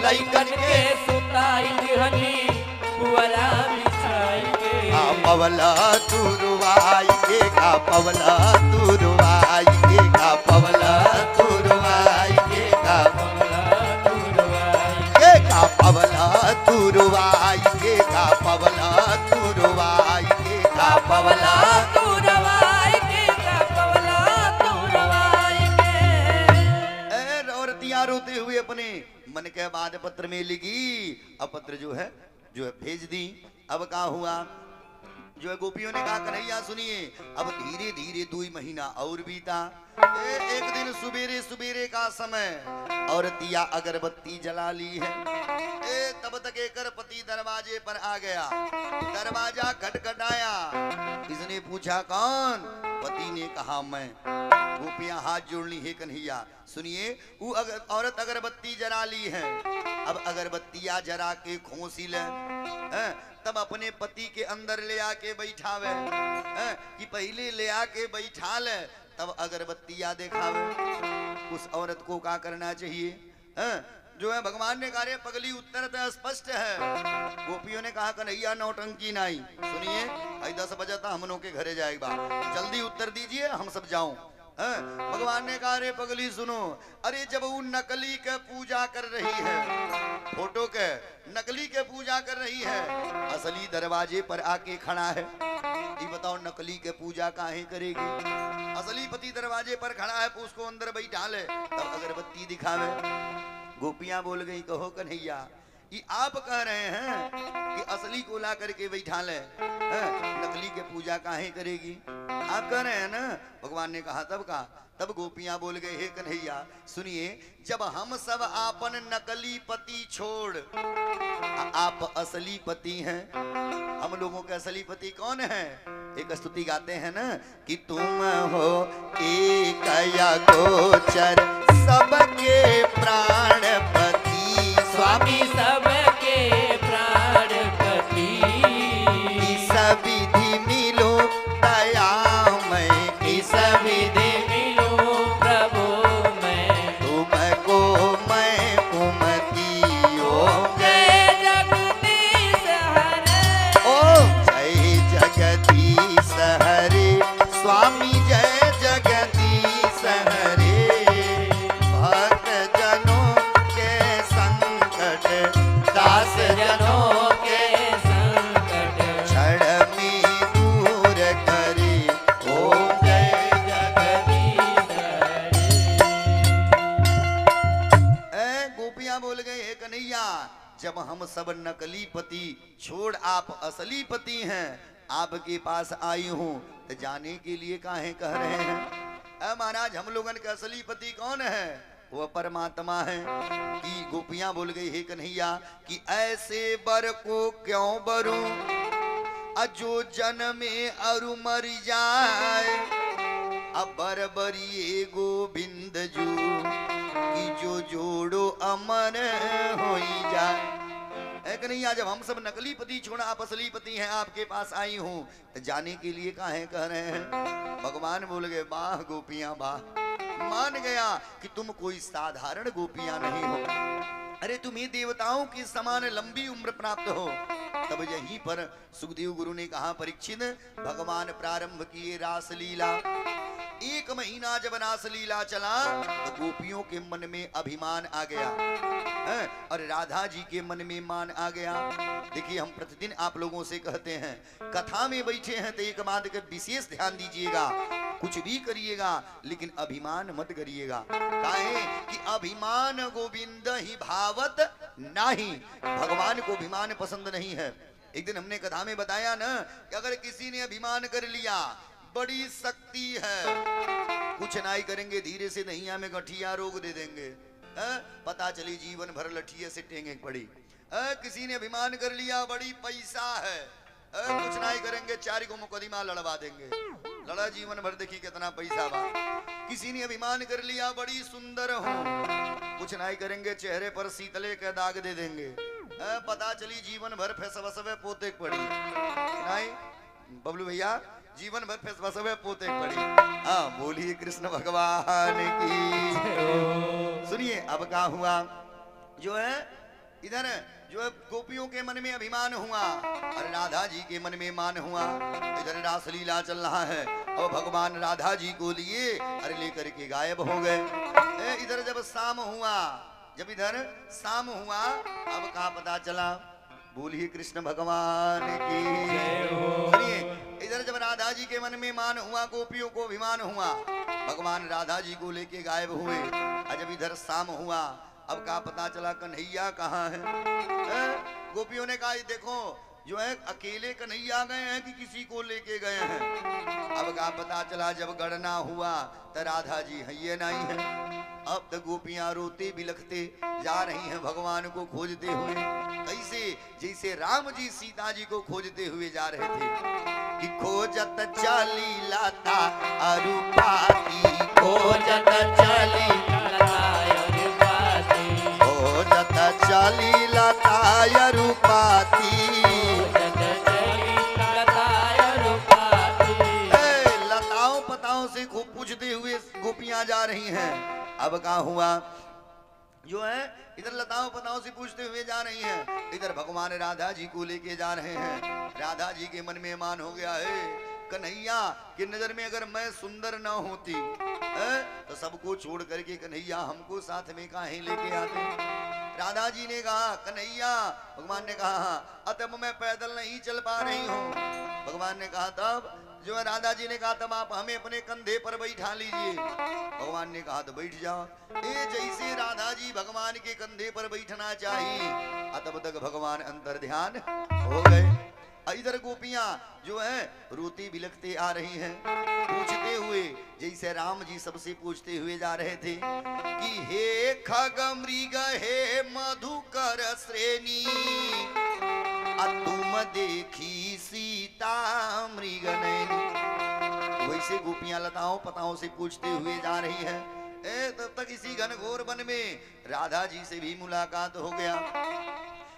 लैकन के सुताई दिहनी पुअरा बिछाई के
का पवला तुरवाई के का पवला तुरवाई के का पवला तुरवाई के का पवला तुरवाई के का पवला तुरवाई के का पवला औरतियां रोते हुए अपने मन के बाद पत्र में लिखी। अब पत्र जो है भेज दी। अब क्या हुआ जो है गोपियों ने कहा कन्हैया सुनिए अब धीरे धीरे 2 महीना और बीता। एक दिन सुबेरे सुबेरे का समय औरतिया अगरबत्ती जला ली है। तब तब तक एकर पति दरवाजे पर आ गया। दरवाजा खटखटाया। इसने पूछा कौन? पति ने कहा मैं। गोपियां हाथ जोड़ ली, हे कन्हैया सुनिए, वो औरत अगरबत्ती जरा ली है। अब अगरबत्तियां जरा के खोसी ले, तब अपने पति के अंदर ले आके बैठावे, कि पहले ले आके बैठा ले तब अगरबत्तियां दिखावे। उस औरत को क्या करना चाहिए? जो है भगवान ने कहा पगली उत्तर तो स्पष्ट है। गोपियों ने कहा कन्हैया नौटंकी नहीं। सुनिए, 10 बजे तक हम लोग के घरे जाएगा, जल्दी उत्तर दीजिए, हम सब जाऊं। भगवान ने कहा रे पगली सुनो, अरे जब वो नकली के पूजा कर रही है, फोटो के नकली के पूजा कर रही है, असली दरवाजे पर आके खड़ा है, ये बताओ नकली के पूजा काहे करेगी? असली पति दरवाजे पर खड़ा है, उसको अंदर बैठा ले तब अगरबत्ती दिखावे। गोपियां बोल गई कहो कन्हैया, ये आप कह रहे हैं कि असली को ला करके बैठा ले, नकली के पूजा काहे करेगी? आप कह रहे हैं ना। भगवान ने कहा तब का? तब गोपियां बोल गए हे कन्हैया सुनिए, जब हम सब आपन नकली पति छोड़ आप असली पति हैं, हम लोगों के असली पति कौन है? एक स्तुति गाते हैं ना कि तुम हो एक गोचर सबके प्राणपति,
स्वामी सबके प्राणपति,
इस विधि मिलो दयामय, इस
विधि मिलो प्रभु मैं,
तुमको मैं कुमति ओम
जय जगदीश हरे,
ओम जय जगदीश हरे, स्वामी जय जगदीश हरे। भक्त जनों के संकट,
दास जनों के संकट,
क्षण में दूर करे, ओम जय
जगदीश हरे।
गोपियां बोल गए हे कन्हैया, जब हम सब नकली पति छोड़ आप असली पति हैं, आपके पास आई हूं, तो जाने के लिए काहे कह रहे हैं? महाराज हम लोगन के असली पति कौन है? वो परमात्मा है। कि गोपियां बोल गई हे कन्हैया कि ऐसे बर को क्यों बरूं, अजो जन्मे अरु मर जाए, अब बरबरिए गोविंद जू, कि जो जोड़ो अमर होई जाए। कन्हैया जब हम सब नकली पति छोड़ आप असली पति हैं, आपके पास आई हूं, तो जाने के लिए काहे कह रहे हैं? भगवान बोल गए वाह गोपियां वाह, मान गया कि तुम कोई साधारण गोपियां नहीं हो, अरे तुम्हें देवताओं के समान लंबी उम्र प्राप्त हो। तब यहीं पर सुखदेव गुरु ने कहा परीक्षित, भगवान प्रारंभ किए रास लीला। 1 महीना जब रास लीला चला तो गोपियों के मन में अभिमान आ गया, और राधा जी के मन में मान आ गया। देखिए हम प्रतिदिन आप लोगों से कहते हैं, कथा में बैठे हैं तो एक बात का विशेष ध्यान दीजिएगा, कुछ भी करिएगा लेकिन अभिमान मत करिएगा। काहे कि अभिमान गोविंद ही भावत नहीं, भगवान को अभिमान पसंद नहीं है। एक दिन हमने कथा में बताया ना कि अगर किसी ने अभिमान कर लिया, बड़ी शक्ति है, कुछ नहीं करेंगे, धीरे से दहिया में गठिया रोग दे देंगे, पता चली जीवन भर लठिए से टेंगे पड़ी। किसी ने अभिमान कर लिया, बड़ी पैसा है, कुछ नहीं करेंगे, 4 को मुकदमा लड़वा देंगे, लड़ा जीवन भर, देखी कितना पैसा बा। किसी ने अभिमान कर लिया, बड़ी सुंदर हूँ, कुछ नहीं करेंगे, चेहरे पर शीतले का दाग दे देंगे, पता चली जीवन भर फैसवे पोते पड़ी। नहीं बबलू भैया, जीवन भर फैसवे पोते पड़ी। हाँ बोलिए कृष्ण भगवान की। सुनिए अब क्या हुआ, जो है इधर जो है गोपियों के मन में अभिमान हुआ और राधा जी के मन में मान हुआ। इधर रासलीला चल रहा है और भगवान राधा जी को लिए अरे लेकर के गायब हो गए। इधर जब शाम हुआ, जब इधर शाम हुआ, अब कहाँ पता चला, बोलिए कृष्ण भगवान की। सुनिए इधर जब राधा जी के मन में मान हुआ, गोपियों को अभिमान हुआ, भगवान राधा जी को लेके गायब हुए। और जब इधर शाम हुआ, अब का पता चला कन्हैया कहाँ है? गोपियों ने कहा देखो जो है अकेले कन्हैया गए हैं कि किसी को लेके गए हैं। अब का पता चला जब गणना हुआ तो राधा जी है नहीं है। अब तो गोपियां रोते बिलखते जा रही हैं भगवान को खोजते हुए, कैसे जैसे राम जी सीता जी को खोजते हुए जा रहे थे कि खोजत चली लता अरुपाती,
खोजत चली लतायर पाती,
खोजत चली लता अरुपाती।
खोजत चली लतायर पाती।
लताओं पताओं से खूब पूछते हुए गोपियां जा रही हैं। अब क्या हुआ, जो है इधर लताओं पताओं से पूछते हुए जा रही हैं, इधर भगवान राधा जी को लेके जा रहे हैं। राधा जी के मन में मान हो गया है कन्हैया की नजर में अगर मैं सुंदर ना होती तो सबको छोड़ करके कन्हैया हमको साथ में काहे लेके आते। राधा जी ने कहा कन्हैया, भगवान ने कहा तब मैं पैदल नहीं चल पा रही हूँ। भगवान ने कहा तब, जो है राधा जी ने कहा तब आप हमें अपने कंधे पर बैठा लीजिए। भगवान ने कहा तो बैठ जाओ। जैसे राधा जी भगवान के कंधे पर बैठना चाहिए तब तक भगवान अंतर ध्यान हो गए। इधर गोपियां जो है रोती बिलखते आ रही हैं, पूछते हुए जैसे राम जी सबसे पूछते हुए जा रहे थे कि हे खग मृग हे मधुकर श्रेणी तुम देखी सीता मृग नैनी। वैसे गोपियां लताओं पताओं से पूछते हुए जा रही हैं। तब तक इसी घनघोर वन में राधा जी से भी मुलाकात हो गया।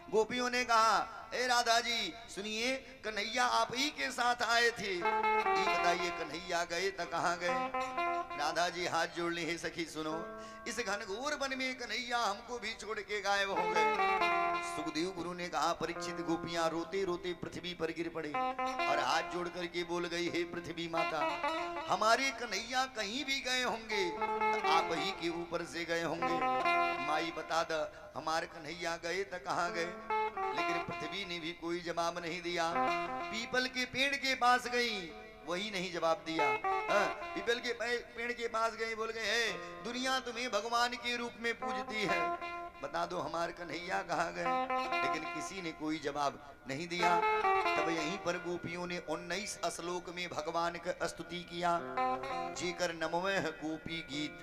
गोपियों ने कहा ए राधा जी सुनिए, कन्हैया आप ही के साथ आए थे, ये बताइए कन्हैया गए तो कहाँ गए। राधा जी हाथ जोड़ ली, हे सखी सुनो, इस घनघोर वन में कन्हैया हमको भी छोड़ के गायब हो गए। सुखदेव गुरु ने कहा परीक्षित, गोपियां रोते रोते पृथ्वी पर गिर पड़े और हाथ जोड़ करके बोल गई हे पृथ्वी माता, हमारे कन्हैया कहीं भी गए होंगे तो आप ही के ऊपर से गए होंगे। माई बता द हमारे कन्हैया गए तो कहाँ गए। लेकिन पृथ्वी ने भी कोई जवाब नहीं दिया। पीपल के पेड़ के पास गई, वही नहीं जवाब दिया। पीपल के पेड़ के पास गई, बोल गए हे दुनिया तुम्हें भगवान के रूप में पूजती है, बता दो हमारे कन्हैया कहाँ गए। लेकिन किसी ने कोई जवाब नहीं दिया। तब यहीं पर गोपियों ने 19 श्लोक में भगवान का स्तुति किया, जेकर नमः गोपी गीत।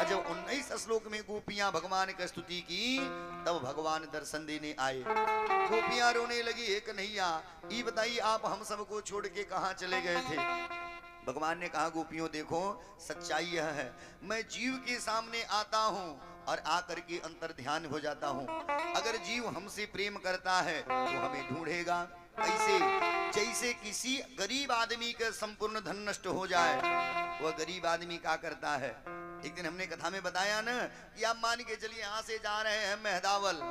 जब 19 श्लोक में गोपियां भगवान का स्तुति की तब भगवान दर्शन देने आए। गोपियां रोने लगी, हे कन्हैया ये बताइए आप हम सबको छोड़ के कहाँ चले गए थे। भगवान ने कहा गोपियों देखो सच्चाई यह है, मैं जीव के सामने आता हूँ और आकर के अंतर ध्यान हो जाता हूँ। अगर जीव हमसे प्रेम करता है तो हमें ढूंढेगा। ऐसे जैसे किसी गरीब आदमी का संपूर्ण धन नष्ट हो जाए, वह गरीब आदमी क्या करता है। एक दिन हमने कथा में बताया ना कि आप मान के चलिए यहाँ से जा रहे हैं मेहदावल,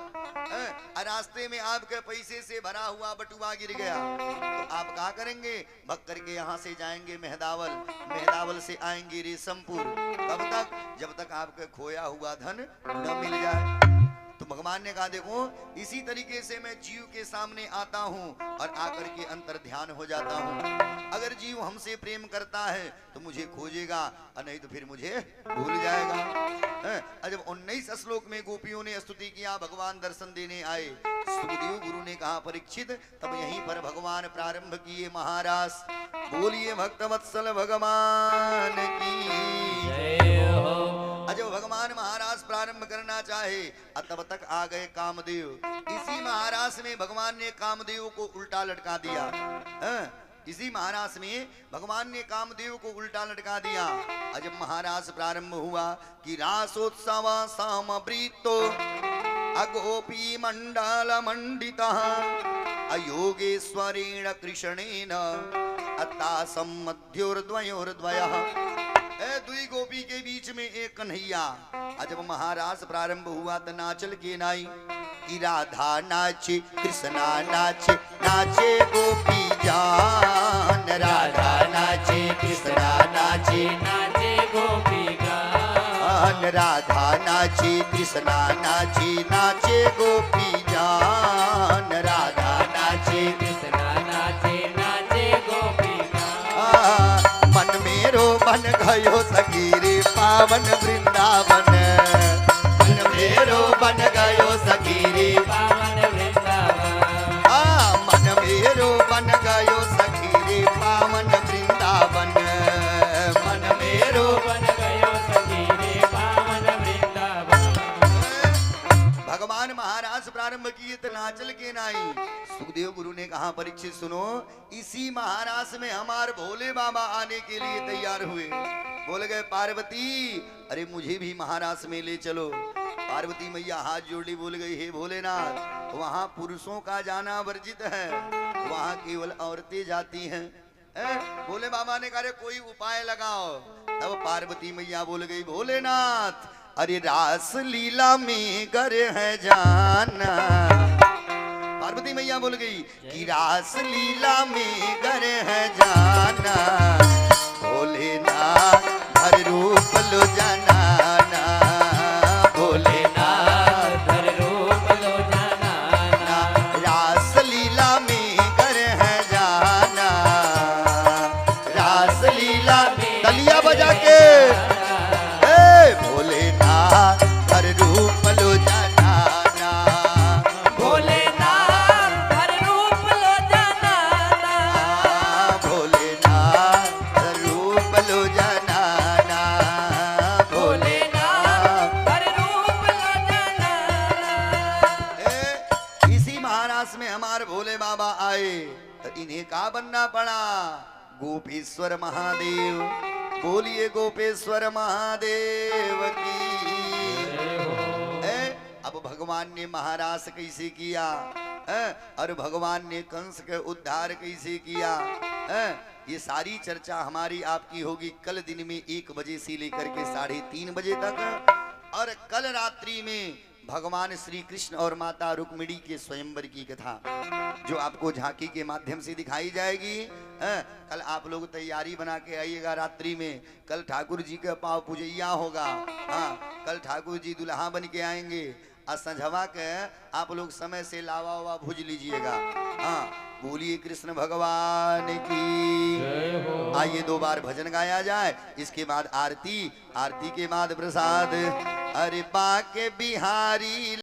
रास्ते में आपके पैसे से भरा हुआ बटुआ गिर गया तो आप क्या करेंगे, भग करके यहाँ से जाएंगे मेहदावल, मेहदावल से आएंगे रेशमपुर। कब तक, जब तक आपका खोया हुआ धन न मिल जाए। तो भगवान ने कहा देखो इसी तरीके से मैं जीव के सामने आता हूँ और आकर के अंतर ध्यान हो जाता हूँ। अगर जीव हमसे प्रेम करता है तो मुझे खोजेगा और नहीं तो फिर मुझे भूल जाएगा। जब 19 श्लोक में गोपियों ने स्तुति किया, भगवान दर्शन देने आए। सुखदेव गुरु ने कहा परीक्षित, तब यहीं पर भगवान प्रारंभ किए महाराज। बोलिए भक्तवत्सल भगवान की
जय हो।
जब भगवान महाराज प्रारंभ करना चाहे तब तक आ गए कामदेव। इसी महाराज में भगवान ने कामदेव को उल्टा लटका दिया। इसी महाराज में भगवान ने कामदेव को उल्टा लटका दिया। जब महाराज प्रारंभ हुआ कि रासोत्सव समवृतो अगोपी मंडल मंडितः अयोगेश्वरेण कृष्णेन अत्तासं मध्योर्द्वयोर्द्वयः। दुई गोपी के बीच में एक कन्हैया। जब महाराज प्रारंभ हुआ तो नाचल के नाई कि राधा नाचे कृष्णा नाचे, नाचे गोपी जान। राधा नाचे कृष्णा नाचे,
नाचे गोपी गान।
राधा नाचे कृष्णा नाचे, नाचे गोपी जान। राधा नाचे
कृष्णा नाचे, नाचे गोपी गान।
मन मेरो बन गयो सखीरे पावन वृंदावन। मन मेरो बन गयो सखीरे
पावन वृंदावन।
मन कहा परीक्षित सुनो, इसी महारास में हमारे भोले बाबा आने के लिए तैयार हुए। बोल गए पार्वती अरे मुझे भी महारास में ले चलो। पार्वती मैया हाथ जोड़ी बोल गई हे भोलेनाथ वहां पुरुषों का जाना वर्जित है, वहां केवल औरतें जाती हैं। भोले बाबा ने कहा कोई उपाय लगाओ। तब पार्वती मैया बोल गई भोलेनाथ अरे रास लीला में गर है जाना। पार्वती मैया बोल गई कि रास लीला में गर है जाना, भोलेनाथ हर रूप लो जाना, भोलेनाथ
हर रूप लो जाना,
रास लीला में गर है जाना, रास लीला तलिया बजा के भोलेनाथ हर रूप लो जाना,
भोलेनाथ हर रूप लो जाना,
भोलेनाथ हर रूप लो जाना,
भोलेनाथ हर रूप लो जाना।
इसी महाराष्ट्र में हमारे भोले बाबा आए तो इन्हें का बनना पड़ा गोपेश्वर महादेव। बोलिए गोपेश्वर महादेव की। अब भगवान ने महारास कैसे किया और भगवान ने कंस के उद्धार कैसे किया, ये सारी चर्चा हमारी आपकी होगी कल दिन में 1 बजे से लेकर के 3:30 बजे तक। और कल रात्रि में भगवान श्री कृष्ण और माता रुक्मिणी के स्वयंवर की कथा जो आपको झांकी के माध्यम से दिखाई जाएगी। कल आप लोग तैयारी बना के आइएगा। रात्रि में कल ठाकुर जी का पाव पूजैया होगा। हाँ कल ठाकुर जी दुल्हा बन के आएंगे और संझवा के आप लोग समय से लावा वावा भुज लीजिएगा। हाँ बोलिए कृष्ण भगवान की। आइए 2 बार भजन गाया जाए, इसके बाद आरती, आरती के बाद प्रसाद। अरे बाके बिहारी